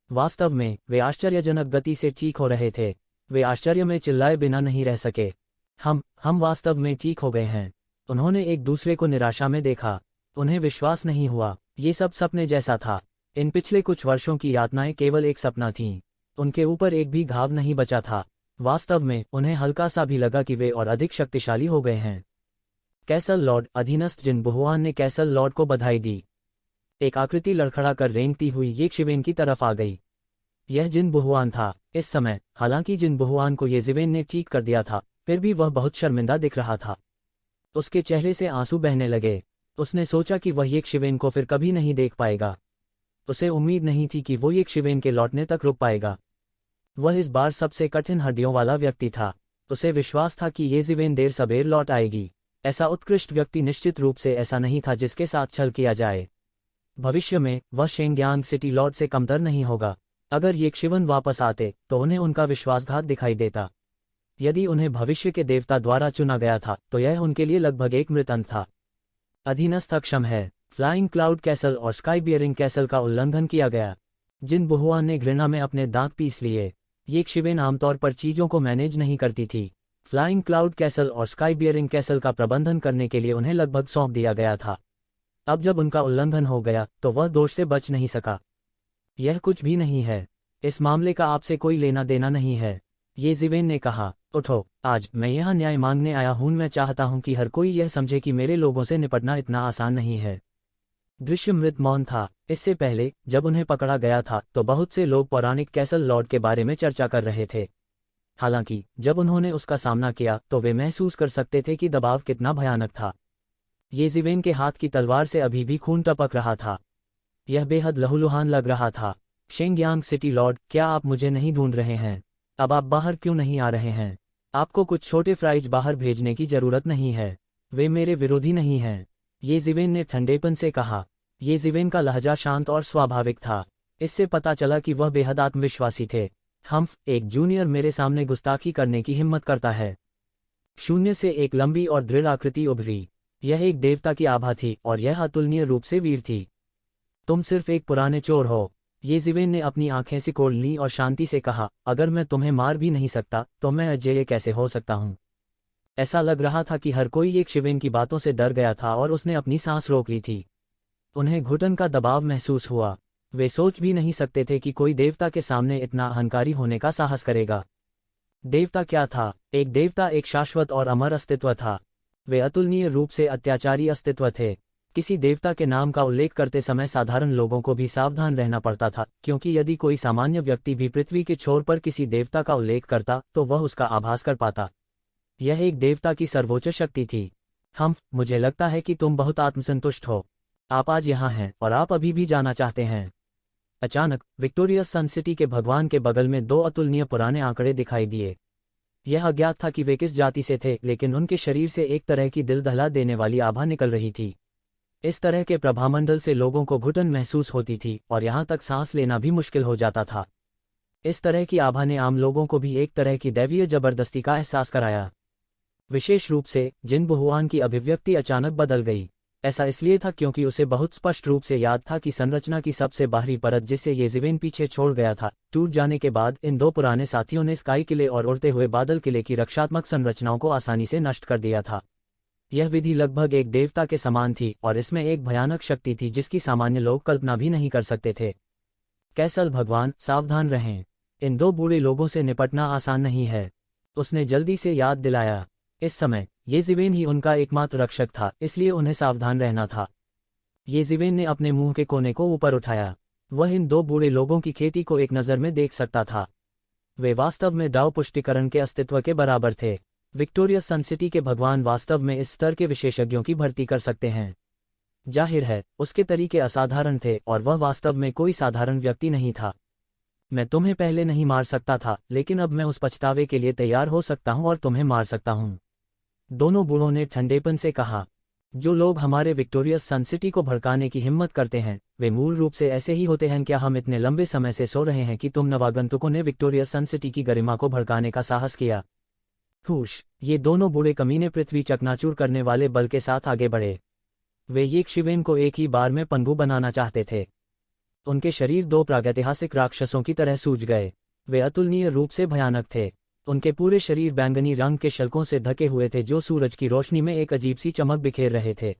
वास्तव में वे आश्चर्यजनक गति से ठीक हो रहे थे। वे आश्चर्य में चिल्लाए बिना नहीं रह सके। हम वास्तव में ठीक हो गए हैं। उन्होंने एक दूसरे को निराशा में देखा। उन्हें विश्वास नहीं हुआ। ये सब सपने जैसा था। इन पिछले कुछ वर्षों की यातनाएं केवल एक सपना थीं। उनके ऊपर एक भी घाव नहीं बचा था। वास्तव में उन्हें हल्का सा भी लगा कि वे और अधिक शक्तिशाली हो गए हैं। कैसल लॉर्ड अधीनस्थ जिन बुहुआन ने कैसल लॉर्ड को बधाई दी। एक आकृति लड़खड़ा कर रेंगती हुई ये शिवेन की तरफ आ गई। यह जिन बुहुआन था। इस समय हालांकि जिन बुहुआन को ये जिवेन ने ठीक कर दिया था, फिर भी वह बहुत शर्मिंदा दिख रहा था। उसके चेहरे से आंसू बहने लगे। उसने सोचा कि वह येक शिवेन को फिर कभी नहीं देख पाएगा। उसे उम्मीद नहीं थी कि वो येक शिवेन के लौटने तक रुक पाएगा। वह इस बार सबसे कठिन हड्डियों वाला व्यक्ति था। उसे विश्वास था कि ये जिवेन देर सबेर लौट आएगी। ऐसा उत्कृष्ट व्यक्ति निश्चित रूप से ऐसा नहीं था जिसके साथ छल किया जाए। भविष्य में वह शेंगयांग सिटी लॉर्ड से कमतर नहीं होगा। अगर येक शिवेन वापस आते तो उन्हें उनका विश्वासघात दिखाई देता। यदि उन्हें भविष्य के देवता द्वारा चुना गया था तो यह उनके लिए लगभग एक मृत अंत था। अधीनस्थ अक्षम है। फ्लाइंग क्लाउड कैसल और स्काई बियरिंग कैसल का उल्लंघन किया गया। जिन बुहुआन ने घृणा में अपने दांत पीस लिए। येक शिवेन आमतौर पर चीजों को मैनेज नहीं करती थी। फ्लाइंग क्लाउड कैसल और स्काई बियरिंग कैसल का प्रबंधन करने के लिए उन्हें लगभग सौंप दिया गया था। अब जब उनका उल्लंघन हो गया तो वह दोष से बच नहीं सका। यह कुछ भी नहीं है। इस मामले का आपसे कोई लेना देना नहीं है। ये जिवेन ने कहा, उठो, आज मैं यहाँ न्याय मांगने आया हूँ। मैं चाहता हूँ कि हर कोई यह समझे कि मेरे लोगों से निपटना इतना आसान नहीं है। दृश्य मृत मौन था। इससे पहले जब उन्हें पकड़ा गया था तो बहुत से लोग पौराणिक कैसल लॉर्ड के बारे में चर्चा कर रहे थे। हालांकि जब उन्होंने उसका सामना किया तो वे महसूस कर सकते थे कि दबाव कितना भयानक था। ये जिवेन के हाथ की तलवार से अभी भी खून टपक रहा था। यह बेहद लहूलुहान लग रहा था। शेंगयांग सिटी लॉर्ड, क्या आप मुझे नहीं ढूंढ रहे हैं? अब आप बाहर क्यों नहीं आ रहे हैं? आपको कुछ छोटे फ्राइज बाहर भेजने की जरूरत नहीं है। वे मेरे विरोधी नहीं हैं। ये जिवेन ने ठंडेपन से कहा। ये जिवेन का लहजा शांत और स्वाभाविक था। इससे पता चला कि वह बेहद आत्मविश्वासी थे। एक जूनियर मेरे सामने गुस्ताखी करने की हिम्मत करता है। शून्य से एक लंबी और दृढ़ आकृति उभरी। यह एक देवता की आभा थी और यह अतुलनीय रूप से वीर थी। तुम सिर्फ एक पुराने चोर हो। ये जिवेन ने अपनी आंखें सिकोड़ लीं और शांति से कहा, अगर मैं तुम्हें मार भी नहीं सकता तो मैं अजेय कैसे हो सकता हूँ? ऐसा लग रहा था कि हर कोई येक शिवेन की बातों से डर गया था और उसने अपनी सांस रोक ली थी। उन्हें घुटन का दबाव महसूस हुआ। वे सोच भी नहीं सकते थे कि कोई देवता के सामने इतना अहंकारी होने का साहस करेगा। देवता क्या था? एक देवता एक शाश्वत और अमर अस्तित्व था। वे अतुलनीय रूप से अत्याचारी अस्तित्व थे। किसी देवता के नाम का उल्लेख करते समय साधारण लोगों को भी सावधान रहना पड़ता था, क्योंकि यदि कोई सामान्य व्यक्ति भी पृथ्वी के छोर पर किसी देवता का उल्लेख करता तो वह उसका आभास कर पाता। यह एक देवता की सर्वोच्च शक्ति थी। मुझे लगता है कि तुम बहुत आत्मसंतुष्ट हो। आप आज यहाँ हैं और आप अभी भी जाना चाहते हैं। अचानक विक्टोरियस सन सिटी के भगवान के बगल में 2 अतुलनीय पुराने आंकड़े दिखाई दिए। यह अज्ञात था कि वे किस जाति से थे, लेकिन उनके शरीर से एक तरह की दिल दहला देने वाली आभा निकल रही थी। इस तरह के प्रभामंडल से लोगों को घुटन महसूस होती थी और यहाँ तक सांस लेना भी मुश्किल हो जाता था। इस तरह की आभा ने आम लोगों को भी एक तरह की दैवीय जबरदस्ती का एहसास कराया। विशेष रूप से जिन बहुआन की अभिव्यक्ति अचानक बदल गई। ऐसा इसलिए था क्योंकि उसे बहुत स्पष्ट रूप से याद था कि संरचना की सबसे बाहरी परत जिसे येज़िवेन पीछे छोड़ गया था, टूट जाने के बाद इन दो पुराने साथियों ने स्काई किले और उड़ते हुए बादल किले की रक्षात्मक संरचनाओं को आसानी से नष्ट कर दिया था। यह विधि लगभग एक देवता के समान थी और इसमें एक भयानक शक्ति थी जिसकी सामान्य लोग कल्पना भी नहीं कर सकते थे। कैसल भगवान, सावधान रहें। इन दो बूढ़े लोगों से निपटना आसान नहीं है, उसने जल्दी से याद दिलाया। इस समय येज़िवेन ही उनका एकमात्र रक्षक था, इसलिए उन्हें सावधान रहना था। येज़िवेन ने अपने मुंह के कोने को ऊपर उठाया। वह इन दो बूढ़े लोगों की खेती को एक नज़र में देख सकता था। वे वास्तव में डाउ पुष्टिकरण के अस्तित्व के बराबर थे। विक्टोरियस सन सिटी के भगवान वास्तव में इस स्तर के विशेषज्ञों की भर्ती कर सकते हैं। जाहिर है उसके तरीके असाधारण थे और वह वास्तव में कोई साधारण व्यक्ति नहीं था। मैं तुम्हें पहले नहीं मार सकता था, लेकिन अब मैं उस पछतावे के लिए तैयार हो सकता हूं और तुम्हें मार सकता हूं। दोनों बूढ़ों ने ठंडेपन से कहा। जो लोग हमारे विक्टोरियस सन सिटी को भड़काने की हिम्मत करते हैं वे मूल रूप से ऐसे ही होते हैं। क्या हम इतने लंबे समय से सो रहे हैं कि तुम नवागंतुकों ने विक्टोरियस सन सिटी की गरिमा को भड़काने का साहस किया? हुश! ये दोनों बूढ़े कमीने पृथ्वी चकनाचूर करने वाले बल के साथ आगे बढ़े। वे येज़िवेन को एक ही बार में पनघु बनाना चाहते थे। उनके शरीर दो प्रागैतिहासिक राक्षसों की तरह सूज गए। वे अतुलनीय रूप से भयानक थे। उनके पूरे शरीर बैंगनी रंग के शल्कों से ढके हुए थे जो सूरज की रोशनी में एक अजीब सी चमक बिखेर रहे थे।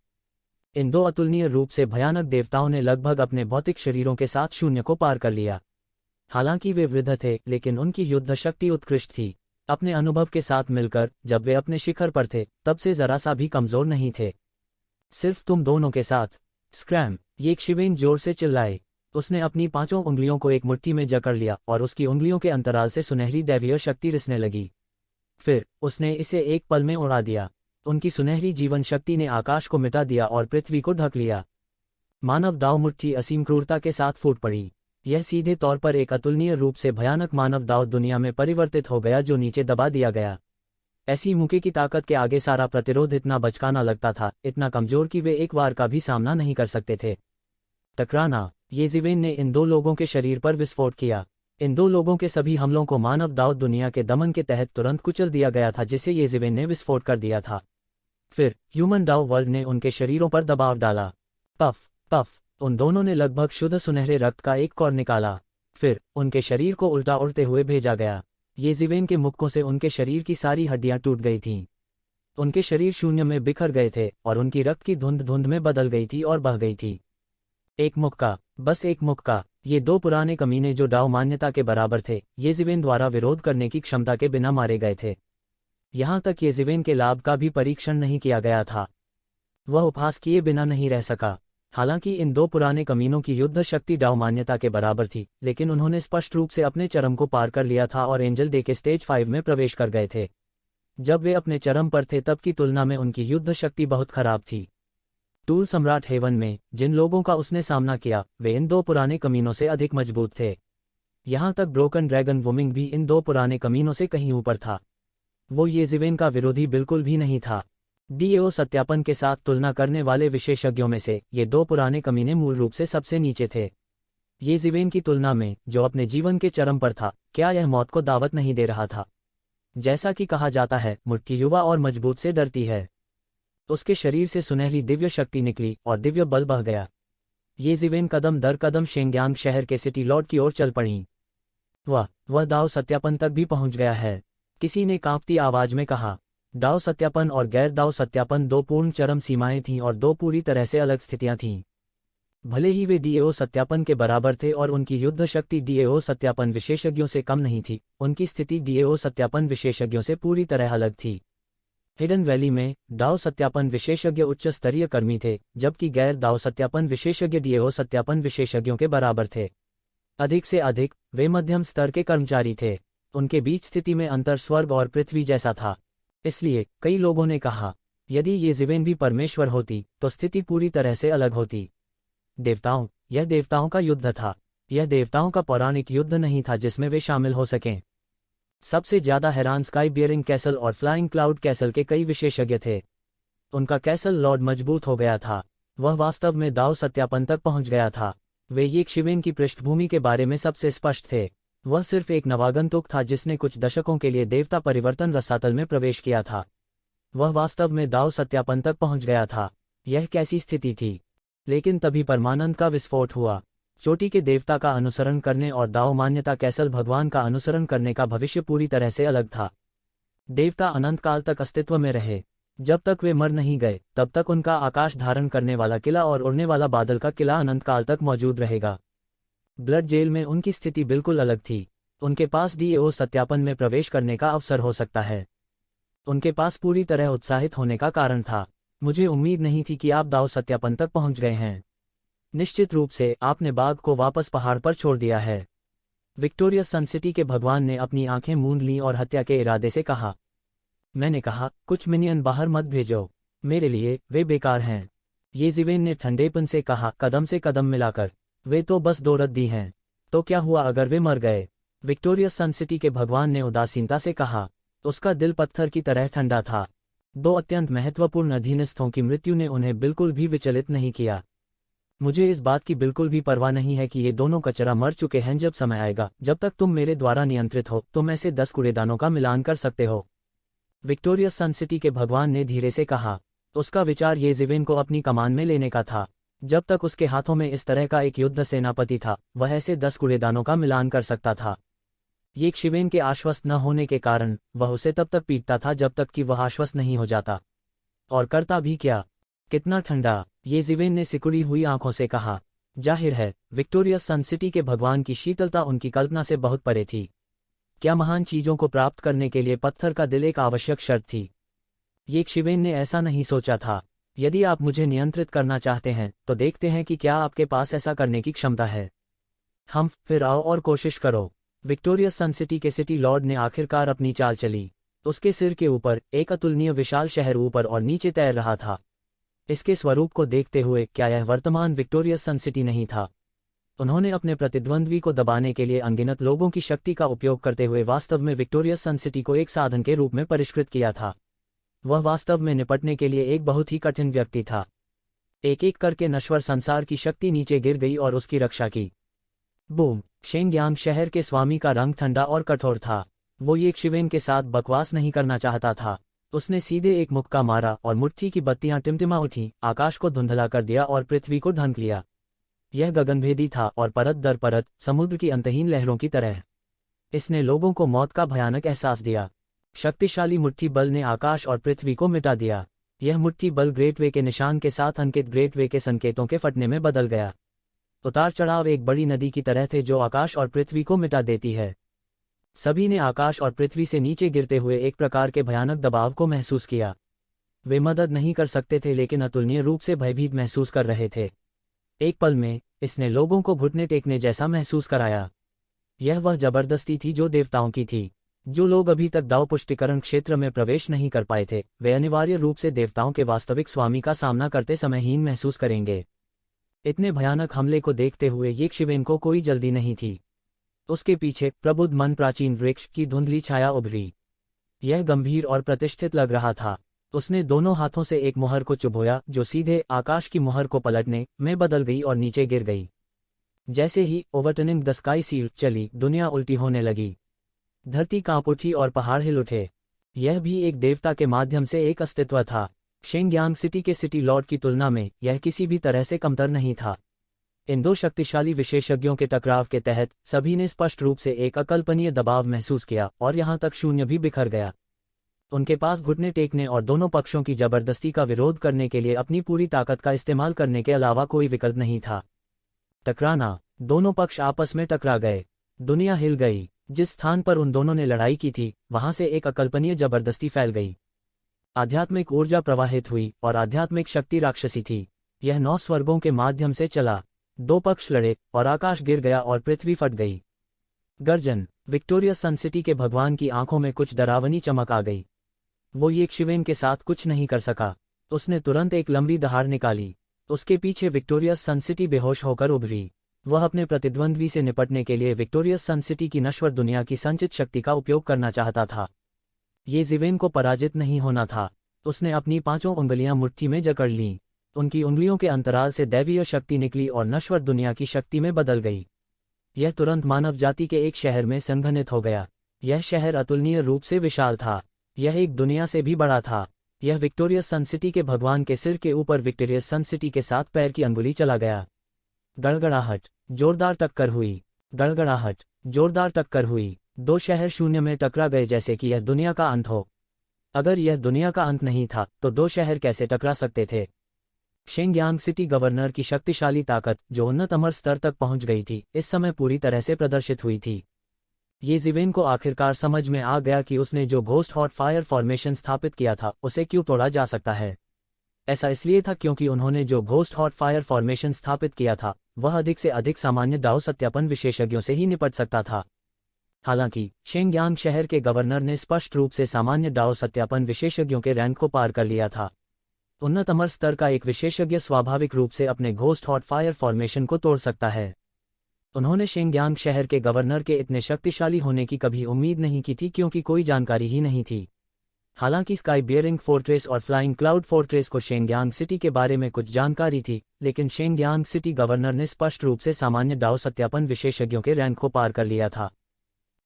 इन दो अतुलनीय रूप से भयानक देवताओं ने लगभग अपने भौतिक शरीरों के साथ शून्य को पार कर लिया। हालांकि वे वृद्ध थे, लेकिन उनकी युद्ध शक्ति उत्कृष्ट थी। अपने अनुभव के साथ मिलकर जब वे अपने शिखर पर थे तब से जरा सा भी कमजोर नहीं थे। सिर्फ तुम दोनों के साथ। स्क्रैम! येज़िवेन जोर से चिल्लाए। उसने अपनी पांचों उंगलियों को एक मुट्ठी में जकड़ लिया और उसकी उंगलियों के अंतराल से सुनहरी दैवीय शक्ति रिसने लगी। फिर उसने इसे एक पल में उड़ा दिया। उनकी सुनहरी जीवन शक्ति ने आकाश को मिटा दिया और पृथ्वी को ढक लिया। मानव दाव मुट्ठी असीम क्रूरता के साथ फूट पड़ी। यह सीधे तौर पर एक अतुलनीय रूप से भयानक मानव दाव दुनिया में परिवर्तित हो गया जो नीचे दबा दिया गया। ऐसी मुक्के की ताकत के आगे सारा प्रतिरोध इतना बचकाना लगता था, इतना कमजोर कि वे एक बार का भी सामना नहीं कर सकते थे। टकराना! येज़िवेन ने इन दो लोगों के शरीर पर विस्फोट किया। इन दो लोगों के सभी हमलों को मानव दाव दुनिया के दमन के तहत तुरंत कुचल दिया गया था जिसे येज़िवेन ने विस्फोट कर दिया था। फिर ह्यूमन दाव वर्ल्ड ने उनके शरीरों पर दबाव डाला। Puff puff! उन दोनों ने लगभग शुद्ध सुनहरे रक्त का एक कौर निकाला। फिर उनके शरीर को उल्टा उड़ते हुए भेजा गया। येज़िवेन के मुक्कों से उनके शरीर की सारी हड्डियां टूट गई थीं। उनके शरीर शून्य में बिखर गए थे और उनकी रक्त की धुंध धुंध में बदल गई थी और बह गई थी। एक मुक्का, बस एक मुक्का! ये दो पुराने कमीने जो डाउ मान्यता के बराबर थे येज़िवेन द्वारा विरोध करने की क्षमता के बिना मारे गए थे। यहाँ तक येज़िवेन के लाभ का भी परीक्षण नहीं किया गया था। वह उपहास किए बिना नहीं रह सका। हालांकि इन दो पुराने कमीनों की युद्ध शक्ति डाउ मान्यता के बराबर थी, लेकिन उन्होंने स्पष्ट रूप से अपने चरम को पार कर लिया था और एंजल डे के स्टेज 5 में प्रवेश कर गए थे। जब वे अपने चरम पर थे तब की तुलना में उनकी युद्ध शक्ति बहुत खराब थी। टूल सम्राट हेवन में जिन लोगों का उसने सामना किया वे इन दो पुराने कमीनों से अधिक मजबूत थे। यहाँ तक ब्रोकन ड्रैगन वुमिंग भी इन दो पुराने कमीनों से कहीं ऊपर था। वो येज़िवेन का विरोधी बिल्कुल भी नहीं था। डीएओ सत्यापन के साथ तुलना करने वाले विशेषज्ञों में से ये दो पुराने कमीने मूल रूप से सबसे नीचे थे। येज़िवेन की तुलना में जो अपने जीवन के चरम पर था, क्या यह मौत को दावत नहीं दे रहा था? जैसा कि कहा जाता है, मुट्ठी युवा और मजबूत से डरती है। उसके शरीर से सुनहरी दिव्य शक्ति निकली और दिव्य बल बह गया। येज़िवेन कदम दर कदम शेंग्यांग शहर के सिटी लॉर्ड की ओर चल पड़ी। वह दाव सत्यापन तक भी पहुंच गया है, किसी ने कांपती आवाज में कहा। दाव सत्यापन और गैर दाव सत्यापन दो पूर्ण चरम सीमाएं थीं और दो पूरी तरह से अलग स्थितियां थीं। भले ही वे डीएओ सत्यापन के बराबर थे और उनकी युद्ध शक्ति डीएओ सत्यापन विशेषज्ञों से कम नहीं थी, उनकी स्थिति डीएओ सत्यापन विशेषज्ञों से पूरी तरह अलग थी। हिडन वैली में दाव सत्यापन विशेषज्ञ उच्च स्तरीय कर्मी थे, जबकि गैर दाव सत्यापन विशेषज्ञ डीएओ सत्यापन विशेषज्ञों के बराबर थे। अधिक से अधिक वे मध्यम स्तर के कर्मचारी थे। उनके बीच स्थिति में अंतर स्वर्ग और पृथ्वी जैसा था। इसलिए कई लोगों ने कहा, यदि येज़िवेन भी परमेश्वर होती तो स्थिति पूरी तरह से अलग होती। यह देवताओं का युद्ध था। यह देवताओं का पौराणिक युद्ध नहीं था जिसमें वे शामिल हो सकें। सबसे ज्यादा हैरान स्काई बियरिंग कैसल और फ्लाइंग क्लाउड कैसल के कई विशेषज्ञ थे। उनका कैसल लॉर्ड मजबूत हो गया था। वह वास्तव में दाव सत्यापन तक पहुंच गया था। वे येकशिवेन की पृष्ठभूमि के बारे में सबसे स्पष्ट थे। वह सिर्फ एक नवागंतुक था जिसने कुछ दशकों के लिए देवता परिवर्तन रसातल में प्रवेश किया था। वह वास्तव में दाव सत्यापन तक पहुंच गया था। यह कैसी स्थिति थी? लेकिन तभी परमानंद का विस्फोट हुआ। चोटी के देवता का अनुसरण करने और दाव मान्यता कैसल भगवान का अनुसरण करने का भविष्य पूरी तरह से अलग था। देवता अनंत काल तक अस्तित्व में रहे। जब तक वे मर नहीं गए तब तक उनका आकाश धारण करने वाला किला और उड़ने वाला बादल का किला अनंत काल तक मौजूद रहेगा। ब्लड जेल में उनकी स्थिति बिल्कुल अलग थी। उनके पास डीएओ सत्यापन में प्रवेश करने का अवसर हो सकता है। उनके पास पूरी तरह उत्साहित होने का कारण था। मुझे उम्मीद नहीं थी कि आप दाव सत्यापन तक पहुंच गए हैं। निश्चित रूप से आपने बाघ को वापस पहाड़ पर छोड़ दिया है। विक्टोरियस सन सिटी के भगवान ने अपनी आंखें मूंद लीं और हत्या के इरादे से कहा। मैंने कहा, कुछ मिनियन बाहर मत भेजो, मेरे लिए वे बेकार हैं। येज़िवेन ने ठंडेपन से कहा, कदम से कदम मिलाकर। वे तो बस दो रद्दी हैं। तो क्या हुआ अगर वे मर गए? विक्टोरियस सन सिटी के भगवान ने उदासीनता से कहा। उसका दिल पत्थर की तरह ठंडा था। दो अत्यंत महत्वपूर्ण अधीनस्थों की मृत्यु ने उन्हें बिल्कुल भी विचलित नहीं किया। मुझे इस बात की बिल्कुल भी परवाह नहीं है कि ये दोनों कचरा मर चुके हैं। जब समय आएगा जब तक तुम मेरे द्वारा नियंत्रित हो तुम ऐसे 10 कूड़ेदानों का मिलान कर सकते हो। विक्टोरियस सन सिटी के भगवान ने धीरे से कहा। उसका विचार येज़िवेन को अपनी कमान में लेने का था। जब तक उसके हाथों में इस तरह का एक युद्ध सेनापति था वह ऐसे 10 कूड़ेदानों का मिलान कर सकता था। येकशिवेन के आश्वस्त न होने के कारण वह उसे तब तक पीटता था जब तक कि वह आश्वस्त नहीं हो जाता। और करता भी क्या? कितना ठंडा! येज़िवेन ने सिकुड़ी हुई आंखों से कहा। जाहिर है विक्टोरियस सन सिटी के भगवान की शीतलता उनकी कल्पना से बहुत परे थी। क्या महान चीजों को प्राप्त करने के लिए पत्थर का दिल एक आवश्यक शर्त थी? येकशिवेन ने ऐसा नहीं सोचा था। यदि आप मुझे नियंत्रित करना चाहते हैं तो देखते हैं कि क्या आपके पास ऐसा करने की क्षमता है। फिर आओ और कोशिश करो। विक्टोरियस सन सिटी के सिटी लॉर्ड ने आखिरकार अपनी चाल चली। उसके सिर के ऊपर एक अतुलनीय विशाल शहर ऊपर और नीचे तैर रहा था। इसके स्वरूप को देखते हुए क्या यह वर्तमान विक्टोरियस सन सिटी नहीं था? उन्होंने अपने प्रतिद्वंद्वी को दबाने के लिए अनगिनत लोगों की शक्ति का उपयोग करते हुए वास्तव में विक्टोरियस सन सिटी को एक साधन के रूप में परिष्कृत किया था। वह वास्तव में निपटने के लिए एक बहुत ही कठिन व्यक्ति था। एक एक करके नश्वर संसार की शक्ति नीचे गिर गई और उसकी रक्षा की। बूम! शेंगयांग शहर के स्वामी का रंग ठंडा और कठोर था। वो येकशिवेन के साथ बकवास नहीं करना चाहता था। उसने सीधे एक मुक्का मारा और मुट्ठी की बत्तियां टिमटिमा उठी, आकाश को धुंधला कर दिया और पृथ्वी को ढंक लिया। यह गगनभेदी था और परत दर परत समुद्र की अंतहीन लहरों की तरह। इसने लोगों को मौत का भयानक एहसास दिया। शक्तिशाली मुट्ठी बल ने आकाश और पृथ्वी को मिटा दिया। यह मुट्ठी बल ग्रेट वे के निशान के साथ अंकित ग्रेट वे के संकेतों के फटने में बदल गया। उतार चढ़ाव एक बड़ी नदी की तरह थे जो आकाश और पृथ्वी को मिटा देती है। सभी ने आकाश और पृथ्वी से नीचे गिरते हुए एक प्रकार के भयानक दबाव को महसूस किया। वे मदद नहीं कर सकते थे लेकिन अतुलनीय रूप से भयभीत महसूस कर रहे थे। एक पल में इसने लोगों को घुटने टेकने जैसा महसूस कराया। यह वह जबरदस्ती थी जो देवताओं की थी। जो लोग अभी तक दाव पुष्टिकरण क्षेत्र में प्रवेश नहीं कर पाए थे वे अनिवार्य रूप से देवताओं के वास्तविक स्वामी का सामना करते समय हीन महसूस करेंगे। इतने भयानक हमले को देखते हुए येकशिवेन को कोई जल्दी नहीं थी। उसके पीछे प्रबुद्ध मन प्राचीन वृक्ष की धुंधली छाया उभरी। यह गंभीर और प्रतिष्ठित लग रहा था। उसने दोनों हाथों से एक मुहर को चुभोया जो सीधे आकाश की मुहर को पलटने में बदल गई और नीचे गिर गई। जैसे ही ओवरटर्निंग द स्काई सील चली दुनिया उल्टी होने लगी। धरती कांप उठी और पहाड़ हिल उठे। यह भी एक देवता के माध्यम से एक अस्तित्व था। शेंगयांग सिटी के सिटी लॉर्ड की तुलना में यह किसी भी तरह से कमतर नहीं था। इन दो शक्तिशाली विशेषज्ञों के टकराव के तहत सभी ने स्पष्ट रूप से एक अकल्पनीय दबाव महसूस किया और यहां तक शून्य भी बिखर गया। उनके पास घुटने टेकने और दोनों पक्षों की जबरदस्ती का विरोध करने के लिए अपनी पूरी ताकत का इस्तेमाल करने के अलावा कोई विकल्प नहीं था। टकराना। दोनों पक्ष आपस में टकरा गए। दुनिया हिल गई। जिस स्थान पर उन दोनों ने लड़ाई की थी वहां से एक अकल्पनीय जबरदस्ती फैल गई। आध्यात्मिक ऊर्जा प्रवाहित हुई और आध्यात्मिक शक्ति राक्षसी थी। यह 9 स्वर्गों के माध्यम से चला। दो पक्ष लड़े और आकाश गिर गया और पृथ्वी फट गई। गर्जन। विक्टोरियस सन सिटी के भगवान की आंखों में कुछ डरावनी चमक आ गई। वो येकशिवेन के साथ कुछ नहीं कर सका। उसने तुरंत एक लंबी दहाड़ निकाली। उसके पीछे विक्टोरियस सन सिटी बेहोश होकर उभरी। वह अपने प्रतिद्वंद्वी से निपटने के लिए विक्टोरियस सन सिटी की नश्वर दुनिया की संचित शक्ति का उपयोग करना चाहता था। येज़िवेन को पराजित नहीं होना था। उसने अपनी 5 उंगलियां मुट्ठी में जकड़ लीं। उनकी उंगलियों के अंतराल से दैवीय शक्ति निकली और नश्वर दुनिया की शक्ति में बदल गई। यह तुरंत मानव जाति के एक शहर में संघनित हो गया। यह शहर अतुलनीय रूप से विशाल था। यह एक दुनिया से भी बड़ा था। यह विक्टोरियस सन सिटी के भगवान के सिर के ऊपर विक्टोरियस सन सिटी के 7 पैर की अंगुली चला गया। गड़गड़ाहट, जोरदार टक्कर हुई। गड़गड़ाहट, जोरदार टक्कर हुई। 2 शहर शून्य में टकरा गए जैसे कि यह दुनिया का अंत हो। अगर यह दुनिया का अंत नहीं था तो 2 शहर कैसे टकरा सकते थे? शेंगयांग सिटी गवर्नर की शक्तिशाली ताकत, जो उन्नत अमर स्तर तक पहुंच गई थी, इस समय पूरी तरह से प्रदर्शित हुई थी। ये ज़िवेन को आखिरकार समझ में आ गया कि उसने जो घोस्ट हॉट फायर फॉर्मेशन स्थापित किया था उसे क्यों तोड़ा जा सकता है। ऐसा इसलिए था क्योंकि उन्होंने जो घोस्ट हॉट फायर फॉर्मेशन स्थापित किया था वह अधिक से अधिक सामान्य डाउ सत्यापन विशेषज्ञों से ही निपट सकता था। हालांकि शेंगयांग शहर के गवर्नर ने स्पष्ट रूप से सामान्य डाउ सत्यापन विशेषज्ञों के रैंक को पार कर लिया था। उन्नत अमर स्तर का एक विशेषज्ञ स्वाभाविक रूप से अपने घोस्ट हॉट फायर फॉर्मेशन को तोड़ सकता है। उन्होंने शेंगयांग शहर के गवर्नर के इतने शक्तिशाली होने की कभी उम्मीद नहीं की थी क्योंकि कोई जानकारी ही नहीं थी। हालांकि स्काई बियरिंग फोर्ट्रेस और फ्लाइंग क्लाउड फोर्ट्रेस को शेंगयांग सिटी के बारे में कुछ जानकारी थी, लेकिन शेंगयांग सिटी गवर्नर ने स्पष्ट रूप से सामान्य डाउ सत्यापन विशेषज्ञों के रैंक को पार कर लिया था।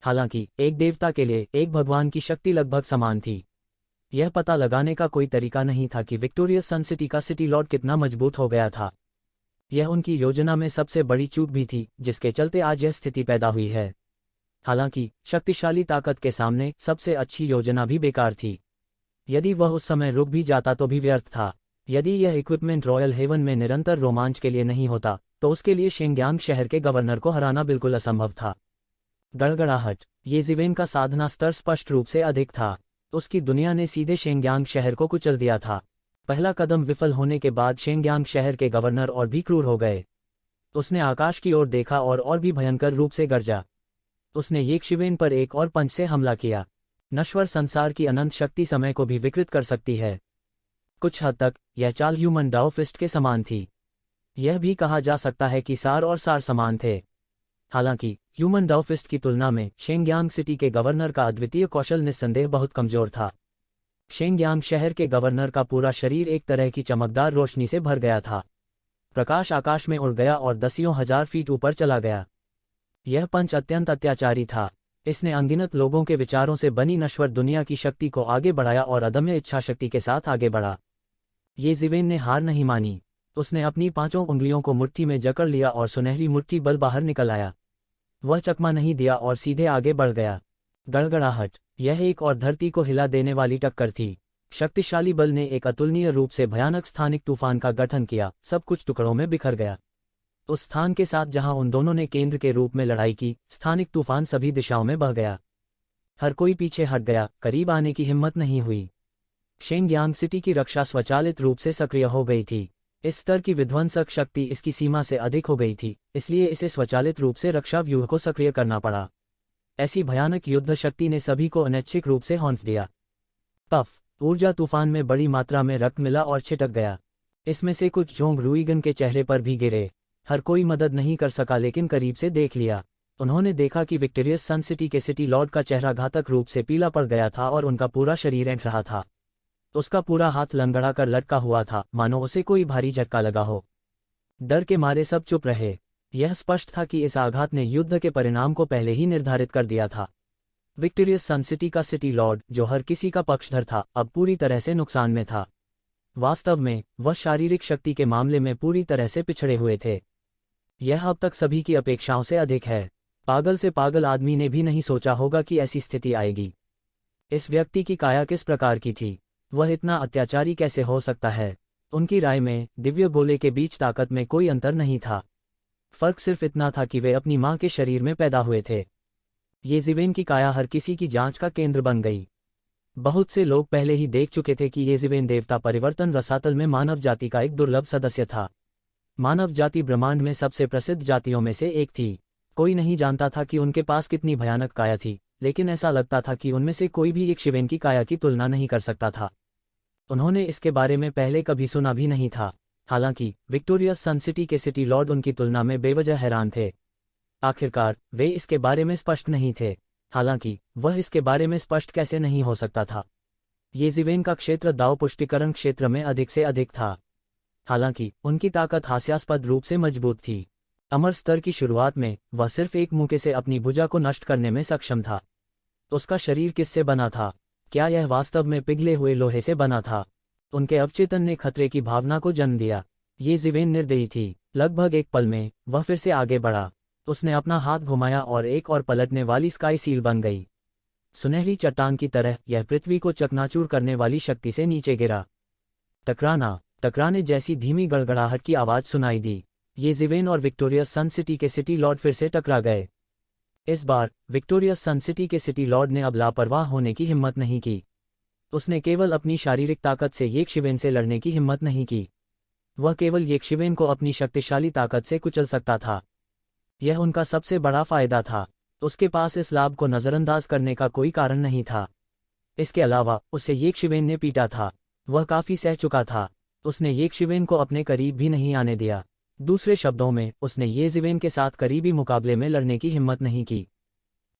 हालांकि एक देवता के लिए एक भगवान की शक्ति लगभग समान थी। यह पता लगाने का कोई तरीका नहीं था कि विक्टोरियस सन सिटी का सिटी लॉर्ड कितना मजबूत हो गया था। यह उनकी योजना में सबसे बड़ी चूक भी थी, जिसके चलते आज यह स्थिति पैदा हुई है। हालांकि शक्तिशाली ताकत के सामने सबसे अच्छी योजना भी बेकार थी। यदि वह उस समय रुक भी जाता तो भी व्यर्थ था। यदि यह इक्विपमेंट रॉयल हेवन में निरंतर रोमांच के लिए नहीं होता तो उसके लिए शेंगयांग शहर के गवर्नर को हराना बिल्कुल असंभव था। गड़गड़ाहट, ये ज़िवेन का साधना स्तर स्पष्ट रूप से अधिक था। उसकी दुनिया ने सीधे शेंगयांग शहर को कुचल दिया था। पहला कदम विफल होने के बाद शेंगयांग शहर के गवर्नर और भी क्रूर हो गए। उसने आकाश की ओर देखा और भी भयंकर रूप से गरजा। उसने येकशिवेन पर एक और पंच से हमला किया। नश्वर संसार की अनंत शक्ति समय को भी विकृत कर सकती है। कुछ हद तक यह चाल ह्यूमन डाओ फिस्ट के समान थी। यह भी कहा जा सकता है कि सार और सार समान थे। हालांकि ह्यूमन डाओ फिस्ट की तुलना में शेंगयांग सिटी के गवर्नर का अद्वितीय कौशल निस्संदेह बहुत कमजोर था। शेंगयांग शहर के गवर्नर का पूरा शरीर एक तरह की चमकदार रोशनी से भर गया था। प्रकाश आकाश में उड़ गया और दसियों हजार फीट ऊपर चला गया। यह पंच अत्यंत अत्याचारी था। इसने अनगिनत लोगों के विचारों से बनी नश्वर दुनिया की शक्ति को आगे बढ़ाया और अदम्य इच्छा शक्ति के साथ आगे बढ़ा। ये ज़िवेन ने हार नहीं मानी। उसने अपनी 5 उंगलियों को मुट्ठी में जकड़ लिया और सुनहरी मुट्ठी बल बाहर निकल आया। वह चकमा नहीं दिया और सीधे आगे बढ़ गया। गड़गड़ाहट, यह एक और धरती को हिला देने वाली टक्कर थी। शक्तिशाली बल ने एक अतुलनीय रूप से भयानक स्थानिक तूफान का गठन किया। सब कुछ टुकड़ों में बिखर गया। उस स्थान के साथ जहां उन दोनों ने केंद्र के रूप में लड़ाई की, स्थानिक तूफान सभी दिशाओं में बह गया। हर कोई पीछे हट गया, करीब आने की हिम्मत नहीं हुई। शेंगयांग सिटी की रक्षा स्वचालित रूप से सक्रिय हो गई थी। इस स्तर की विध्वंसक शक्ति इसकी सीमा से अधिक हो गई थी, इसलिए इसे स्वचालित रूप से रक्षा व्यूह को सक्रिय करना पड़ा। ऐसी भयानक युद्ध शक्ति ने सभी को अनैच्छिक रूप से हौंफ दिया। पफ, ऊर्जा तूफान में बड़ी मात्रा में रक्त मिला और छिटक गया। इसमें से कुछ झोंक रूइगन के चेहरे पर भी गिरे। हर कोई मदद नहीं कर सका लेकिन करीब से देख लिया। उन्होंने देखा कि विक्टोरियस सन सिटी के सिटी लॉर्ड का चेहरा घातक रूप से पीला पड़ गया था और उनका पूरा शरीर ऐंठ रहा था। उसका पूरा हाथ लंगड़ा कर लटका हुआ था, मानो उसे कोई भारी झटका लगा हो। डर के मारे सब चुप रहे। यह स्पष्ट था कि इस आघात ने युद्ध के परिणाम को पहले ही निर्धारित कर दिया था। विक्टोरियस सन सिटी का सिटी लॉर्ड, जो हर किसी का पक्षधर था, अब पूरी तरह से नुकसान में था। वास्तव में वह शारीरिक शक्ति के मामले में पूरी तरह से पिछड़े हुए थे। यह अब तक सभी की अपेक्षाओं से अधिक है। पागल से पागल आदमी ने भी नहीं सोचा होगा कि ऐसी स्थिति आएगी। इस व्यक्ति की काया किस प्रकार की थी? वह इतना अत्याचारी कैसे हो सकता है? उनकी राय में दिव्य गोले के बीच ताकत में कोई अंतर नहीं था। फर्क सिर्फ इतना था कि वे अपनी मां के शरीर में पैदा हुए थे। ये ज़िवेन की काया हर किसी की जांच का केंद्र बन गई। बहुत से लोग पहले ही देख चुके थे कि ये ज़िवेन देवता परिवर्तन रसातल में मानव जाति का एक दुर्लभ सदस्य था। मानव जाति ब्रह्मांड में सबसे प्रसिद्ध जातियों में से एक थी। कोई नहीं जानता था कि उनके पास कितनी भयानक काया थी, लेकिन ऐसा लगता था कि उनमें से कोई भी एक शिवेन की काया की तुलना नहीं कर सकता था। उन्होंने इसके बारे में पहले कभी सुना भी नहीं था। हालांकि विक्टोरियस सन सिटी के सिटी लॉर्ड उनकी तुलना में बेवजह हैरान थे। आखिरकार वे इसके बारे में स्पष्ट नहीं थे। हालांकि वह इसके बारे में स्पष्ट कैसे नहीं हो सकता था? ये ज़िवेन का क्षेत्र दाव पुष्टिकरण क्षेत्र में अधिक से अधिक था। हालांकि उनकी ताकत हास्यास्पद रूप से मजबूत थी। अमर स्तर की शुरुआत में वह सिर्फ एक मुक्के से अपनी भुजा को नष्ट करने में सक्षम था। उसका शरीर किससे बना था? क्या यह वास्तव में पिघले हुए लोहे से बना था? उनके अवचेतन ने खतरे की भावना को जन्म दिया। ये ज़िवेन निर्दयी थी। लगभग एक पल में वह फिर से आगे बढ़ा। उसने अपना हाथ घुमाया और एक और पलटने वाली स्काई सील बन गई। सुनहरी चट्टान की तरह यह पृथ्वी को चकनाचूर करने वाली शक्ति से नीचे गिरा। टकराने जैसी धीमी गड़गड़ाहट की आवाज़ सुनाई दी। ये ज़िवेन और विक्टोरियस सन सिटी के सिटी लॉर्ड फिर से टकरा गए। इस बार विक्टोरियस सन सिटी के सिटी लॉर्ड ने अब लापरवाह होने की हिम्मत नहीं की। उसने केवल अपनी शारीरिक ताकत से येकशिवेन से लड़ने की हिम्मत नहीं की। वह केवल येकशिवेन को अपनी शक्तिशाली ताकत से कुचल सकता था। यह उनका सबसे बड़ा फायदा था। उसके पास इस लाभ को नज़रअंदाज करने का कोई कारण नहीं था। इसके अलावा उसे येकशिवेन ने पीटा था। वह काफ़ी सह चुका था। उसने येकशिवेन को अपने करीब भी नहीं आने दिया। दूसरे शब्दों में उसने ये ज़िवेन के साथ करीबी मुकाबले में लड़ने की हिम्मत नहीं की।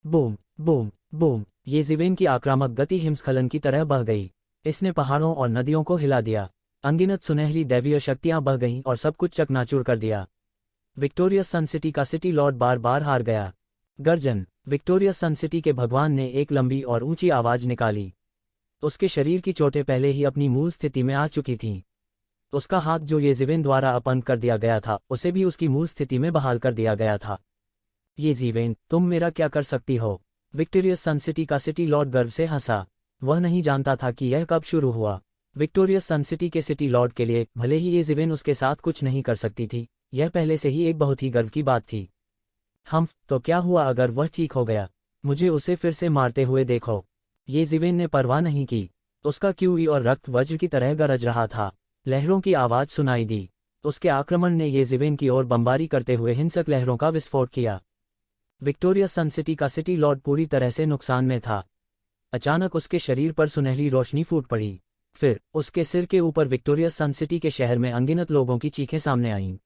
बूम बूम बूम, ये ज़िवेन की आक्रामक गति हिमस्खलन की तरह बह गई। इसने पहाड़ों और नदियों को हिला दिया। अनगिनत सुनहरी दैवीय शक्तियां बह गईं और सब कुछ चकनाचूर कर दिया। विक्टोरियस सन सिटी का सिटी लॉर्ड बार बार हार गया। गर्जन। विक्टोरियस सन सिटी के भगवान ने एक लंबी और ऊंची आवाज निकाली। उसके शरीर की चोटें पहले ही अपनी मूल स्थिति में आ चुकी थीं। उसका हाथ जो ये ज़िवेन द्वारा अपंग कर दिया गया था, उसे भी उसकी मूल स्थिति में बहाल कर दिया गया था। ये ज़िवेन, तुम मेरा क्या कर सकती हो? विक्टोरियस सन सिटी का सिटी लॉर्ड गर्व से हंसा। वह नहीं जानता था कि यह कब शुरू हुआ। विक्टोरियस सन सिटी के सिटी लॉर्ड के लिए भले ही ये ज़िवेन उसके साथ कुछ नहीं कर सकती थी, यह पहले से ही एक बहुत ही गर्व की बात थी। तो क्या हुआ अगर वह ठीक हो गया? मुझे उसे फिर से मारते हुए देखो। ये ज़िवेन ने परवाह नहीं की। उसका क्यूई और रक्त वज्र की तरह गरज रहा था। लहरों की आवाज़ सुनाई दी। उसके आक्रमण ने ये ज़िवेन की ओर बमबारी करते हुए हिंसक लहरों का विस्फोट किया। विक्टोरियस सन सिटी का सिटी लॉर्ड पूरी तरह से नुकसान में था। अचानक उसके शरीर पर सुनहरी रोशनी फूट पड़ी। फिर उसके सिर के ऊपर विक्टोरियस सन सिटी के शहर में अनगिनत लोगों की चीखें सामने आईं।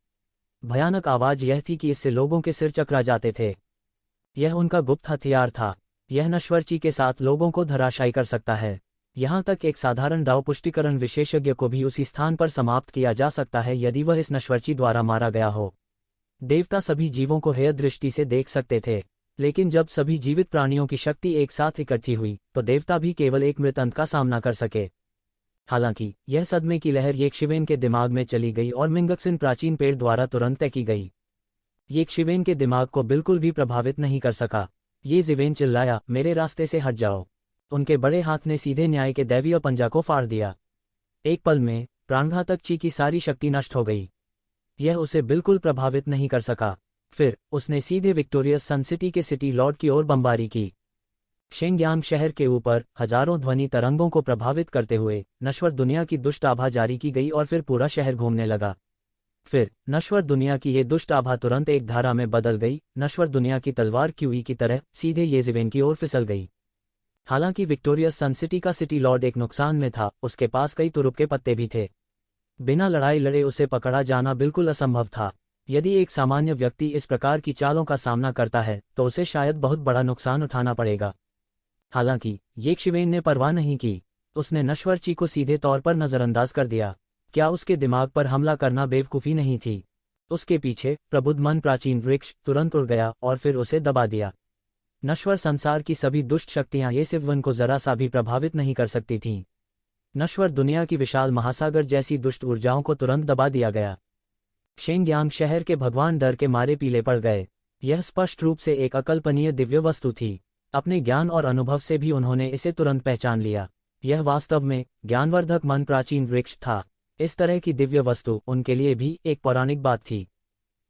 भयानक आवाज़ यह थी कि इससे लोगों के सिर चकरा जाते थे। यह उनका गुप्त हथियार था। यह नश्वरची के साथ लोगों को धराशायी कर सकता है। यहाँ तक एक साधारण दाव पुष्टिकरण विशेषज्ञ को भी उसी स्थान पर समाप्त किया जा सकता है यदि वह इस नश्वरची द्वारा मारा गया हो। देवता सभी जीवों को हेय दृष्टि से देख सकते थे, लेकिन जब सभी जीवित प्राणियों की शक्ति एक साथ इकट्ठी हुई तो देवता भी केवल एक मृत अंत का सामना कर सके। हालांकि यह सदमे की लहर येकशिवेन के दिमाग में चली गई और मिंगक्सिन प्राचीन पेड़ द्वारा तुरंत तय की गई। येकशिवेन के दिमाग को बिल्कुल भी प्रभावित नहीं कर सका। ये ज़िवेन चिल्लाया, मेरे रास्ते से हट जाओ। उनके बड़े हाथ ने सीधे न्याय के दैवीय पंजा को फाड़ दिया। एक पल में प्राणघातक ची की सारी शक्ति नष्ट हो गई। यह उसे बिल्कुल प्रभावित नहीं कर सका। फिर उसने सीधे विक्टोरियस सन सिटी के सिटी लॉर्ड की ओर बमबारी की। शेंगयांग शहर के ऊपर हजारों ध्वनि तरंगों को प्रभावित करते हुए नश्वर दुनिया की दुष्ट आभा जारी की गई और फिर पूरा शहर घूमने लगा। फिर नश्वर दुनिया की ये दुष्ट आभा तुरंत एक धारा में बदल गई। नश्वर दुनिया की तलवार क्यूई की तरह सीधे ये ज़िवेन की ओर फिसल गई। हालांकि विक्टोरियस सन सिटी का सिटी लॉर्ड एक नुकसान में था। उसके पास कई तुरुप के पत्ते भी थे। बिना लड़ाई लड़े उसे पकड़ा जाना बिल्कुल असंभव था। यदि एक सामान्य व्यक्ति इस प्रकार की चालों का सामना करता है तो उसे शायद बहुत बड़ा नुकसान उठाना पड़ेगा। हालांकि येकशिवेन ने परवाह नहीं की। उसने नश्वरची को सीधे तौर पर नज़रअंदाज कर दिया। क्या उसके दिमाग पर हमला करना बेवकूफ़ी नहीं थी? उसके पीछे प्रबुद्ध मन प्राचीन वृक्ष तुरंत उड़ गया और फिर उसे दबा दिया। नश्वर संसार की सभी दुष्ट शक्तियां ये सिवन को जरा सा भी प्रभावित नहीं कर सकती थीं। नश्वर दुनिया की विशाल महासागर जैसी दुष्ट ऊर्जाओं को तुरंत दबा दिया गया। शेंगयांग शहर के भगवान डर के मारे पीले पड़ गए। यह स्पष्ट रूप से एक अकल्पनीय दिव्य वस्तु थी। अपने ज्ञान और अनुभव से भी उन्होंने इसे तुरंत पहचान लिया। यह वास्तव में ज्ञानवर्धक मन प्राचीन वृक्ष था। इस तरह की दिव्य वस्तु उनके लिए भी एक पौराणिक बात थी।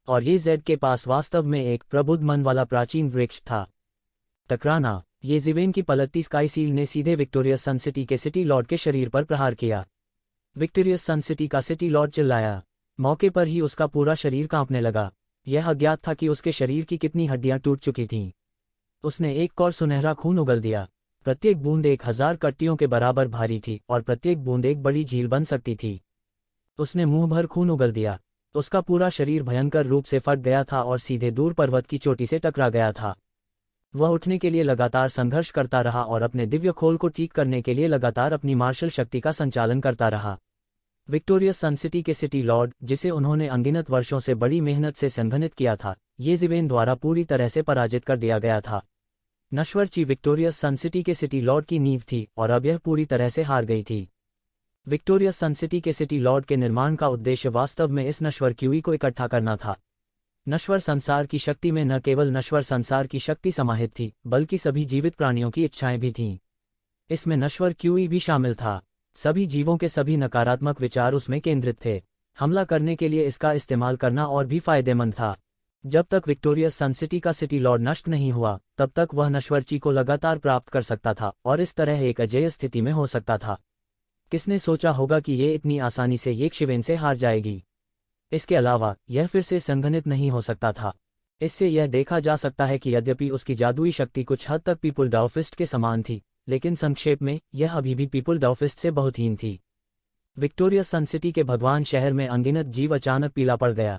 और ये जेड के पास वास्तव में एक प्रबुद्ध मन वाला प्राचीन वृक्ष था। टकराना। ये ज़िवेन की पलटती स्काई सील ने सीधे विक्टोरियस सन सिटी के सिटी लॉर्ड के शरीर पर प्रहार किया। विक्टोरियस सन सिटी का सिटी लॉर्ड चिल्लाया। मौके पर ही उसका पूरा शरीर कांपने लगा। यह अज्ञात था कि उसके शरीर की कितनी हड्डियां टूट चुकी थीं। उसने एक और सुनहरा खून उगल दिया। प्रत्येक बूंद 1000 कट्टियों के बराबर भारी थी और प्रत्येक बूंद एक बड़ी झील बन सकती थी। उसने मुंह भर खून उगल दिया। उसका पूरा शरीर भयंकर रूप से फट गया था और सीधे दूर पर्वत की चोटी से टकरा गया था। वह उठने के लिए लगातार संघर्ष करता रहा और अपने दिव्य खोल को ठीक करने के लिए लगातार अपनी मार्शल शक्ति का संचालन करता रहा। विक्टोरियस सन सिटी के सिटी लॉर्ड, जिसे उन्होंने अनगिनत वर्षों से बड़ी मेहनत से संघनित किया था, ये ज़िवेन द्वारा पूरी तरह से पराजित कर दिया गया था। नश्वर ची विक्टोरियस सन सिटी के सिटी लॉर्ड की नींव थी और अब यह पूरी तरह से हार गई थी। विक्टोरियस सन सिटी के सिटी लॉर्ड के निर्माण का उद्देश्य वास्तव में इस नश्वर क्यूई को इकट्ठा करना था। नश्वर संसार की शक्ति में न केवल नश्वर संसार की शक्ति समाहित थी, बल्कि सभी जीवित प्राणियों की इच्छाएं भी थीं। इसमें नश्वर क्यूई भी शामिल था। सभी जीवों के सभी नकारात्मक विचार उसमें केंद्रित थे। हमला करने के लिए इसका इस्तेमाल करना और भी फायदेमंद था। जब तक विक्टोरियस सन सिटी का सिटी लॉर्ड नष्ट नहीं हुआ, तब तक वह नश्वर ची को लगातार प्राप्त कर सकता था और इस तरह एक अजेय स्थिति में हो सकता था। किसने सोचा होगा कि ये इतनी आसानी से येकशिवेन से हार जाएगी। इसके अलावा यह फिर से संघनित नहीं हो सकता था। इससे यह देखा जा सकता है कि यद्यपि उसकी जादुई शक्ति कुछ हद तक पीपुल डाउफिस्ट के समान थी, लेकिन संक्षेप में यह अभी भी पीपुल डाउफिस्ट से बहुत हीन थी। विक्टोरियस सन सिटी के भगवान शहर में अनगिनत जीव अचानक पीला पड़ गया।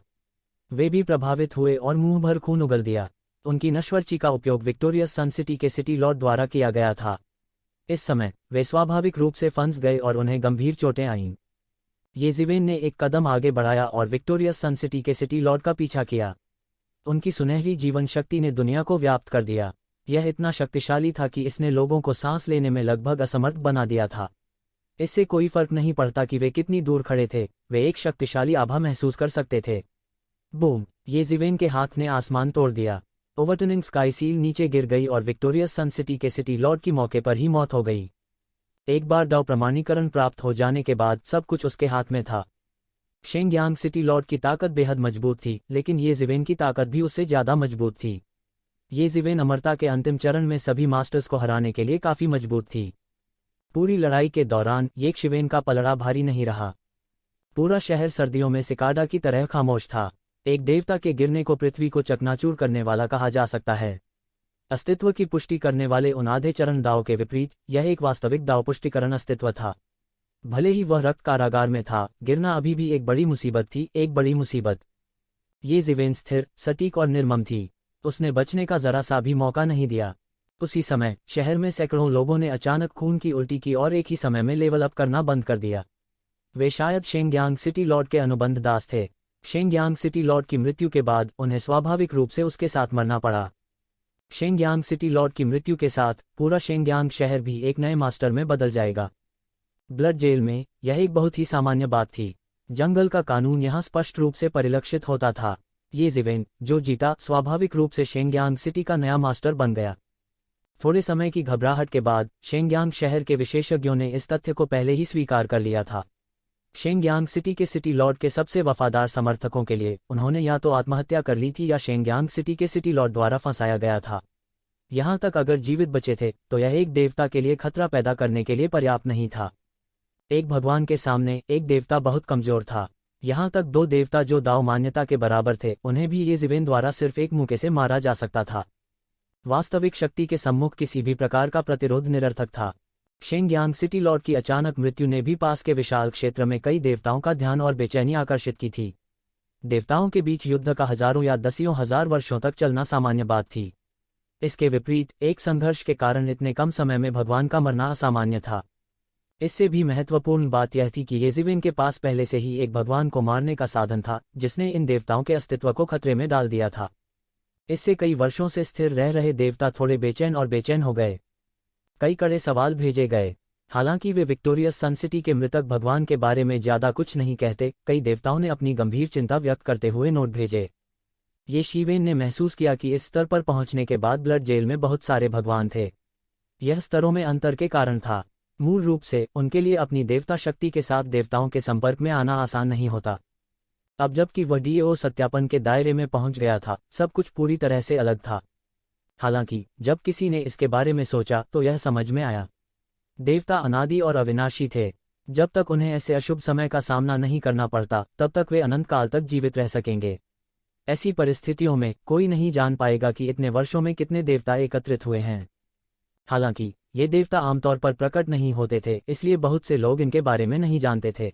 वे भी प्रभावित हुए और मुंह भर खून उगल दिया। उनकी नश्वर ची का उपयोग विक्टोरियस सन सिटी के सिटी लॉर्ड द्वारा किया गया था। इस समय वे स्वाभाविक रूप से फंस गए और उन्हें गंभीर चोटें आईं। ये ज़िवेन ने एक कदम आगे बढ़ाया और विक्टोरियस सन सिटी के सिटी लॉर्ड का पीछा किया। उनकी सुनहरी जीवन शक्ति ने दुनिया को व्याप्त कर दिया। यह इतना शक्तिशाली था कि इसने लोगों को सांस लेने में लगभग असमर्थ बना दिया था। इससे कोई फर्क नहीं पड़ता कि वे कितनी दूर खड़े थे, वे एक शक्तिशाली आभा महसूस कर सकते थे। बूम! ये ज़िवेन के हाथ ने आसमान तोड़ दिया। ओवरटर्निंग स्काई सील नीचे गिर गई और विक्टोरियस सन सिटी के सिटी लॉर्ड की मौके पर ही मौत हो गई। एक बार डाउ प्रमाणीकरण प्राप्त हो जाने के बाद सब कुछ उसके हाथ में था। शेंगयांग सिटी लॉर्ड की ताकत बेहद मजबूत थी, लेकिन ये ज़िवेन की ताकत भी उससे ज़्यादा मजबूत थी। ये ज़िवेन अमरता के अंतिम चरण में सभी मास्टर्स को हराने के लिए काफ़ी मजबूत थी। पूरी लड़ाई के दौरान येकशिवेन का पलड़ा भारी नहीं रहा। पूरा शहर सर्दियों में सिकाडा की तरह खामोश था। एक देवता के गिरने को पृथ्वी को चकनाचूर करने वाला कहा जा सकता है। अस्तित्व की पुष्टि करने वाले उन आधे चरण दाव के विपरीत यह एक वास्तविक दाव पुष्टिकरण अस्तित्व था। भले ही वह रक्त कारागार में था, गिरना अभी भी एक बड़ी मुसीबत थी, एक बड़ी मुसीबत। ये ज़िवेन स्थिर, सटीक और निर्मम थी। उसने बचने का जरा सा भी मौका नहीं दिया। उसी समय शहर में सैकड़ों लोगों ने अचानक खून की उल्टी की और एक ही समय में लेवल अप करना बंद कर दिया। वे शायद शेंगयांग सिटी लॉर्ड के अनुबंध दास थे। शेंगयांग सिटी लॉर्ड की मृत्यु के बाद उन्हें स्वाभाविक रूप से उसके साथ मरना पड़ा। शेंगयांग सिटी लॉर्ड की मृत्यु के साथ पूरा शेंगयांग शहर भी एक नए मास्टर में बदल जाएगा। ब्लड जेल में यह एक बहुत ही सामान्य बात थी। जंगल का कानून यहाँ स्पष्ट रूप से परिलक्षित होता था। ये ज़िवेन, जो जीता, स्वाभाविक रूप से शेंगयांग सिटी का नया मास्टर बन गया। थोड़े समय की घबराहट के बाद शेंगयांग शहर के विशेषज्ञों ने इस तथ्य को पहले ही स्वीकार कर लिया था। शेंगयांग सिटी के सिटी लॉर्ड के सबसे वफादार समर्थकों के लिए उन्होंने या तो आत्महत्या कर ली थी या शेंगयांग सिटी के सिटी लॉर्ड द्वारा फंसाया गया था। यहाँ तक अगर जीवित बचे थे तो यह एक देवता के लिए खतरा पैदा करने के लिए पर्याप्त नहीं था। एक भगवान के सामने एक देवता बहुत कमजोर था। यहाँ तक दो देवता जो दाव मान्यता के बराबर थे, उन्हें भी ये ज़िवेन द्वारा सिर्फ एक मुक्के से मारा जा सकता था। वास्तविक शक्ति के सम्मुख किसी भी प्रकार का प्रतिरोध निरर्थक था। शेंगयांग सिटी लॉर्ड की अचानक मृत्यु ने भी पास के विशाल क्षेत्र में कई देवताओं का ध्यान और बेचैनी आकर्षित की थी। देवताओं के बीच युद्ध का हजारों या दसियों हजार वर्षों तक चलना सामान्य बात थी। इसके विपरीत एक संघर्ष के कारण इतने कम समय में भगवान का मरना असामान्य था। इससे भी महत्वपूर्ण बात यह थी कि ये ज़िवेन के पास पहले से ही एक भगवान को मारने का साधन था, जिसने इन देवताओं के अस्तित्व को खतरे में डाल दिया था। इससे कई वर्षों से स्थिर रह रहे देवता थोड़े बेचैन और बेचैन हो गए। कई कड़े सवाल भेजे गए। हालांकि वे विक्टोरियस सन सिटी के मृतक भगवान के बारे में ज्यादा कुछ नहीं कहते, कई देवताओं ने अपनी गंभीर चिंता व्यक्त करते हुए नोट भेजे। ये शीवेन ने महसूस किया कि इस स्तर पर पहुंचने के बाद ब्लड जेल में बहुत सारे भगवान थे। यह स्तरों में अंतर के कारण था। मूल रूप से उनके लिए अपनी देवता शक्ति के साथ देवताओं के संपर्क में आना आसान नहीं होता। अब जबकि वह डीओ सत्यापन के दायरे में पहुंच गया था, सब कुछ पूरी तरह से अलग था। हालांकि जब किसी ने इसके बारे में सोचा तो यह समझ में आया। देवता अनादि और अविनाशी थे। जब तक उन्हें ऐसे अशुभ समय का सामना नहीं करना पड़ता, तब तक वे अनंत काल तक जीवित रह सकेंगे। ऐसी परिस्थितियों में कोई नहीं जान पाएगा कि इतने वर्षों में कितने देवता एकत्रित हुए हैं। हालांकि ये देवता आमतौर पर प्रकट नहीं होते थे, इसलिए बहुत से लोग इनके बारे में नहीं जानते थे।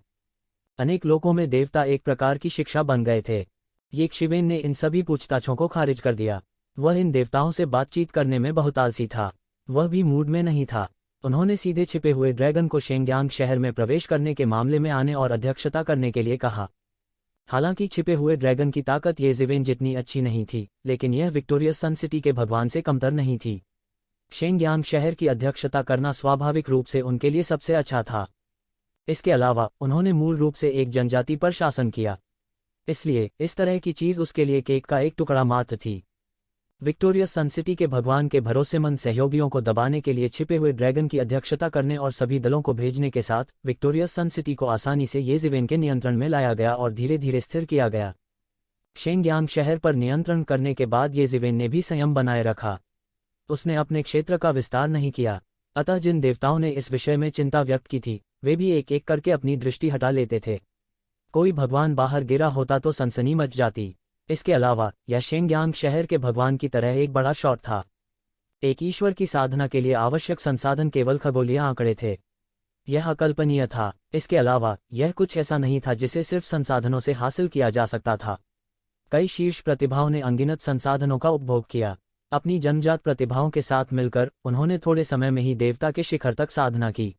अनेक लोगों में देवता एक प्रकार की शिक्षा बन गए थे। येकशिवेन ने इन सभी पूछताछों को खारिज कर दिया। वह इन देवताओं से बातचीत करने में बहुत आलसी था। वह भी मूड में नहीं था। उन्होंने सीधे छिपे हुए ड्रैगन को शेंगयांग शहर में प्रवेश करने के मामले में आने और अध्यक्षता करने के लिए कहा। हालांकि छिपे हुए ड्रैगन की ताकत ये ज़िवेन जितनी अच्छी नहीं थी, लेकिन यह विक्टोरियस सन सिटी के भगवान से कमतर नहीं थी। शेंगयांग शहर की अध्यक्षता करना स्वाभाविक रूप से उनके लिए सबसे अच्छा था। इसके अलावा उन्होंने मूल रूप से एक जनजाति पर शासन किया, इसलिए इस तरह की चीज उसके लिए केक का एक टुकड़ा मात्र थी। विक्टोरियस सन सिटी के भगवान के भरोसेमंद सहयोगियों को दबाने के लिए छिपे हुए ड्रैगन की अध्यक्षता करने और सभी दलों को भेजने के साथ विक्टोरियस सन सिटी को आसानी से ये ज़िवेन के नियंत्रण में लाया गया और धीरे धीरे स्थिर किया गया। शेंगयांग शहर पर नियंत्रण करने के बाद ये ज़िवेन ने भी संयम बनाए रखा। उसने अपने क्षेत्र का विस्तार नहीं किया, अतः जिन देवताओं ने इस विषय में चिंता व्यक्त की थी वे भी एक एक करके अपनी दृष्टि हटा लेते थे। कोई भगवान बाहर गिरा होता तो सनसनी मच जाती। इसके अलावा यह शेंगयांग शहर के भगवान की तरह एक बड़ा शॉट था। एक ईश्वर की साधना के लिए आवश्यक संसाधन केवल खगोलीय आंकड़े थे। यह अकल्पनीय था। इसके अलावा यह कुछ ऐसा नहीं था जिसे सिर्फ संसाधनों से हासिल किया जा सकता था। कई शीर्ष प्रतिभाओं ने अनगिनत संसाधनों का उपभोग किया। अपनी जन्मजात प्रतिभाओं के साथ मिलकर उन्होंने थोड़े समय में ही देवता के शिखर तक साधना की।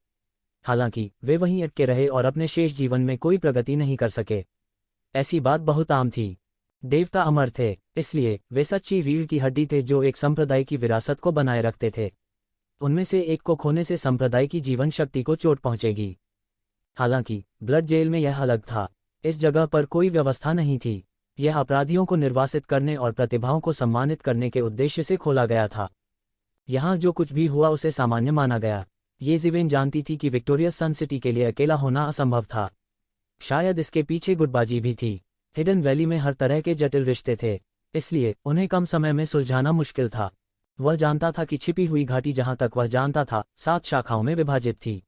हालांकि वे वहीं अटके रहे और अपने शेष जीवन में कोई प्रगति नहीं कर सके। ऐसी बात बहुत आम थी। देवता अमर थे, इसलिए वे सच्ची रीढ़ की हड्डी थे जो एक संप्रदाय की विरासत को बनाए रखते थे। उनमें से एक को खोने से संप्रदाय की जीवन शक्ति को चोट पहुंचेगी। हालांकि ब्लड जेल में यह अलग था। इस जगह पर कोई व्यवस्था नहीं थी। यह अपराधियों को निर्वासित करने और प्रतिभाओं को सम्मानित करने के उद्देश्य से खोला गया था। यहाँ जो कुछ भी हुआ उसे सामान्य माना गया। ये ज़िवेन जानती थी कि विक्टोरियस सन सिटी के लिए अकेला होना असंभव था। शायद इसके पीछे गुटबाजी भी थी। हिडन वैली में हर तरह के जटिल रिश्ते थे, इसलिए उन्हें कम समय में सुलझाना मुश्किल था। वह जानता था कि छिपी हुई घाटी जहां तक वह जानता था 7 शाखाओं में विभाजित थी।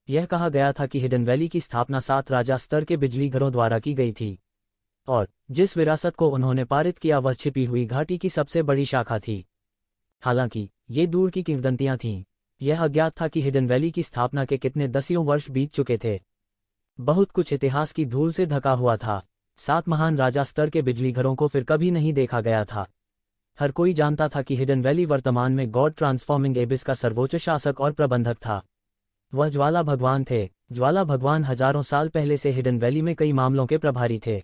यह कहा गया था कि हिडन वैली की स्थापना 7 राजा स्तर के बिजली घरों द्वारा की गई थी, और जिस विरासत को उन्होंने पारित किया वह छिपी हुई घाटी की सबसे बड़ी शाखा थी। हालांकि ये दूर की किंवदंतियां थीं। यह अज्ञात था कि हिडन वैली की स्थापना के कितने दसियों वर्ष बीत चुके थे। बहुत कुछ इतिहास की धूल से ढका हुआ था। 7 महान राजा स्तर के बिजली घरों को फिर कभी नहीं देखा गया था। हर कोई जानता था कि हिडन वैली वर्तमान में गॉड ट्रांसफॉर्मिंग एबिस का सर्वोच्च शासक और प्रबंधक था। वह ज्वाला भगवान थे। ज्वाला भगवान हजारों साल पहले से हिडन वैली में कई मामलों के प्रभारी थे।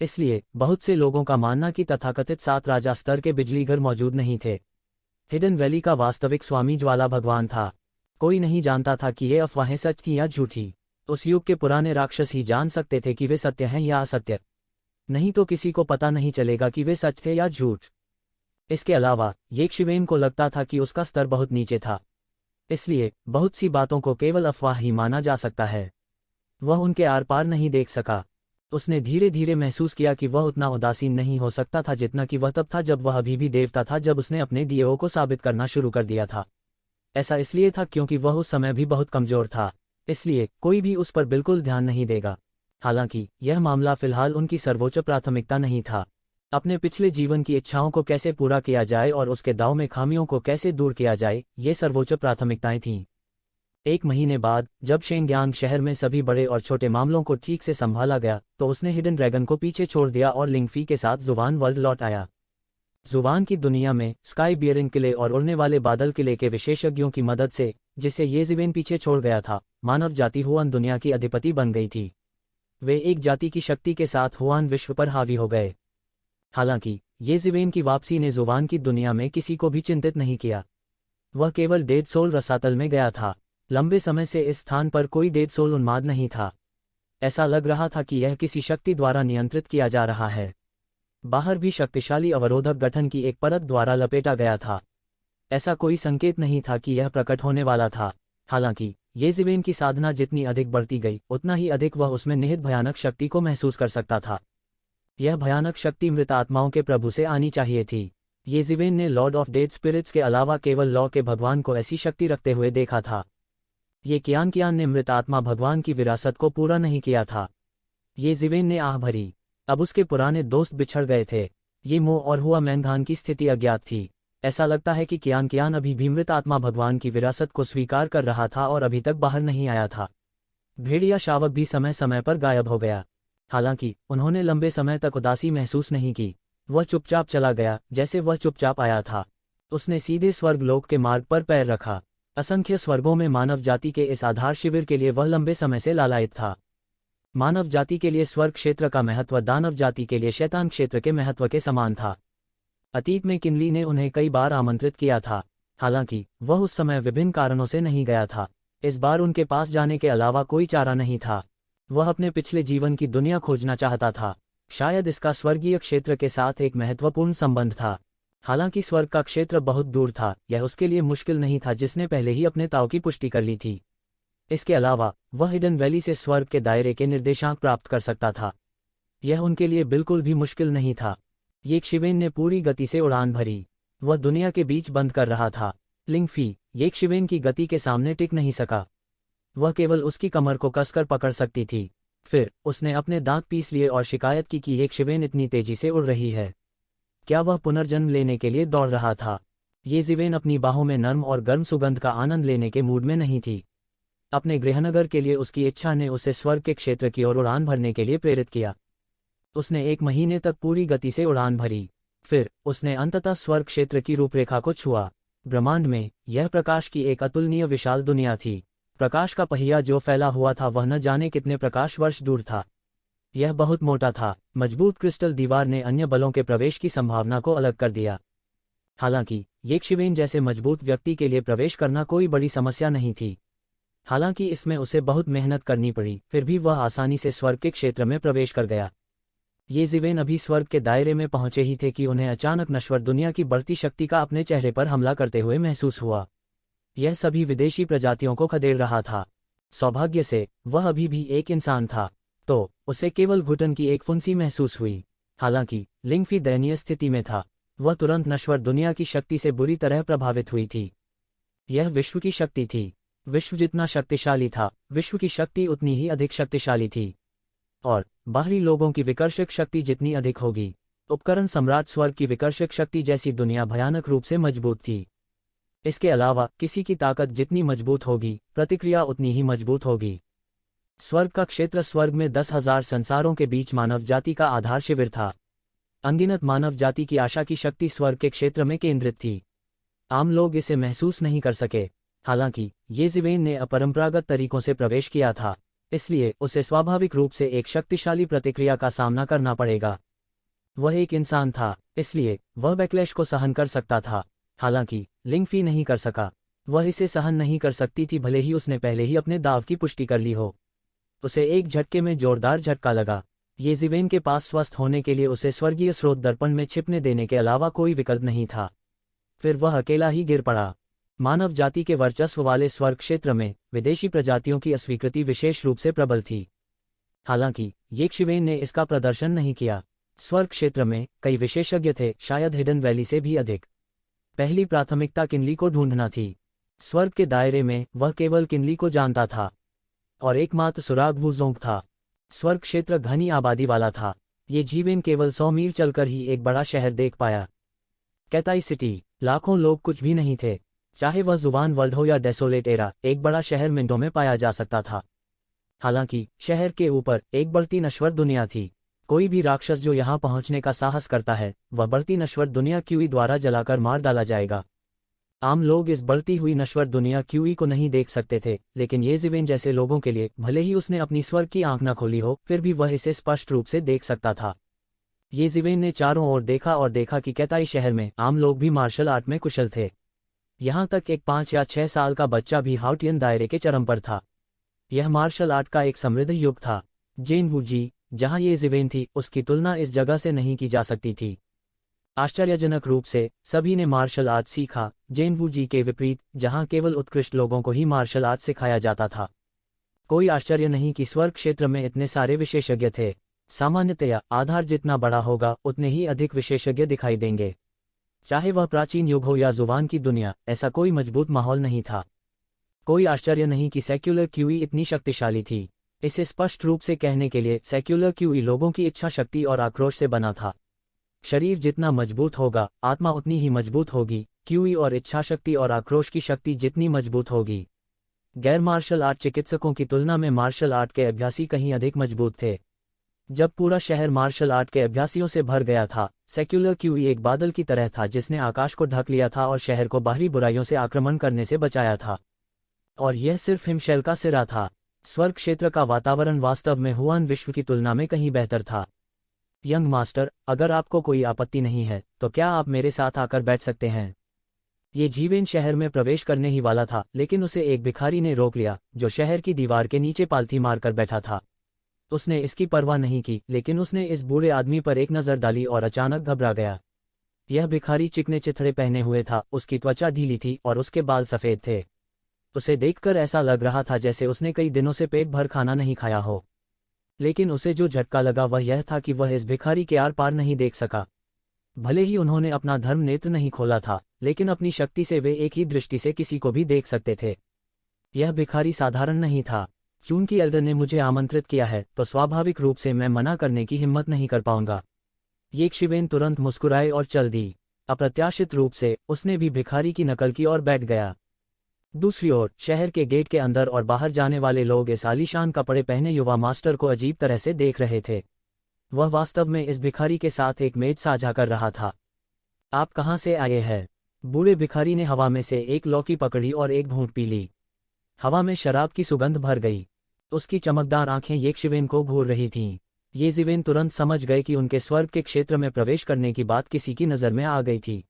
इसलिए बहुत से लोगों का मानना कि तथाकथित 7 राजा स्तर के बिजली घर मौजूद नहीं थे। हिडन वैली का वास्तविक स्वामी ज्वाला भगवान था। कोई नहीं जानता था कि ये अफवाहें सच थीं या झूठी। उस युग के पुराने राक्षस ही जान सकते थे कि वे सत्य हैं या असत्य। नहीं तो किसी को पता नहीं चलेगा कि वे सच थे या झूठ। इसके अलावा येक्षिवेन को लगता था कि उसका स्तर बहुत नीचे था, इसलिए बहुत सी बातों को केवल अफवाह ही माना जा सकता है। वह उनके आर पार नहीं देख सका। उसने धीरे धीरे महसूस किया कि वह उतना उदासीन नहीं हो सकता था जितना कि वह तब था जब वह अभी भी देवता था, जब उसने अपने डीओ को साबित करना शुरू कर दिया था। ऐसा इसलिए था क्योंकि वह उस समय भी बहुत कमजोर था, इसलिए कोई भी उस पर बिल्कुल ध्यान नहीं देगा। हालांकि यह मामला फिलहाल उनकी सर्वोच्च प्राथमिकता नहीं था। अपने पिछले जीवन की इच्छाओं को कैसे पूरा किया जाए और उसके दांव में खामियों को कैसे दूर किया जाए, ये सर्वोच्च प्राथमिकताएं थीं। 1 महीने बाद जब शेंगयांग शहर में सभी बड़े और छोटे मामलों को ठीक से संभाला गया तो उसने हिडन ड्रैगन को पीछे छोड़ दिया और लिंगफी के साथ जुवान वर्ल्ड लौट आया। जुवान की दुनिया में स्काई बियरिंग किले और उड़ने वाले बादल किले के विशेषज्ञों की मदद से, जिसे ये ज़िवेन पीछे छोड़ गया था, मानव जाति हुआन दुनिया की अधिपति बन गई थी। वे एक जाति की शक्ति के साथ हुआन विश्व पर हावी हो गए। हालांकि ये ज़िवेन की वापसी ने जुवान की दुनिया में किसी को भी चिंतित नहीं किया। वह केवल डेड सोल रसातल में गया था। लंबे समय से इस स्थान पर कोई डेड सोल उन्माद नहीं था। ऐसा लग रहा था कि यह किसी शक्ति द्वारा नियंत्रित किया जा रहा है। बाहर भी शक्तिशाली अवरोधक गठन की एक परत द्वारा लपेटा गया था। ऐसा कोई संकेत नहीं था कि यह प्रकट होने वाला था। हालांकि ये ज़िवेन की साधना जितनी अधिक बढ़ती गई उतना ही अधिक वह उसमें निहित भयानक शक्ति को महसूस कर सकता था। यह भयानक शक्ति मृत आत्माओं के प्रभु से आनी चाहिए थी। ये ज़िवेन ने लॉर्ड ऑफ डेड स्पिरिट्स के अलावा केवल लॉ के भगवान को ऐसी शक्ति रखते हुए देखा था। ये कियान ने मृत आत्मा भगवान की विरासत को पूरा नहीं किया था। ये ज़िवेन ने आह भरी। अब उसके पुराने दोस्त बिछड़ गए थे। ये मोह और हुआ मैंधान की स्थिति अज्ञात थी। ऐसा लगता है कि कियान अभी भी मृत आत्मा भगवान की विरासत को स्वीकार कर रहा था और अभी तक बाहर नहीं आया था। भेड़िया शावक भी समय समय पर गायब हो गया। हालांकि उन्होंने लंबे समय तक उदासी महसूस नहीं की। वह चुपचाप चला गया जैसे वह चुपचाप आया था। उसने सीधे स्वर्गलोक के मार्ग पर पैर रखा। असंख्य स्वर्गों में मानव जाति के इस आधार शिविर के लिए वह लंबे समय से लालायित था। मानव जाति के लिए स्वर्ग क्षेत्र का महत्व दानव जाति के लिए शैतान क्षेत्र के महत्व के समान था। अतीत में किनली ने उन्हें कई बार आमंत्रित किया था, हालांकि वह उस समय विभिन्न कारणों से नहीं गया था। इस बार उनके पास जाने के अलावा कोई चारा नहीं था। वह अपने पिछले जीवन की दुनिया खोजना चाहता था। शायद इसका स्वर्गीय क्षेत्र के साथ एक महत्वपूर्ण संबंध था। हालांकि स्वर्ग का क्षेत्र बहुत दूर था, यह उसके लिए मुश्किल नहीं था जिसने पहले ही अपने दांव की पुष्टि कर ली थी। इसके अलावा वह हिडन वैली से स्वर्ग के दायरे के निर्देशांक प्राप्त कर सकता था। यह उनके लिए बिल्कुल भी मुश्किल नहीं था। येकशिवेन ने पूरी गति से उड़ान भरी। वह दुनिया के बीच बंद कर रहा था। लिंगफी येकशिवेन की गति के सामने टिक नहीं सका। वह केवल उसकी कमर को कसकर पकड़ सकती थी। फिर उसने अपने दांत पीस लिए और शिकायत की कि येकशिवेन इतनी तेजी से उड़ रही है। क्या वह पुनर्जन्म लेने के लिए दौड़ रहा था? येजीवेन अपनी बाहों में नर्म और गर्म सुगंध का आनंद लेने के मूड में नहीं थी। अपने गृहनगर के लिए उसकी इच्छा ने उसे स्वर्ग के क्षेत्र की ओर उड़ान भरने के लिए प्रेरित किया। उसने 1 महीने तक पूरी गति से उड़ान भरी। फिर उसने अंततः स्वर्ग क्षेत्र की रूपरेखा को छुआ। ब्रह्मांड में यह प्रकाश की एक अतुलनीय विशाल दुनिया थी। प्रकाश का पहिया जो फैला हुआ था वह न जाने कितने प्रकाश वर्ष दूर था। यह बहुत मोटा था। मजबूत क्रिस्टल दीवार ने अन्य बलों के प्रवेश की संभावना को अलग कर दिया। हालांकि येकशिवेन जैसे मजबूत व्यक्ति के लिए प्रवेश करना कोई बड़ी समस्या नहीं थी। हालांकि इसमें उसे बहुत मेहनत करनी पड़ी, फिर भी वह आसानी से स्वर्ग के क्षेत्र में प्रवेश कर गया। येजीवेन अभी स्वर्ग के दायरे में पहुंचे ही थे कि उन्हें अचानक नश्वर दुनिया की बढ़ती शक्ति का अपने चेहरे पर हमला करते हुए महसूस हुआ। यह सभी विदेशी प्रजातियों को खदेड़ रहा था। सौभाग्य से वह अभी भी एक इंसान था, तो उसे केवल घुटन की एक फुंसी महसूस हुई। हालांकि लिंगफी दयनीय स्थिति में था। वह तुरंत नश्वर दुनिया की शक्ति से बुरी तरह प्रभावित हुई थी। यह विश्व की शक्ति थी। विश्व जितना शक्तिशाली था, विश्व की शक्ति उतनी ही अधिक शक्तिशाली थी। और बाहरी लोगों की विकर्षक शक्ति जितनी अधिक होगी, उपकरण सम्राट स्वर्ग की विकर्षक शक्ति जैसी दुनिया भयानक रूप से मजबूत थी। इसके अलावा किसी की ताकत जितनी मजबूत होगी, प्रतिक्रिया उतनी ही मजबूत होगी। स्वर्ग का क्षेत्र स्वर्ग में 10,000 संसारों के बीच मानव जाति का आधार शिविर था। अनगिनत मानव जाति की आशा की शक्ति स्वर्ग के क्षेत्र में केंद्रित थी। आम लोग इसे महसूस नहीं कर सके। हालांकि येजीवेन ने अपरंपरागत तरीकों से प्रवेश किया था, इसलिए उसे स्वाभाविक रूप से एक शक्तिशाली प्रतिक्रिया का सामना करना पड़ेगा। वह एक इंसान था, इसलिए वह बैकलैश को सहन कर सकता था। हालांकि लिंगफी नहीं कर सका। वह इसे सहन नहीं कर सकती थी, भले ही उसने पहले ही अपने दाव की पुष्टि कर ली हो। उसे एक झटके में जोरदार झटका लगा। येजीवेन के पास स्वस्थ होने के लिए उसे स्वर्गीय स्रोत दर्पण में छिपने देने के अलावा कोई विकल्प नहीं था। फिर वह अकेला ही गिर पड़ा। मानव जाति के वर्चस्व वाले स्वर्ग क्षेत्र में विदेशी प्रजातियों की अस्वीकृति विशेष रूप से प्रबल थी। हालांकि येकशिवेन ने इसका प्रदर्शन नहीं किया। स्वर्ग क्षेत्र में कई विशेषज्ञ थे, शायद हिडन वैली से भी अधिक। पहली प्राथमिकता किनली को ढूंढना थी। स्वर्ग के दायरे में वह केवल किनली को जानता था और एकमात्र सुराग वुजोंग था। स्वर्ग क्षेत्र घनी आबादी वाला था। येजीवेन केवल 100 मील चलकर ही एक बड़ा शहर देख पाया। कैताई सिटी। लाखों लोग कुछ भी नहीं थे। चाहे वह जुबान वर्ल्ड हो या डेसोलेट एरा, एक बड़ा शहर मिनटों में पाया जा सकता था। हालांकि शहर के ऊपर एक बढ़ती नश्वर दुनिया थी। कोई भी राक्षस जो यहां पहुंचने का साहस करता है, वह बढ़ती नश्वर दुनिया क्यूई द्वारा जलाकर मार डाला जाएगा। आम लोग इस बढ़ती हुई नश्वर दुनिया क्यूई को नहीं देख सकते थे, लेकिन येजीवेन जैसे लोगों के लिए, भले ही उसने अपनी स्वर्ग की आंख न खोली हो, फिर भी वह इसे स्पष्ट रूप से देख सकता था। येजीवेन ने चारों ओर देखा और देखा कि कैताई शहर में आम लोग भी मार्शल आर्ट में कुशल थे। यहां तक एक 5 या 6 साल का बच्चा भी हाउटियन दायरे के चरम पर था। यह मार्शल आर्ट का एक समृद्ध युग था। जेन वूजी, जहां येजीवेन थी, उसकी तुलना इस जगह से नहीं की जा सकती थी। आश्चर्यजनक रूप से सभी ने मार्शल आर्ट सीखा, जेन वूजी के विपरीत, जहां केवल उत्कृष्ट लोगों को ही मार्शल आर्ट सिखाया जाता था। कोई आश्चर्य नहीं कि स्वर्ग क्षेत्र में इतने सारे विशेषज्ञ थे। सामान्यतया आधार जितना बड़ा होगा, उतने ही अधिक विशेषज्ञ दिखाई देंगे। चाहे वह प्राचीन युग हो या जुबान की दुनिया, ऐसा कोई मजबूत माहौल नहीं था। कोई आश्चर्य नहीं कि सेक्युलर क्यूई इतनी शक्तिशाली थी। इसे स्पष्ट रूप से कहने के लिए, सेक्युलर क्यूई लोगों की इच्छा शक्ति और आक्रोश से बना था। शरीर जितना मजबूत होगा, आत्मा उतनी ही मजबूत होगी। क्यूई और इच्छा शक्ति और आक्रोश की शक्ति जितनी मजबूत होगी। गैर मार्शल आर्ट चिकित्सकों की तुलना में मार्शल आर्ट के अभ्यासी कहीं अधिक मजबूत थे। जब पूरा शहर मार्शल आर्ट के अभ्यासियों से भर गया था, सेक्युलर क्यूई एक बादल की तरह था जिसने आकाश को ढक लिया था और शहर को बाहरी बुराइयों से आक्रमण करने से बचाया था। और यह सिर्फ हिमशैल का सिरा था। स्वर्ग क्षेत्र का वातावरण वास्तव में हुआन विश्व की तुलना में कहीं बेहतर था। यंग मास्टर, अगर आपको कोई आपत्ति नहीं है तो क्या आप मेरे साथ आकर बैठ सकते हैं? ये जीवेन शहर में प्रवेश करने ही वाला था, लेकिन उसे एक भिखारी ने रोक लिया जो शहर की दीवार के नीचे पालथी मारकर बैठा था। उसने इसकी परवाह नहीं की, लेकिन उसने इस बूढ़े आदमी पर एक नज़र डाली और अचानक घबरा गया। यह भिखारी चिकने चिथड़े पहने हुए था, उसकी त्वचा ढीली थी और उसके बाल सफ़ेद थे। उसे देखकर ऐसा लग रहा था जैसे उसने कई दिनों से पेट भर खाना नहीं खाया हो। लेकिन उसे जो झटका लगा वह यह था कि वह इस भिखारी के आर पार नहीं देख सका। भले ही उन्होंने अपना धर्म नेत्र नहीं खोला था, लेकिन अपनी शक्ति से वे एक ही दृष्टि से किसी को भी देख सकते थे। यह भिखारी साधारण नहीं था। चूंकि एल्डर ने मुझे आमंत्रित किया है तो स्वाभाविक रूप से मैं मना करने की हिम्मत नहीं कर पाऊंगा। ये शिवेन तुरंत मुस्कुराए और चल दी। अप्रत्याशित रूप से उसने भी भिखारी की नकल की और बैठ गया। दूसरी ओर शहर के गेट के अंदर और बाहर जाने वाले लोग इस आलीशान कपड़े पहने युवा मास्टर को अजीब तरह से देख रहे थे। वह वास्तव में इस भिखारी के साथ एक मेज साझा कर रहा था। आप कहाँ से आए हैं? बूढ़े भिखारी ने हवा में से एक लौकी पकड़ी और एक घूंट पी ली। हवा में शराब की सुगंध भर गई। उसकी चमकदार आंखें येशिवेन को घूर रही थीं। येशिवेन तुरंत समझ गए कि उनके स्वर्ग के क्षेत्र में प्रवेश करने की बात किसी की नज़र में आ गई थी।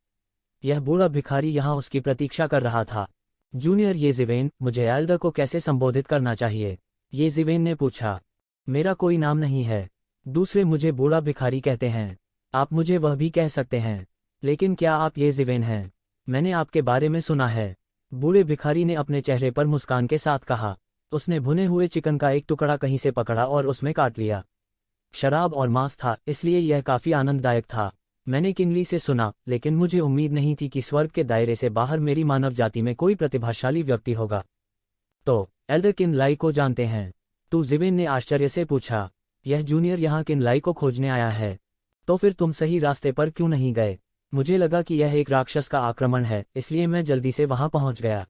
यह बूढ़ा भिखारी यहाँ उसकी प्रतीक्षा कर रहा था। जूनियर येशिवेन, मुझे एल्डर को कैसे संबोधित करना चाहिए? येशिवेन ने पूछा। मेरा कोई नाम नहीं है। दूसरे मुझे बूढ़ा भिखारी कहते हैं। आप मुझे वह भी कह सकते हैं। लेकिन क्या आप येशिवेन हैं? मैंने आपके बारे में सुना है। बूढ़े भिखारी ने अपने चेहरे पर मुस्कान के साथ कहा। उसने भुने हुए चिकन का एक टुकड़ा कहीं से पकड़ा और उसमें काट लिया। शराब और मांस था, इसलिए यह काफी आनंददायक था। मैंने किनली से सुना, लेकिन मुझे उम्मीद नहीं थी कि स्वर्ग के दायरे से बाहर मेरी मानव जाति में कोई प्रतिभाशाली व्यक्ति होगा। तो एल्डर किनलाई को जानते हैं? तू जिवेन ने आश्चर्य से पूछा। यह जूनियर यहाँ किनलाई को खोजने आया है। तो फिर तुम सही रास्ते पर क्यों नहीं गए? मुझे लगा कि यह एक राक्षस का आक्रमण है, इसलिए मैं जल्दी से वहां पहुंच गया।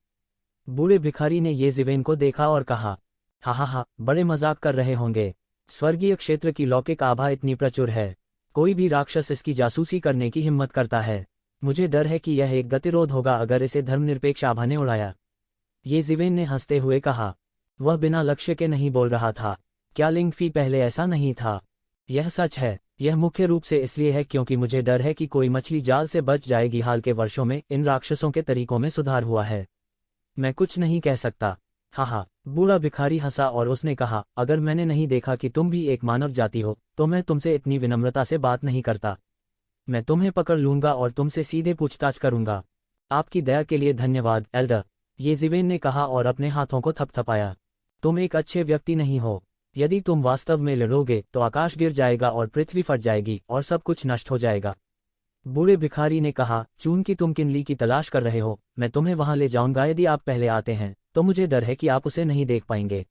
बूढ़े भिखारी ने येशिवेन को देखा और कहा, हा, बड़े मजाक कर रहे होंगे। स्वर्गीय क्षेत्र की लौकिक आभा इतनी प्रचुर है, कोई भी राक्षस इसकी जासूसी करने की हिम्मत करता है। मुझे डर है कि यह एक गतिरोध होगा अगर इसे धर्मनिरपेक्ष आभा ने उड़ाया। येशिवेन ने हंसते हुए कहा। वह बिना लक्ष्य के नहीं बोल रहा था। क्या लिंगफी पहले ऐसा नहीं था? यह सच है। यह मुख्य रूप से इसलिए है क्योंकि मुझे डर है कि कोई मछली जाल से बच जाएगी। हाल के वर्षों में इन राक्षसों के तरीकों में सुधार हुआ है। मैं कुछ नहीं कह सकता। हाँ, बूढ़ा भिखारी हंसा और उसने कहा, अगर मैंने नहीं देखा कि तुम भी एक मानव जाति हो तो मैं तुमसे इतनी विनम्रता से बात नहीं करता। मैं तुम्हें पकड़ लूंगा और तुमसे सीधे पूछताछ करूंगा। आपकी दया के लिए धन्यवाद एल्डर, येशिवेन ने कहा और अपने हाथों को थपथपाया। तुम एक अच्छे व्यक्ति नहीं हो। यदि तुम वास्तव में लड़ोगे तो आकाश गिर जाएगा और पृथ्वी फट जाएगी और सब कुछ नष्ट हो जाएगा। बूढ़े भिखारी ने कहा, चूंकि तुम किनली की तलाश कर रहे हो, मैं तुम्हें वहां ले जाऊंगा। यदि आप पहले आते हैं तो मुझे डर है कि आप उसे नहीं देख पाएंगे।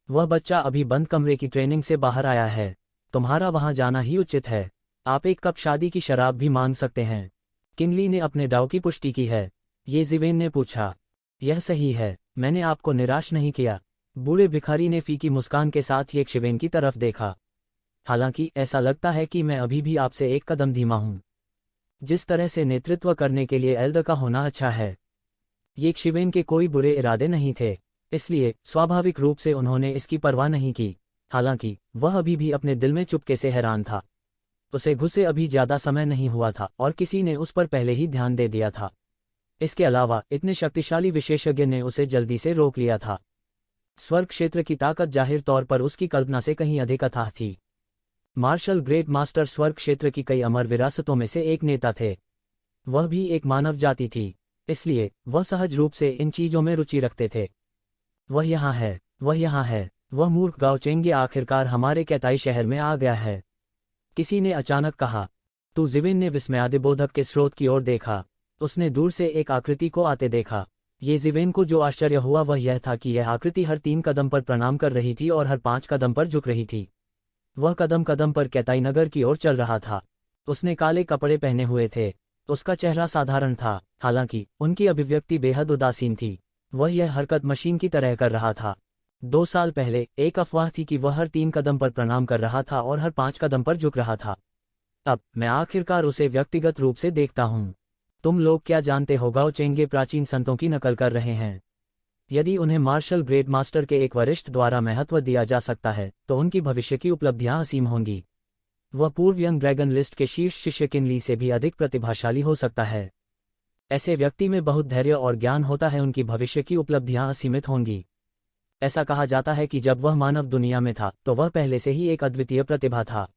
वह बच्चा अभी बंद कमरे की ट्रेनिंग से बाहर आया है। तुम्हारा वहां जाना ही उचित है। आप एक कप शादी की शराब भी मांग सकते हैं। किनली ने अपने दाव की पुष्टि की है? येशिवेन ने पूछा। यह सही है, मैंने आपको निराश नहीं किया। बूढ़े भिखारी ने फीकी मुस्कान के साथ येशिवेन की तरफ देखा। हालांकि ऐसा लगता है कि मैं अभी भी आपसे एक कदम धीमा हूं। जिस तरह से नेतृत्व करने के लिए एल्डर का होना अच्छा है। येशिवेन के कोई बुरे इरादे नहीं थे, इसलिए स्वाभाविक रूप से उन्होंने इसकी परवाह नहीं की। हालांकि वह अभी भी अपने दिल में चुपके से हैरान था। उसे घुसे अभी ज्यादा समय नहीं हुआ था और किसी ने उस पर पहले ही ध्यान दे दिया था। इसके अलावा इतने शक्तिशाली विशेषज्ञ ने उसे जल्दी से रोक लिया था। स्वर्ग क्षेत्र की ताकत जाहिर तौर पर उसकी कल्पना से कहीं अधिक अथाह थी। मार्शल ग्रेट मास्टर स्वर्ग क्षेत्र की कई अमर विरासतों में से एक नेता थे। वह भी एक मानव जाति थी, इसलिए वह सहज रूप से इन चीजों में रुचि रखते थे। वह यहाँ है, वह यहाँ है। वह मूर्ख गाओचेंगे आखिरकार हमारे कैताई शहर में आ गया है, किसी ने अचानक कहा। तो जिवेन ने विस्मयादिबोधक के स्रोत की ओर देखा। उसने दूर से एक आकृति को आते देखा। येशिवेन को जो आश्चर्य हुआ वह यह था कि यह आकृति हर 3 कदम पर प्रणाम कर रही थी और हर 5 कदम पर झुक रही थी। वह कदम कदम पर कैताई नगर की ओर चल रहा था। उसने काले कपड़े पहने हुए थे। उसका चेहरा साधारण था, हालांकि उनकी अभिव्यक्ति बेहद उदासीन थी। वह यह हरकत मशीन की तरह कर रहा था। 2 साल पहले एक अफवाह थी कि वह हर 3 कदम पर प्रणाम कर रहा था और हर 5 कदम पर झुक रहा था। अब मैं आखिरकार उसे व्यक्तिगत रूप से देखता हूँ। तुम लोग क्या जानते हो, गाओ चेंगे प्राचीन संतों की नकल कर रहे हैं। यदि उन्हें मार्शल ग्रेट मास्टर के एक वरिष्ठ द्वारा महत्व दिया जा सकता है तो उनकी भविष्य की उपलब्धियां असीम होंगी। वह पूर्व यंग ड्रैगन लिस्ट के शीर्ष शिष्य किनली से भी अधिक प्रतिभाशाली हो सकता है। ऐसे व्यक्ति में बहुत धैर्य और ज्ञान होता है, उनकी भविष्य की उपलब्धियां असीमित होंगी। ऐसा कहा जाता है कि जब वह मानव दुनिया में था तो वह पहले से ही एक अद्वितीय प्रतिभा था।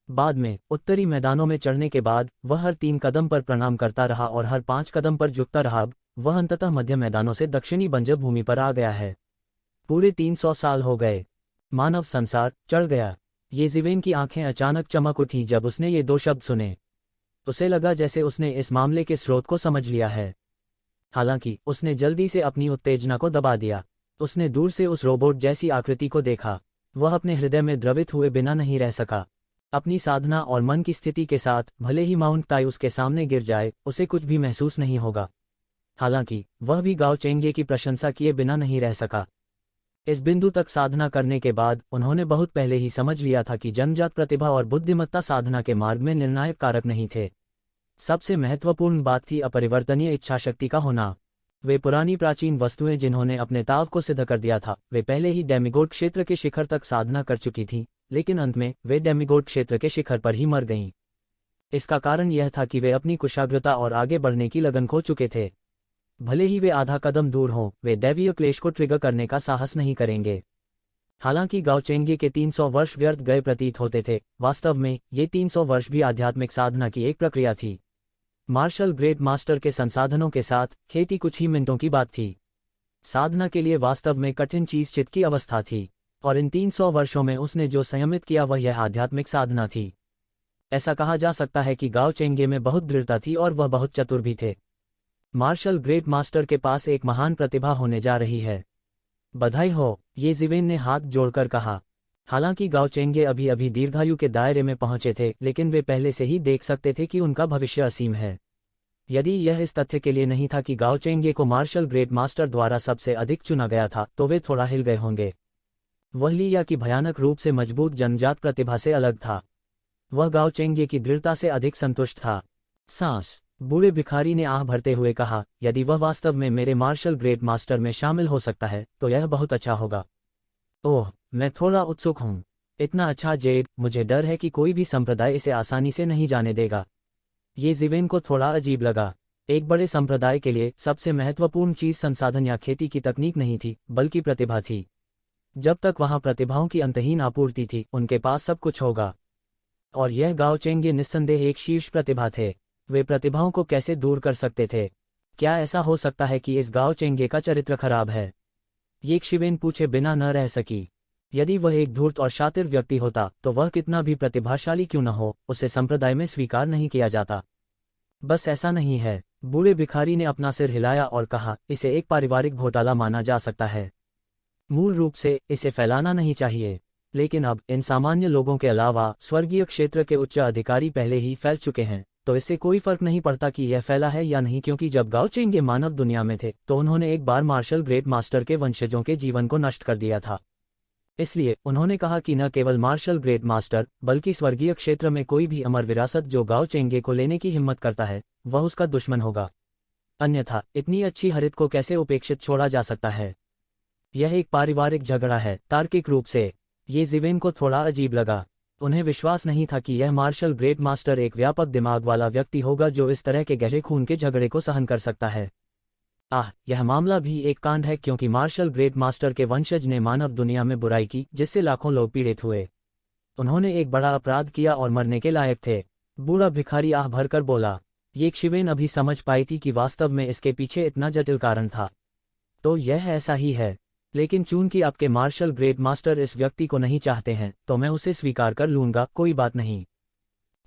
बाद में उत्तरी मैदानों में चढ़ने के बाद वह हर 3 कदम पर प्रणाम करता रहा और हर 5 कदम पर झुकता रहा। अब वह अंततः मध्य मैदानों से दक्षिणी बंजर भूमि पर आ गया है। पूरे 300 साल हो गए। मानव संसार चढ़ गया। येज़िवेन की आंखें अचानक चमक उठी जब उसने ये 2 शब्द सुने। उसे लगा जैसे उसने इस मामले के स्रोत को समझ लिया है। हालांकि उसने जल्दी से अपनी उत्तेजना को दबा दिया। उसने दूर से उस रोबोट जैसी आकृति को देखा। वह अपने हृदय में द्रवित हुए बिना नहीं रह सका। अपनी साधना और मन की स्थिति के साथ भले ही माउंट ताई उसके सामने गिर जाए, उसे कुछ भी महसूस नहीं होगा। हालांकि वह भी गाओ चेंगे की प्रशंसा किए बिना नहीं रह सका। इस बिंदु तक साधना करने के बाद उन्होंने बहुत पहले ही समझ लिया था कि जन्मजात प्रतिभा और बुद्धिमत्ता साधना के मार्ग में निर्णायक कारक नहीं थे। सबसे महत्वपूर्ण बात थी अपरिवर्तनीय इच्छाशक्ति का होना। वे पुरानी प्राचीन वस्तुएं जिन्होंने अपने ताव को सिद्ध कर दिया था, वे पहले ही डेमिगोड क्षेत्र के शिखर तक साधना कर चुकी थीं, लेकिन अंत में वे डेमिगोड क्षेत्र के शिखर पर ही मर गईं। इसका कारण यह था कि वे अपनी कुशाग्रता और आगे बढ़ने की लगन खो चुके थे। भले ही वे आधा कदम दूर हों, वे दैवीय क्लेश को ट्रिगर करने का साहस नहीं करेंगे। हालांकि गाओ चेंगे के 300 वर्ष व्यर्थ गए प्रतीत होते थे, वास्तव में ये 300 वर्ष भी आध्यात्मिक साधना की एक प्रक्रिया थी। मार्शल ग्रेट मास्टर के संसाधनों के साथ खेती कुछ ही मिनटों की बात थी। साधना के लिए वास्तव में कठिन चीज चित की अवस्था थी, और इन 300 वर्षों में उसने जो संयमित किया वह यह आध्यात्मिक साधना थी। ऐसा कहा जा सकता है कि गाओ चेंगे में बहुत दृढ़ता थी और वह बहुत चतुर भी थे। मार्शल ग्रेट मास्टर के पास एक महान प्रतिभा होने जा रही है। बधाई हो, येज़िवेन ने हाथ जोड़कर कहा। हालांकि गाओ चेंगे अभी अभी दीर्घायु के दायरे में पहुंचे थे, लेकिन वे पहले से ही देख सकते थे कि उनका भविष्य असीम है। यदि यह इस तथ्य के लिए नहीं था कि गाओ चेंगे को मार्शल ग्रेट मास्टर द्वारा सबसे अधिक चुना गया था तो वे थोड़ा हिल गए होंगे। वह लिया की भयानक रूप से मजबूत जन्मजात प्रतिभा से अलग था। वह गाओ चेंगे की दृढ़ता से अधिक संतुष्ट था। सांस बूढ़े भिखारी ने आह भरते हुए कहा, यदि वह वास्तव में मेरे मार्शल ग्रेट मास्टर में शामिल हो सकता है तो यह बहुत अच्छा होगा। ओह, मैं थोड़ा उत्सुक हूँ। इतना अच्छा जेड, मुझे डर है कि कोई भी संप्रदाय इसे आसानी से नहीं जाने देगा। येज़िवेन को थोड़ा अजीब लगा। एक बड़े संप्रदाय के लिए सबसे महत्वपूर्ण चीज संसाधन या खेती की तकनीक नहीं थी, बल्कि प्रतिभा थी। जब तक वहां प्रतिभाओं की अंतहीन आपूर्ति थी, उनके पास सब कुछ होगा। और यह गाओ चेंगे निस्संदेह एक शीर्ष प्रतिभा थे। वे प्रतिभाओं को कैसे दूर कर सकते थे? क्या ऐसा हो सकता है कि इस गाओ चेंगे का चरित्र खराब है? येज़िवेन पूछे बिना न रह सकी। यदि वह एक धूर्त और शातिर व्यक्ति होता तो वह कितना भी प्रतिभाशाली क्यों न हो, उसे संप्रदाय में स्वीकार नहीं किया जाता। बस ऐसा नहीं है। बूढ़े भिखारी ने अपना सिर हिलाया और कहा, इसे एक पारिवारिक घोटाला माना जा सकता है। मूल रूप से इसे फैलाना नहीं चाहिए, लेकिन अब इन सामान्य लोगों के अलावा स्वर्गीय क्षेत्र के उच्च अधिकारी पहले ही फैल चुके हैं, तो इससे कोई फर्क नहीं पड़ता कि यह फैला है या नहीं, क्योंकि जब गाओ चेंगे मानव दुनिया में थे तो उन्होंने एक बार मार्शल ग्रेट मास्टर के वंशजों के जीवन को नष्ट कर दिया था। इसलिए उन्होंने कहा कि न केवल मार्शल ग्रेट मास्टर बल्कि स्वर्गीय क्षेत्र में कोई भी अमर विरासत जो गाओ चेंगे को लेने की हिम्मत करता है वह उसका दुश्मन होगा। अन्यथा इतनी अच्छी हरित को कैसे उपेक्षित छोड़ा जा सकता है? यह एक पारिवारिक झगड़ा है। तार्किक रूप से येज़िवेन को थोड़ा अजीब लगा। उन्हें विश्वास नहीं था कि यह मार्शल ग्रेट मास्टर एक व्यापक दिमाग वाला व्यक्ति होगा जो इस तरह के गहरे खून के झगड़े को सहन कर सकता है। यह मामला भी एक कांड है, क्योंकि मार्शल ग्रेट मास्टर के वंशज ने मानव दुनिया में बुराई की जिससे लाखों लोग पीड़ित हुए। उन्होंने एक बड़ा अपराध किया और मरने के लायक थे। बूढ़ा भिखारी आह भरकर बोला। येज़िवेन अभी समझ पाई थी कि वास्तव में इसके पीछे इतना जटिल कारण था। तो यह ऐसा ही है, लेकिन चूंकि आपके मार्शल ग्रेट मास्टर इस व्यक्ति को नहीं चाहते हैं तो मैं उसे स्वीकार कर लूंगा, कोई बात नहीं।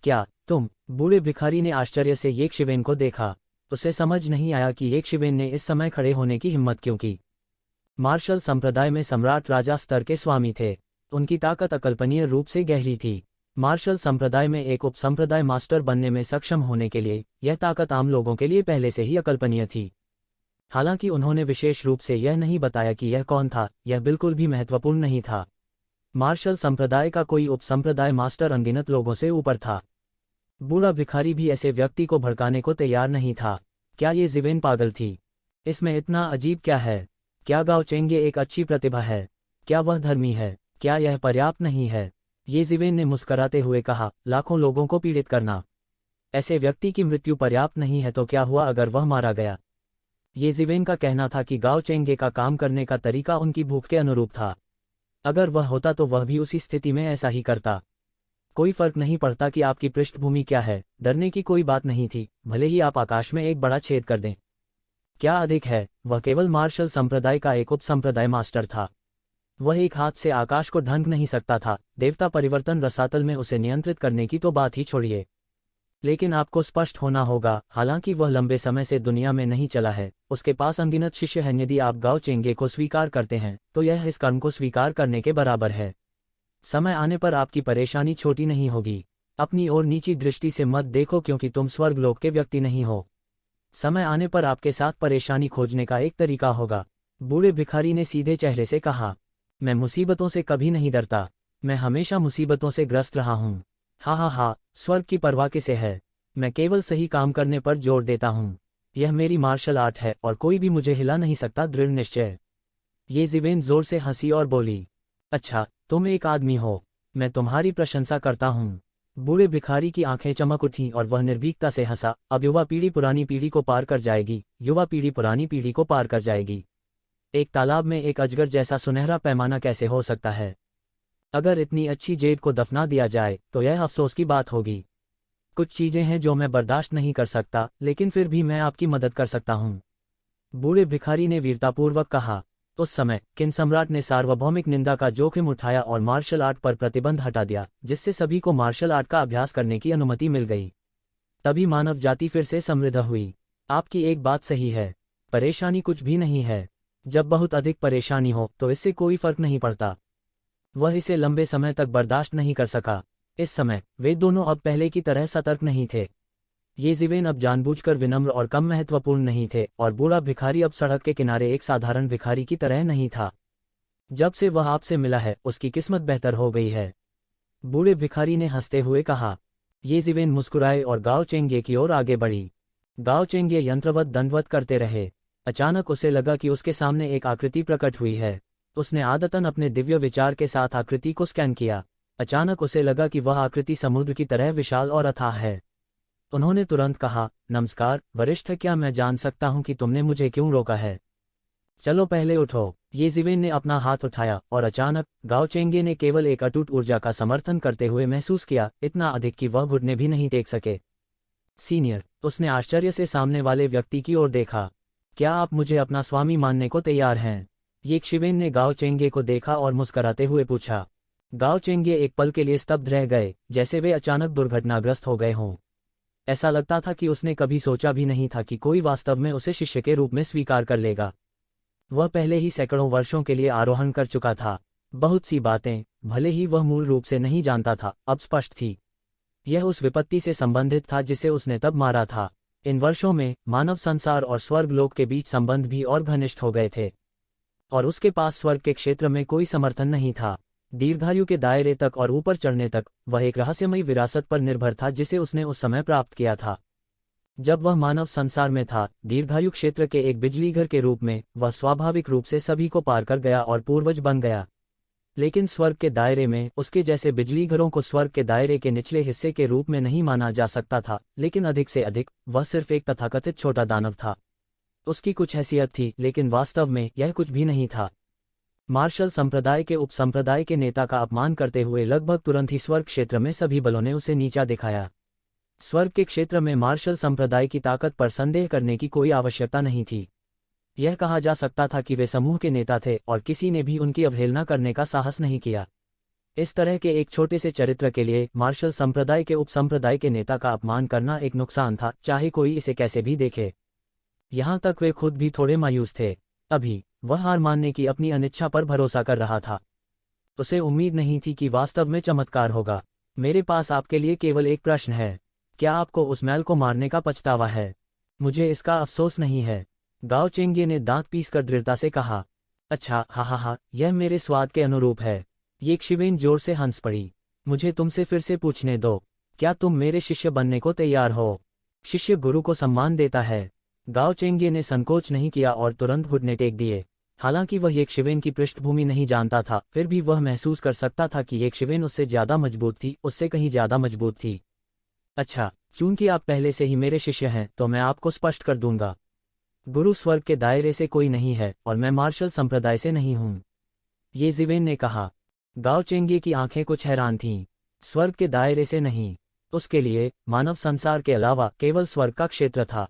क्या तुम? बूढ़े भिखारी ने आश्चर्य से येज़िवेन को देखा। उसे समझ नहीं आया कि येज़िवेन ने इस समय खड़े होने की हिम्मत क्यों की। मार्शल संप्रदाय में सम्राट राजा स्तर के स्वामी थे। उनकी ताकत अकल्पनीय रूप से गहरी थी। मार्शल संप्रदाय में एक उप संप्रदाय मास्टर बनने में सक्षम होने के लिए यह ताकत आम लोगों के लिए पहले से ही अकल्पनीय थी। हालांकि उन्होंने विशेष रूप से यह नहीं बताया कि यह कौन था, यह बिल्कुल भी महत्वपूर्ण नहीं था। मार्शल संप्रदाय का कोई उप संप्रदाय मास्टर अनगिनत लोगों से ऊपर था। बूढ़ा भिखारी भी ऐसे व्यक्ति को भड़काने को तैयार नहीं था। क्या ये जिवेन पागल थी? इसमें इतना अजीब क्या है? क्या गाओ चेंगे एक अच्छी प्रतिभा है? क्या वह धर्मी है? क्या यह पर्याप्त नहीं है? ये जिवेन ने मुस्कराते हुए कहा, लाखों लोगों को पीड़ित करना, ऐसे व्यक्ति की मृत्यु पर्याप्त नहीं है तो क्या हुआ अगर वह मारा गया? ये जिवेन का कहना था कि गाओ चेंगे का काम करने का तरीका उनकी भूख के अनुरूप था। अगर वह होता तो वह भी उसी स्थिति में ऐसा ही करता। कोई फर्क नहीं पड़ता कि आपकी पृष्ठभूमि क्या है, डरने की कोई बात नहीं थी, भले ही आप आकाश में एक बड़ा छेद कर दें। क्या अधिक है, वह केवल मार्शल संप्रदाय का एक उपसंप्रदाय मास्टर था। वह एक हाथ से आकाश को ढंक नहीं सकता था, देवता परिवर्तन रसातल में उसे नियंत्रित करने की तो बात ही छोड़िए। लेकिन आपको स्पष्ट होना होगा, हालांकि वह लंबे समय से दुनिया में नहीं चला है, उसके पास अनगिनत शिष्य हैं। यदि आप गाओ चेंगे को स्वीकार करते हैं तो यह इस कर्म को स्वीकार करने के बराबर है। समय आने पर आपकी परेशानी छोटी नहीं होगी। अपनी ओर नीची दृष्टि से मत देखो क्योंकि तुम स्वर्गलोक के व्यक्ति नहीं हो। समय आने पर आपके साथ परेशानी खोजने का एक तरीका होगा। बूढ़े भिखारी ने सीधे चेहरे से कहा, मैं मुसीबतों से कभी नहीं डरता, मैं हमेशा मुसीबतों से ग्रस्त रहा हूँ। हा, स्वर्ग की परवाह किसे है? मैं केवल सही काम करने पर जोर देता हूँ। यह मेरी मार्शल आर्ट है और कोई भी मुझे हिला नहीं सकता। दृढ़ निश्चय। ये जिवेन जोर से हंसी और बोली, अच्छा, तुम एक आदमी हो, मैं तुम्हारी प्रशंसा करता हूँ। बूढ़े भिखारी की आंखें चमक उठीं और वह निर्भीकता से हंसा। अब युवा पीढ़ी पुरानी पीढ़ी को पार कर जाएगी, युवा पीढ़ी पुरानी पीढ़ी को पार कर जाएगी। एक तालाब में एक अजगर जैसा सुनहरा पैमाना कैसे हो सकता है? अगर इतनी अच्छी जेड को दफना दिया जाए तो यह अफसोस की बात होगी। कुछ चीजें हैं जो मैं बर्दाश्त नहीं कर सकता, लेकिन फिर भी मैं आपकी मदद कर सकता हूँ। बूढ़े भिखारी ने वीरतापूर्वक कहा। उस समय किन सम्राट ने सार्वभौमिक निंदा का जोखिम उठाया और मार्शल आर्ट पर प्रतिबंध हटा दिया, जिससे सभी को मार्शल आर्ट का अभ्यास करने की अनुमति मिल गई। तभी मानव जाति फिर से समृद्ध हुई। आपकी एक बात सही है, परेशानी कुछ भी नहीं है। जब बहुत अधिक परेशानी हो तो इससे कोई फर्क नहीं पड़ता। वह इसे लंबे समय तक बर्दाश्त नहीं कर सका। इस समय वे दोनों अब पहले की तरह सतर्क नहीं थे। ये जिवेन अब जानबूझकर विनम्र और कम महत्वपूर्ण नहीं थे और बूढ़ा भिखारी अब सड़क के किनारे एक साधारण भिखारी की तरह नहीं था। जब से वह आपसे मिला है उसकी किस्मत बेहतर हो गई है, बूढ़े भिखारी ने हंसते हुए कहा। ये जिवेन मुस्कुराए और गाओ चेंगे की ओर आगे बढ़ी। गाओ चेंगे यंत्रवत दंडवत करते रहे। अचानक उसे लगा कि उसके सामने एक आकृति प्रकट हुई है। उसने आदतन अपने दिव्य विचार के साथ आकृति को स्कैन किया। अचानक उसे लगा कि वह आकृति समुद्र की तरह विशाल और अथाह है। उन्होंने तुरंत कहा, नमस्कार वरिष्ठ, क्या मैं जान सकता हूं कि तुमने मुझे क्यों रोका है? चलो पहले उठो। ये जिवेन ने अपना हाथ उठाया और अचानक गाओ चेंगे ने केवल एक अटूट ऊर्जा का समर्थन करते हुए महसूस किया, इतना अधिक कि वह घुटने भी नहीं टेक सके। सीनियर, उसने आश्चर्य से सामने वाले व्यक्ति की ओर देखा। क्या आप मुझे अपना स्वामी मानने को तैयार हैं? ये जिवेन ने गाओ चेंगे को देखा और मुस्कराते हुए पूछा। गाओ चेंगे एक पल के लिए स्तब्ध रह गए, जैसे वे अचानक दुर्घटनाग्रस्त हो गए हों। ऐसा लगता था कि उसने कभी सोचा भी नहीं था कि कोई वास्तव में उसे शिष्य के रूप में स्वीकार कर लेगा। वह पहले ही सैकड़ों वर्षों के लिए आरोहण कर चुका था। बहुत सी बातें, भले ही वह मूल रूप से नहीं जानता था, अब स्पष्ट थी। यह उस विपत्ति से संबंधित था जिसे उसने तब मारा था। इन वर्षों में मानव संसार और स्वर्गलोक के बीच संबंध भी और घनिष्ठ हो गए थे, और उसके पास स्वर्ग के क्षेत्र में कोई समर्थन नहीं था। दीर्घायु के दायरे तक और ऊपर चढ़ने तक वह एक रहस्यमयी विरासत पर निर्भर था जिसे उसने उस समय प्राप्त किया था। जब वह मानव संसार में था, दीर्घायु क्षेत्र के एक बिजलीघर के रूप में, वह स्वाभाविक रूप से सभी को पार कर गया और पूर्वज बन गया। लेकिन स्वर्ग के दायरे में उसके जैसे बिजलीघरों को स्वर्ग के दायरे के निचले हिस्से के रूप में नहीं माना जा सकता था, लेकिन अधिक से अधिक वह सिर्फ एक तथाकथित छोटा दानव था। उसकी कुछ हैसियत थी, लेकिन वास्तव में यह कुछ भी नहीं था। मार्शल संप्रदाय के उपसंप्रदाय के नेता का अपमान करते हुए लगभग तुरंत ही स्वर्ग क्षेत्र में सभी बलों ने उसे नीचा दिखाया। स्वर्ग के क्षेत्र में मार्शल संप्रदाय की ताकत पर संदेह करने की कोई आवश्यकता नहीं थी। यह कहा जा सकता था कि वे समूह के नेता थे और किसी ने भी उनकी अवहेलना करने का साहस नहीं किया। इस तरह के एक छोटे से चरित्र के लिए मार्शल संप्रदाय के उपसंप्रदाय के नेता का अपमान करना एक नुकसान था, चाहे कोई इसे कैसे भी देखे। यहाँ तक वे खुद भी थोड़े मायूस थे। अभी वह हार मानने की अपनी अनिच्छा पर भरोसा कर रहा था। उसे उम्मीद नहीं थी कि वास्तव में चमत्कार होगा। मेरे पास आपके लिए केवल एक प्रश्न है, क्या आपको उस मैल को मारने का पछतावा है? मुझे इसका अफसोस नहीं है, गाओ चेंगे ने दांत पीसकर दृढ़ता से कहा। अच्छा, हा, यह मेरे स्वाद के अनुरूप है। ये जिवेन जोर से हंस पड़ी। मुझे तुमसे फिर से पूछने दो, क्या तुम मेरे शिष्य बनने को तैयार हो? शिष्य गुरु को सम्मान देता है। गाओ चेंगे ने संकोच नहीं किया और तुरंत घुटने टेक दिए। हालांकि वह येकशिवेन की पृष्ठभूमि नहीं जानता था, फिर भी वह महसूस कर सकता था कि येकशिवेन उससे ज़्यादा मजबूत थी, उससे कहीं ज़्यादा मजबूत थी। अच्छा, चूंकि आप पहले से ही मेरे शिष्य हैं तो मैं आपको स्पष्ट कर दूंगा। गुरु स्वर्ग के दायरे से कोई नहीं है और मैं मार्शल संप्रदाय से नहीं हूं, ये जिवेन ने कहा। गाओ चेंगे की आंखें कुछ हैरान थीं। स्वर्ग के दायरे से नहीं, उसके लिए मानव संसार के अलावा केवल स्वर्ग का क्षेत्र था।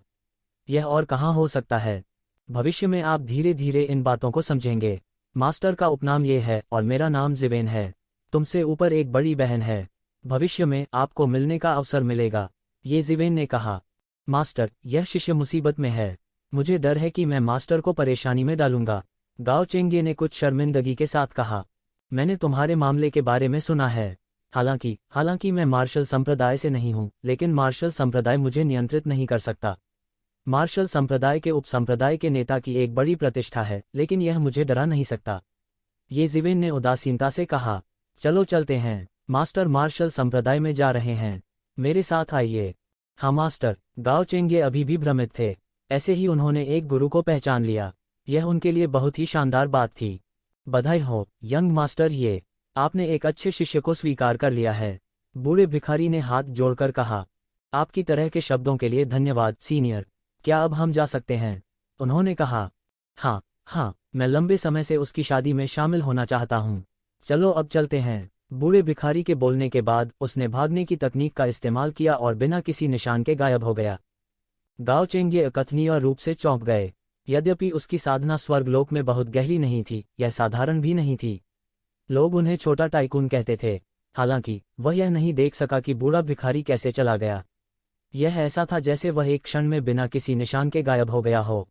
यह और कहाँ हो सकता है? भविष्य में आप धीरे धीरे इन बातों को समझेंगे। मास्टर का उपनाम ये है और मेरा नाम जिवेन है। तुमसे ऊपर एक बड़ी बहन है। भविष्य में आपको मिलने का अवसर मिलेगा, ये जिवेन ने कहा। मास्टर, यह शिष्य मुसीबत में है। मुझे डर है कि मैं मास्टर को परेशानी में डालूंगा। गाओ चेंगे ने कुछ शर्मिंदगी के साथ कहा। मैंने तुम्हारे मामले के बारे में सुना है। हालांकि मैं मार्शल संप्रदाय से नहीं हूं, लेकिन मार्शल संप्रदाय मुझे नियंत्रित नहीं कर सकता। मार्शल संप्रदाय के उपसंप्रदाय के नेता की एक बड़ी प्रतिष्ठा है, लेकिन यह मुझे डरा नहीं सकता, ये जिवेन ने उदासीनता से कहा। चलो चलते हैं, मास्टर मार्शल संप्रदाय में जा रहे हैं, मेरे साथ आइए। हाँ मास्टर। गाओ चेंगे अभी भी भ्रमित थे। ऐसे ही उन्होंने एक गुरु को पहचान लिया। यह उनके लिए बहुत ही शानदार बात थी। बधाई हो यंग मास्टर, ये आपने एक अच्छे शिष्य को स्वीकार कर लिया है। बूढ़े भिखारी ने हाथ जोड़कर कहा। आपकी तरह के शब्दों के लिए धन्यवाद सीनियर। क्या अब हम जा सकते हैं? उन्होंने कहा। हाँ, मैं लंबे समय से उसकी शादी में शामिल होना चाहता हूँ। चलो अब चलते हैं। बूढ़े भिखारी के बोलने के बाद उसने भागने की तकनीक का इस्तेमाल किया और बिना किसी निशान के गायब हो गया। गाओ चेंगे अकथनीय रूप से चौंक गए। यद्यपि उसकी साधना स्वर्गलोक में बहुत गहरी नहीं थी, यह साधारण भी नहीं थी। लोग उन्हें छोटा टाइकून कहते थे। हालांकि वह यह नहीं देख सका कि बूढ़ा भिखारी कैसे चला गया। यह ऐसा था जैसे वह एक क्षण में बिना किसी निशान के गायब हो गया हो।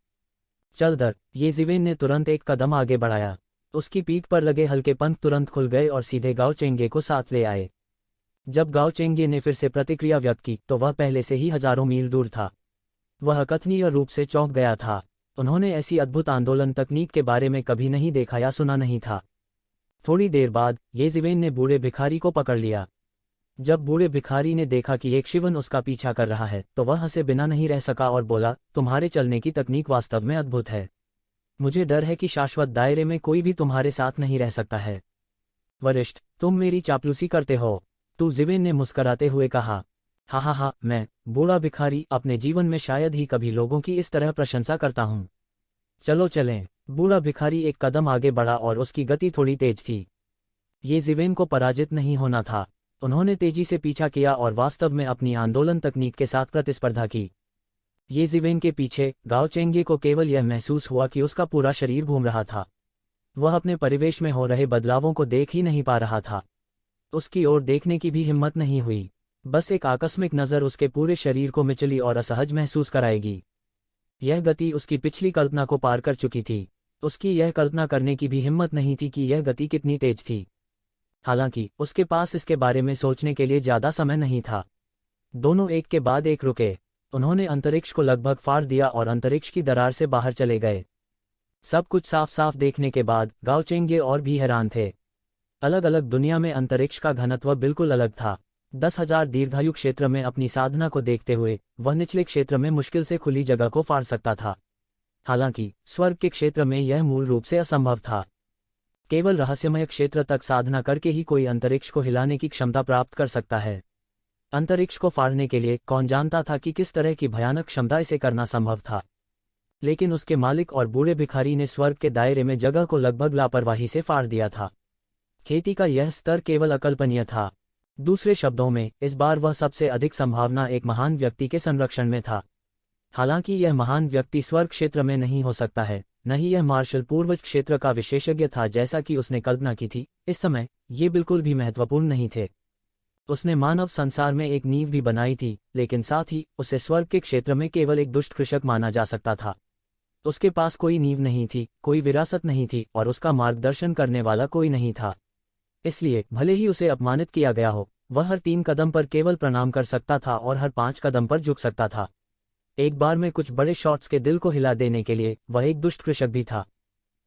चल दर, ये जिवेन ने तुरंत एक कदम आगे बढ़ाया। उसकी पीठ पर लगे हल्के पंख तुरंत खुल गए और सीधे गाओ चेंगे को साथ ले आए। जब गाओ चेंगे ने फिर से प्रतिक्रिया व्यक्त की तो वह पहले से ही हजारों मील दूर था। वह अकथनीय रूप से चौंक गया था। उन्होंने ऐसी अद्भुत आंदोलन तकनीक के बारे में कभी नहीं देखा या सुना नहीं था। थोड़ी देर बाद ये जिवेन ने बूढ़े भिखारी को पकड़ लिया। जब बूढ़े भिखारी ने देखा कि एक शिवन उसका पीछा कर रहा है तो वह हंसे बिना नहीं रह सका और बोला, तुम्हारे चलने की तकनीक वास्तव में अद्भुत है। मुझे डर है कि शाश्वत दायरे में कोई भी तुम्हारे साथ नहीं रह सकता है। वरिष्ठ, तुम मेरी चापलूसी करते हो, तू जिवेन ने मुस्कराते हुए कहा। हाँ, मैं, बूढ़ा भिखारी, अपने जीवन में शायद ही कभी लोगों की इस तरह प्रशंसा करता हूँ। चलो चलें। बूढ़ा भिखारी एक कदम आगे बढ़ा और उसकी गति थोड़ी तेज थी। ये जिवेन को पराजित नहीं होना था। उन्होंने तेजी से पीछा किया और वास्तव में अपनी आंदोलन तकनीक के साथ प्रतिस्पर्धा की। ये जिवेन के पीछे गाओ चेंगे को केवल यह महसूस हुआ कि उसका पूरा शरीर घूम रहा था। वह अपने परिवेश में हो रहे बदलावों को देख ही नहीं पा रहा था। उसकी ओर देखने की भी हिम्मत नहीं हुई। बस एक आकस्मिक नज़र उसके पूरे शरीर को मिचली और असहज महसूस कराएगी। यह गति उसकी पिछली कल्पना को पार कर चुकी थी। उसकी यह कल्पना करने की भी हिम्मत नहीं थी कि यह गति कितनी तेज थी। हालांकि उसके पास इसके बारे में सोचने के लिए ज़्यादा समय नहीं था। दोनों एक के बाद एक रुके। उन्होंने अंतरिक्ष को लगभग फाड़ दिया और अंतरिक्ष की दरार से बाहर चले गए। सब कुछ साफ साफ देखने के बाद गाओ चेंगे और भी हैरान थे। अलग अलग दुनिया में अंतरिक्ष का घनत्व बिल्कुल अलग था। 10,000 दीर्घायु क्षेत्र में अपनी साधना को देखते हुए वह निचले क्षेत्र में मुश्किल से खुली जगह को फाड़ सकता था। हालांकि स्वर्ग के क्षेत्र में यह मूल रूप से असंभव था। केवल रहस्यमय क्षेत्र तक साधना करके ही कोई अंतरिक्ष को हिलाने की क्षमता प्राप्त कर सकता है। अंतरिक्ष को फाड़ने के लिए कौन जानता था कि किस तरह की भयानक क्षमता इसे करना संभव था। लेकिन उसके मालिक और बूढ़े भिखारी ने स्वर्ग के दायरे में जगह को लगभग लापरवाही से फाड़ दिया था। खेती का यह स्तर केवल अकल्पनीय था। दूसरे शब्दों में, इस बार वह सबसे अधिक संभावना एक महान व्यक्ति के संरक्षण में था। हालांकि यह महान व्यक्ति स्वर्ग क्षेत्र में नहीं हो सकता है, न ही यह मार्शल पूर्वज क्षेत्र का विशेषज्ञ था जैसा कि उसने कल्पना की थी। इस समय ये बिल्कुल भी महत्वपूर्ण नहीं थे। उसने मानव संसार में एक नींव भी बनाई थी, लेकिन साथ ही उसे स्वर्ग के क्षेत्र में केवल एक दुष्ट कृषक माना जा सकता था। उसके पास कोई नींव नहीं थी, कोई विरासत नहीं थी और उसका मार्गदर्शन करने वाला कोई नहीं था। इसलिए भले ही उसे अपमानित किया गया हो, वह हर 3 कदम पर केवल प्रणाम कर सकता था और हर 5 कदम पर झुक सकता था। एक बार में कुछ बड़े शॉट्स के दिल को हिला देने के लिए वह एक दुष्ट कृषक भी था।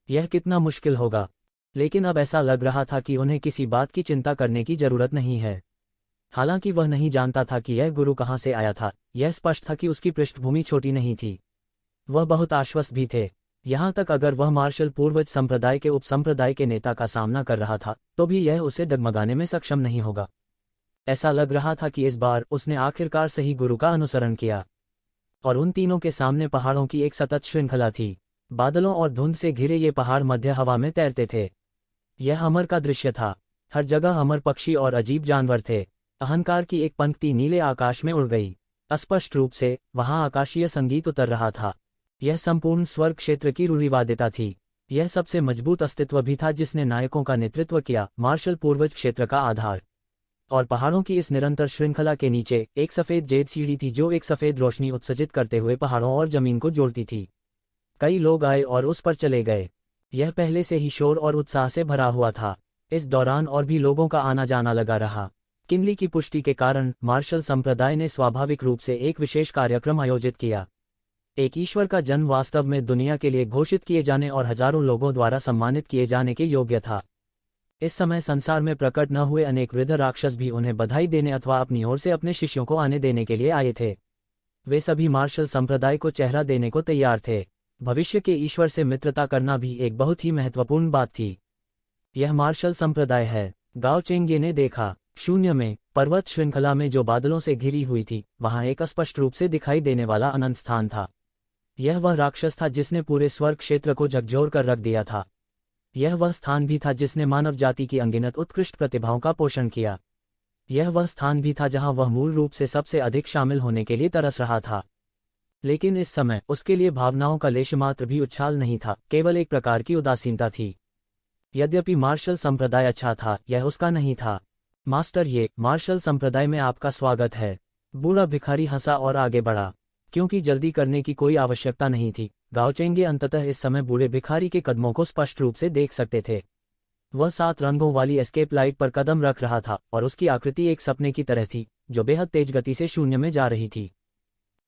यह कितना मुश्किल होगा। लेकिन अब ऐसा लग रहा था कि उन्हें किसी बात की चिंता करने की जरूरत नहीं है। हालांकि वह नहीं जानता था कि यह गुरु कहाँ से आया था, यह स्पष्ट था कि उसकी पृष्ठभूमि छोटी नहीं थी। वह बहुत आश्वस्त भी थे। यहाँ तक अगर वह मार्शल पूर्वज संप्रदाय के उपसंप्रदाय के नेता का सामना कर रहा था तो भी यह उसे डगमगाने में सक्षम नहीं होगा। ऐसा लग रहा था कि इस बार उसने आखिरकार सही गुरु का अनुसरण किया। और उन तीनों के सामने पहाड़ों की एक सतत श्रृंखला थी। बादलों और धुंध से घिरे ये पहाड़ मध्य हवा में तैरते थे। यह अमर का दृश्य था। हर जगह अमर पक्षी और अजीब जानवर थे। अहंकार की एक पंक्ति नीले आकाश में उड़ गई। अस्पष्ट रूप से वहां आकाशीय संगीत उतर रहा था। यह संपूर्ण स्वर्ग क्षेत्र की रूढ़िवादिता थी। यह सबसे मजबूत अस्तित्व भी था जिसने नायकों का नेतृत्व किया, मार्शल पूर्वज क्षेत्र का आधार। और पहाड़ों की इस निरंतर श्रृंखला के नीचे एक सफेद जेड सीढ़ी थी जो एक सफेद रोशनी उत्सर्जित करते हुए पहाड़ों और जमीन को जोड़ती थी। कई लोग आए और उस पर चले गए। यह पहले से ही शोर और उत्साह से भरा हुआ था। इस दौरान और भी लोगों का आना जाना लगा रहा। किनली की पुष्टि के कारण मार्शल संप्रदाय ने स्वाभाविक रूप से एक विशेष कार्यक्रम आयोजित किया। एक ईश्वर का जन्म वास्तव में दुनिया के लिए घोषित किए जाने और हजारों लोगों द्वारा सम्मानित किए जाने के योग्य था। इस समय संसार में प्रकट न हुए अनेक वृद्ध राक्षस भी उन्हें बधाई देने अथवा अपनी ओर से अपने शिष्यों को आने देने के लिए आए थे। वे सभी मार्शल संप्रदाय को चेहरा देने को तैयार थे। भविष्य के ईश्वर से मित्रता करना भी एक बहुत ही महत्वपूर्ण बात थी। यह मार्शल संप्रदाय है, गाओ चेंगे ने देखा। शून्य में, पर्वत श्रृंखला में जो बादलों से घिरी हुई थी, वहां एक स्पष्ट रूप से दिखाई देने वाला अनंत स्थान था। यह वह राक्षस था जिसने पूरे स्वर्ग क्षेत्र को झकझोर कर रख दिया था। यह वह स्थान भी था जिसने मानव जाति की अनगिनत उत्कृष्ट प्रतिभाओं का पोषण किया। यह वह स्थान भी था जहां वह मूल रूप से सबसे अधिक शामिल होने के लिए तरस रहा था। लेकिन इस समय उसके लिए भावनाओं का लेशमात्र भी उछाल नहीं था, केवल एक प्रकार की उदासीनता थी। यद्यपि मार्शल संप्रदाय अच्छा था, यह उसका नहीं था। मास्टर, ये मार्शल संप्रदाय में आपका स्वागत है। बूढ़ा भिखारी हंसा और आगे बढ़ा। क्योंकि जल्दी करने की कोई आवश्यकता नहीं थी, गाओचेंगे अंततः इस समय बूढ़े भिखारी के कदमों को स्पष्ट रूप से देख सकते थे। वह 7 रंगों वाली एस्केप लाइट पर कदम रख रहा था और उसकी आकृति एक सपने की तरह थी जो बेहद तेज गति से शून्य में जा रही थी।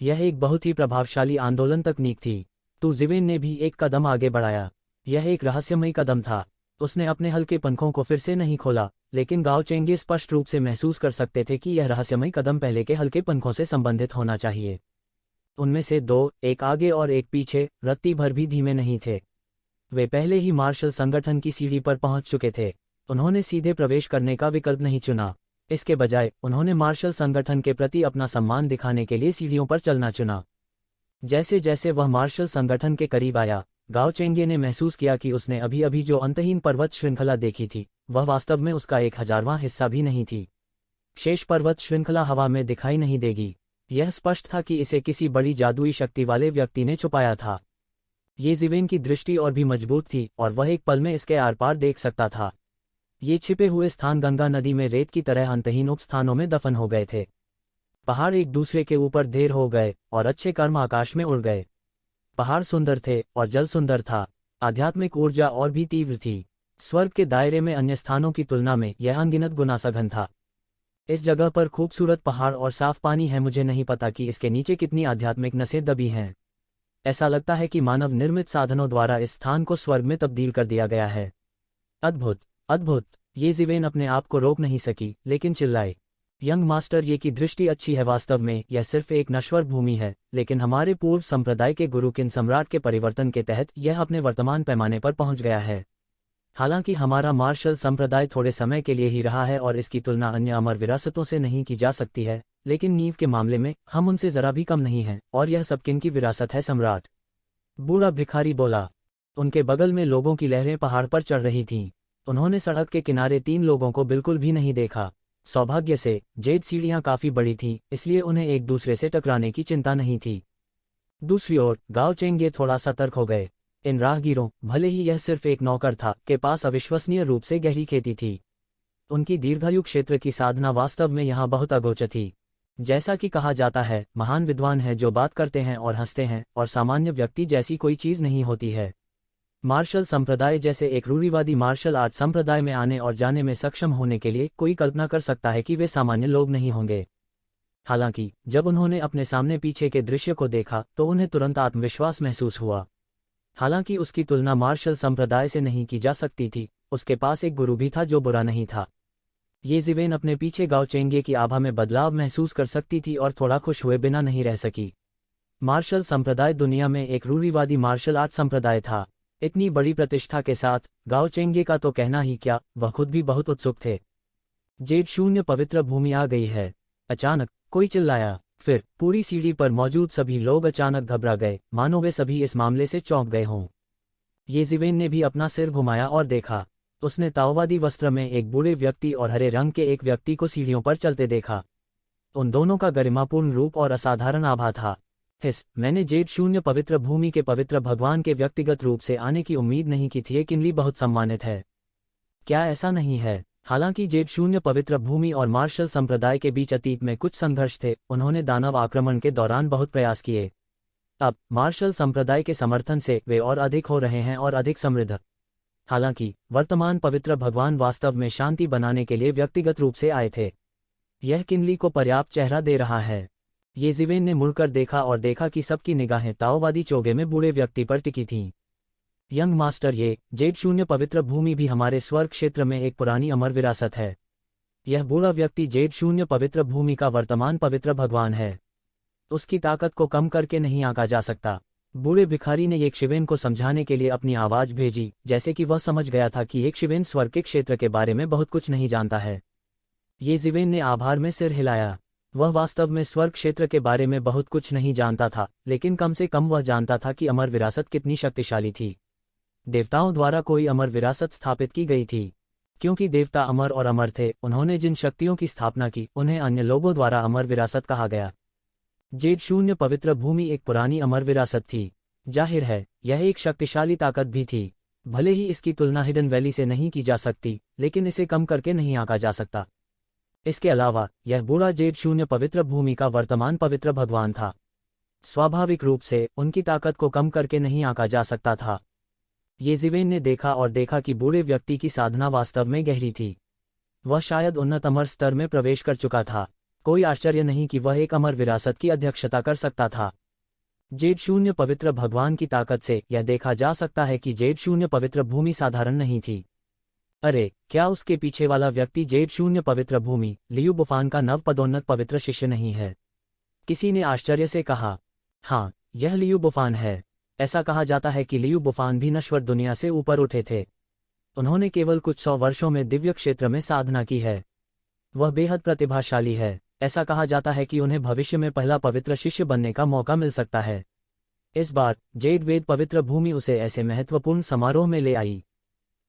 यह एक बहुत ही प्रभावशाली आंदोलन तकनीक थी। तो जिवेन ने भी एक कदम आगे बढ़ाया। यह एक रहस्यमयी कदम था। उसने अपने हल्के पंखों को फिर से नहीं खोला, लेकिन गाओचेंगे स्पष्ट रूप से महसूस कर सकते थे कि यह रहस्यमयी कदम पहले के हल्के पंखों से संबंधित होना चाहिए। उनमें से 2, एक आगे और एक पीछे, रत्ती भर भी धीमे नहीं थे। वे पहले ही मार्शल संगठन की सीढ़ी पर पहुंच चुके थे। उन्होंने सीधे प्रवेश करने का विकल्प नहीं चुना। इसके बजाय उन्होंने मार्शल संगठन के प्रति अपना सम्मान दिखाने के लिए सीढ़ियों पर चलना चुना। जैसे जैसे वह मार्शल संगठन के करीब आया, गाओचेंगे ने महसूस किया कि उसने अभी अभी जो अंतहीन पर्वत श्रृंखला देखी थी, वह वास्तव में उसका 1000वां हिस्सा भी नहीं थी। शेष पर्वत श्रृंखला हवा में दिखाई नहीं देगी। यह स्पष्ट था कि इसे किसी बड़ी जादुई शक्ति वाले व्यक्ति ने छुपाया था। ये जिवेन की दृष्टि और भी मजबूत थी और वह एक पल में इसके आर पार देख सकता था। ये छिपे हुए स्थान गंगा नदी में रेत की तरह अंतहीन उपस्थानों में दफन हो गए थे। पहाड़ एक दूसरे के ऊपर ढेर हो गए और अच्छे कर्म आकाश में उड़ गए। पहाड़ सुंदर थे और जल सुंदर था। आध्यात्मिक ऊर्जा और भी तीव्र थी। स्वर्ग के दायरे में अन्य स्थानों की तुलना में यह अनगिनत गुना सघन था। इस जगह पर खूबसूरत पहाड़ और साफ पानी है। मुझे नहीं पता कि इसके नीचे कितनी आध्यात्मिक नसें दबी हैं। ऐसा लगता है कि मानव निर्मित साधनों द्वारा इस स्थान को स्वर्ग में तब्दील कर दिया गया है। अद्भुत, अद्भुत! ये जिवेन अपने आप को रोक नहीं सकी, लेकिन चिल्लाई, यंग मास्टर, ये की दृष्टि अच्छी है। वास्तव में यह सिर्फ एक नश्वर भूमि है, लेकिन हमारे पूर्व संप्रदाय के गुरु किन सम्राट के परिवर्तन के तहत यह अपने वर्तमान पैमाने पर पहुंच गया है। हालांकि हमारा मार्शल संप्रदाय थोड़े समय के लिए ही रहा है और इसकी तुलना अन्य अमर विरासतों से नहीं की जा सकती है, लेकिन नींव के मामले में हम उनसे जरा भी कम नहीं हैं। और यह सब किन की विरासत है, सम्राट? बूढ़ा भिखारी बोला। उनके बगल में लोगों की लहरें पहाड़ पर चढ़ रही थीं। उन्होंने सड़क के किनारे 3 लोगों को बिल्कुल भी नहीं देखा। सौभाग्य से जेड सीढ़ियां काफी बड़ी थीं, इसलिए उन्हें एक दूसरे से टकराने की चिंता नहीं थी। दूसरी ओर गाओचेंगे थोड़ा सतर्क हो गए। इन राहगीरों, भले ही यह सिर्फ एक नौकर था, के पास अविश्वसनीय रूप से गहरी खेती थी। उनकी दीर्घायु क्षेत्र की साधना वास्तव में यहाँ बहुत अगोचर थी। जैसा कि कहा जाता है, महान विद्वान है जो बात करते हैं और हंसते हैं, और सामान्य व्यक्ति जैसी कोई चीज नहीं होती है। मार्शल संप्रदाय जैसे एक रूढ़िवादी मार्शल आर्ट संप्रदाय में आने और जाने में सक्षम होने के लिए कोई कल्पना कर सकता है कि वे सामान्य लोग नहीं होंगे। हालांकि जब उन्होंने अपने सामने पीछे के दृश्य को देखा तो उन्हें तुरंत आत्मविश्वास महसूस हुआ। हालांकि उसकी तुलना मार्शल संप्रदाय से नहीं की जा सकती थी। उसके पास एक गुरु भी था जो बुरा नहीं था। ये जिवेन अपने पीछे गाओ चेंगे की आभा में बदलाव महसूस कर सकती थी और थोड़ा खुश हुए बिना नहीं रह सकी। मार्शल संप्रदाय दुनिया में एक रूढ़िवादी मार्शल आर्ट संप्रदाय था। इतनी बड़ी प्रतिष्ठा के साथ गाओ चेंगे का तो कहना ही क्या, वह खुद भी बहुत उत्सुक थे। जेड शून्य पवित्र भूमि आ गई है, अचानक कोई चिल्लाया। फिर पूरी सीढ़ी पर मौजूद सभी लोग अचानक घबरा गए, मानो वे सभी इस मामले से चौंक गए हों। ये जिवेन ने भी अपना सिर घुमाया और देखा। उसने ताओवादी वस्त्र में एक बूढ़े व्यक्ति और हरे रंग के एक व्यक्ति को सीढ़ियों पर चलते देखा। उन दोनों का गरिमापूर्ण रूप और असाधारण आभा था। मैंने जेड शून्य पवित्र भूमि के पवित्र भगवान के व्यक्तिगत रूप से आने की उम्मीद नहीं की थी। किनली बहुत सम्मानित है, क्या ऐसा नहीं है? हालांकि जेड शून्य पवित्र भूमि और मार्शल संप्रदाय के बीच अतीत में कुछ संघर्ष थे, उन्होंने दानव आक्रमण के दौरान बहुत प्रयास किए। अब मार्शल संप्रदाय के समर्थन से वे और अधिक हो रहे हैं और अधिक समृद्ध। हालांकि वर्तमान पवित्र भगवान वास्तव में शांति बनाने के लिए व्यक्तिगत रूप से आए थे। यह किनली को पर्याप्त चेहरा दे रहा है। ये जिवेन ने मुड़कर देखा और देखा कि सबकी निगाहें ताओवादी चोगे में बूढ़े व्यक्ति पर टिकी थीं। यंग मास्टर, ये जेड शून्य पवित्र भूमि भी हमारे स्वर्ग क्षेत्र में एक पुरानी अमर विरासत है। यह बूढ़ा व्यक्ति जेड शून्य पवित्र भूमि का वर्तमान पवित्र भगवान है। उसकी ताकत को कम करके नहीं आंका जा सकता। बूढ़े भिखारी ने एक शिवेन को समझाने के लिए अपनी आवाज भेजी, जैसे कि वह समझ गया था कि एक शिवेन स्वर्ग के क्षेत्र के बारे में बहुत कुछ नहीं जानता है। ये जिवेन ने आभार में सिर हिलाया। वह वास्तव में स्वर्ग क्षेत्र के बारे में बहुत कुछ नहीं जानता था, लेकिन कम से कम वह जानता था कि अमर विरासत कितनी शक्तिशाली थी। देवताओं द्वारा कोई अमर विरासत स्थापित की गई थी। क्योंकि देवता अमर और अमर थे, उन्होंने जिन शक्तियों की स्थापना की उन्हें अन्य लोगों द्वारा अमर विरासत कहा गया। जेड शून्य पवित्र भूमि एक पुरानी अमर विरासत थी। जाहिर है यह एक शक्तिशाली ताकत भी थी। भले ही इसकी तुलना हिडन वैली से नहीं की जा सकती, लेकिन इसे कम करके नहीं आंका जा सकता। इसके अलावा यह बूढ़ा जेड शून्य पवित्र भूमि का वर्तमान पवित्र भगवान था। स्वाभाविक रूप से उनकी ताकत को कम करके नहीं आंका जा सकता था। ये जिवेन ने देखा और देखा कि बूढ़े व्यक्ति की साधना वास्तव में गहरी थी। वह शायद उन्नत अमर स्तर में प्रवेश कर चुका था। कोई आश्चर्य नहीं कि वह एक अमर विरासत की अध्यक्षता कर सकता था। जेड शून्य पवित्र भगवान की ताकत से यह देखा जा सकता है कि जेड शून्य पवित्र भूमि साधारण नहीं थी। अरे, क्या उसके पीछे वाला व्यक्ति जेड शून्य पवित्र भूमि लियू बुफान का नव पदोन्नत पवित्र शिष्य नहीं है? किसी ने आश्चर्य से कहा। हाँ, यह लियू बुफान है। ऐसा कहा जाता है कि लियू बुफान भी नश्वर दुनिया से ऊपर उठे थे। उन्होंने केवल कुछ 100 वर्षों में दिव्य क्षेत्र में साधना की है। वह बेहद प्रतिभाशाली है। ऐसा कहा जाता है कि उन्हें भविष्य में पहला पवित्र शिष्य बनने का मौका मिल सकता है। इस बार जेड वेद पवित्र भूमि उसे ऐसे महत्वपूर्ण समारोह में ले आई।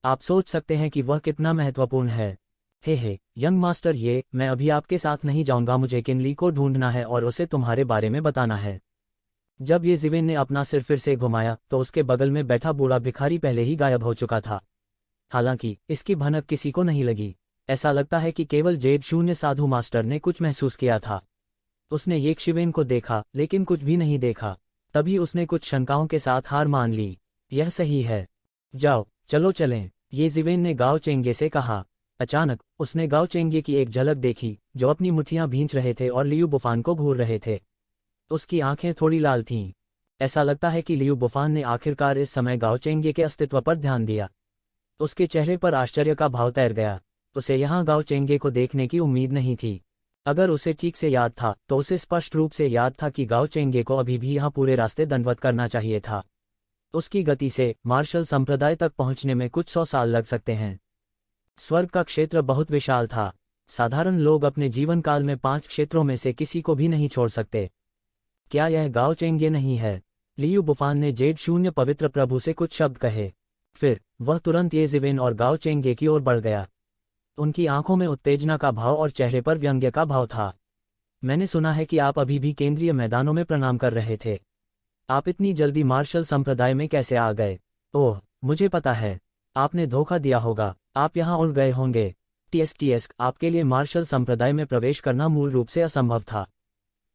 आप सोच सकते हैं कि वह कितना महत्वपूर्ण है। हे यंग मास्टर, मैं अभी आपके साथ नहीं जाऊंगा। मुझे किनली को ढूंढना है और उसे तुम्हारे बारे में बताना है। जब ये जिवेन ने अपना सिर फिर से घुमाया तो उसके बगल में बैठा बूढ़ा भिखारी पहले ही गायब हो चुका था। हालांकि इसकी भनक किसी को नहीं लगी। ऐसा लगता है कि केवल जेड शून्य साधु मास्टर ने कुछ महसूस किया था। उसने येक शिवेन को देखा, लेकिन कुछ भी नहीं देखा। तभी उसने कुछ शंकाओं के साथ हार मान ली। यह सही है, जाओ चलो चलें, ये जिवेन ने गाओ चेंगे से कहा। अचानक उसने गाओ चेंगे की एक झलक देखी, जो अपनी मुट्ठियां भींच रहे थे और लियू बुफान को घूर रहे थे। उसकी आंखें थोड़ी लाल थीं। ऐसा लगता है कि लियू बुफान ने आखिरकार इस समय गाओ चेंगे के अस्तित्व पर ध्यान दिया। उसके चेहरे पर आश्चर्य का भाव तैर गया। उसे यहाँ गाओ चेंगे को देखने की उम्मीद नहीं थी। अगर उसे ठीक से याद था तो उसे स्पष्ट रूप से याद था कि गाओ चेंगे को अभी भी यहाँ पूरे रास्ते दंडवत करना चाहिए था। उसकी गति से मार्शल संप्रदाय तक पहुंचने में कुछ 100 साल लग सकते हैं। स्वर्ग का क्षेत्र बहुत विशाल था। साधारण लोग अपने जीवन काल में 5 क्षेत्रों में से किसी को भी नहीं छोड़ सकते। क्या यह गाओ चेंगे नहीं है? लियू बुफान ने जेड शून्य पवित्र प्रभु से कुछ शब्द कहे। फिर वह तुरंत ये जिवेन और गाओ चेंगे की ओर बढ़ गया। उनकी आंखों में उत्तेजना का भाव और चेहरे पर व्यंग्य का भाव था। मैंने सुना है कि आप अभी भी केंद्रीय मैदानों में प्रणाम कर रहे थे। आप इतनी जल्दी मार्शल संप्रदाय में कैसे आ गए? ओह, मुझे पता है, आपने धोखा दिया होगा। आप यहाँ उड़ गए होंगे। टीएस, आपके लिए मार्शल संप्रदाय में प्रवेश करना मूल रूप से असंभव था।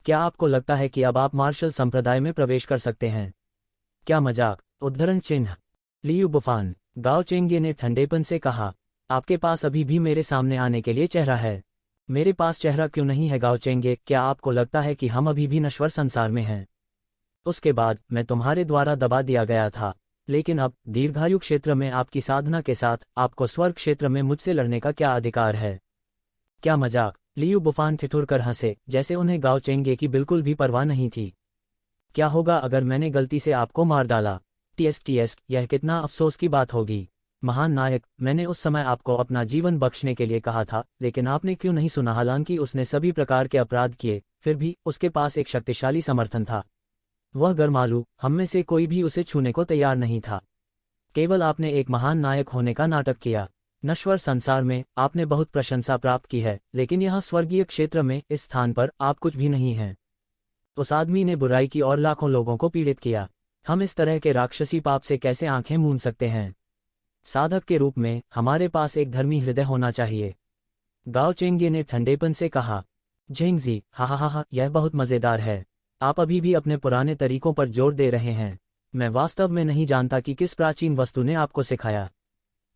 क्या आपको लगता है कि अब आप मार्शल संप्रदाय में प्रवेश कर सकते हैं? क्या मजाक! उद्धरण चिन्ह। लियू बुफान, गाओ चेंगे ने ठंडेपन से कहा, आपके पास अभी भी मेरे सामने आने के लिए चेहरा है। मेरे पास चेहरा क्यों नहीं है गाओ चेंगे? क्या आपको लगता है कि हम अभी भी नश्वर संसार में हैं? उसके बाद मैं तुम्हारे द्वारा दबा दिया गया था, लेकिन अब दीर्घायु क्षेत्र में आपकी साधना के साथ आपको स्वर्ग क्षेत्र में मुझसे लड़ने का क्या अधिकार है? क्या मजाक। लियू बुफान ठिठुर कर हंसे, जैसे उन्हें गाओ चेंगे की बिल्कुल भी परवाह नहीं थी। क्या होगा अगर मैंने गलती से आपको मार डाला? टीएस, यह कितना अफसोस की बात होगी। महान नायक, मैंने उस समय आपको अपना जीवन बख्शने के लिए कहा था, लेकिन आपने क्यों नहीं सुना? हालांकि उसने सभी प्रकार के अपराध किए, फिर भी उसके पास एक शक्तिशाली समर्थन था। वह गरमालू, हम में से कोई भी उसे छूने को तैयार नहीं था। केवल आपने एक महान नायक होने का नाटक किया। नश्वर संसार में आपने बहुत प्रशंसा प्राप्त की है, लेकिन यहाँ स्वर्गीय क्षेत्र में इस स्थान पर आप कुछ भी नहीं हैं। उस आदमी ने बुराई की और लाखों लोगों को पीड़ित किया। हम इस तरह के राक्षसी पाप से कैसे आंखें मूंद सकते हैं? साधक के रूप में हमारे पास एक धर्मी हृदय होना चाहिए। गाओ चेंगे ने ठंडेपन से कहा। झेंगजी, हा, यह बहुत मज़ेदार है। आप अभी भी अपने पुराने तरीकों पर जोर दे रहे हैं। मैं वास्तव में नहीं जानता कि किस प्राचीन वस्तु ने आपको सिखाया।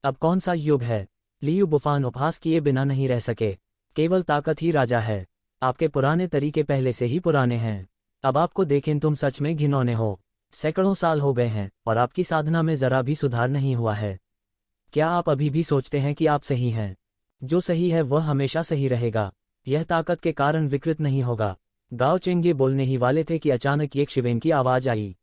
अब कौन सा युग है? लियू बुफान उपहास किए बिना नहीं रह सके। केवल ताकत ही राजा है। आपके पुराने तरीके पहले से ही पुराने हैं। अब आपको देखें, तुम सच में घिनौने हो। सैकड़ों साल हो गए हैं और आपकी साधना में जरा भी सुधार नहीं हुआ है। क्या आप अभी भी सोचते हैं कि आप सही हैं? जो सही है वह हमेशा सही रहेगा। यह ताकत के कारण विकृत नहीं होगा। गाओ चेंगे बोलने ही वाले थे कि अचानक एक शिवेन की आवाज आई।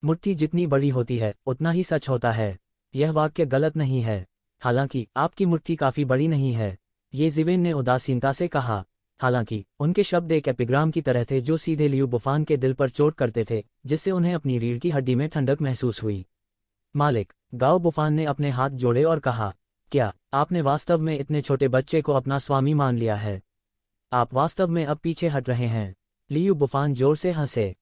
मुट्ठी जितनी बड़ी होती है उतना ही सच होता है। यह वाक्य गलत नहीं है। हालांकि आपकी मुट्ठी काफी बड़ी नहीं है, ये जिवेन ने उदासीनता से कहा। हालांकि उनके शब्द एक एपिग्राम की तरह थे जो सीधे लियू बुफान के दिल पर चोट करते थे, जिससे उन्हें अपनी रीढ़ की हड्डी में ठंडक महसूस हुई। मालिक, गाओ बुफान ने अपने हाथ जोड़े और कहा, क्या आपने वास्तव में इतने छोटे बच्चे को अपना स्वामी मान लिया है? आप वास्तव में अब पीछे हट रहे हैं। लियू बुफान जोर से हंसे।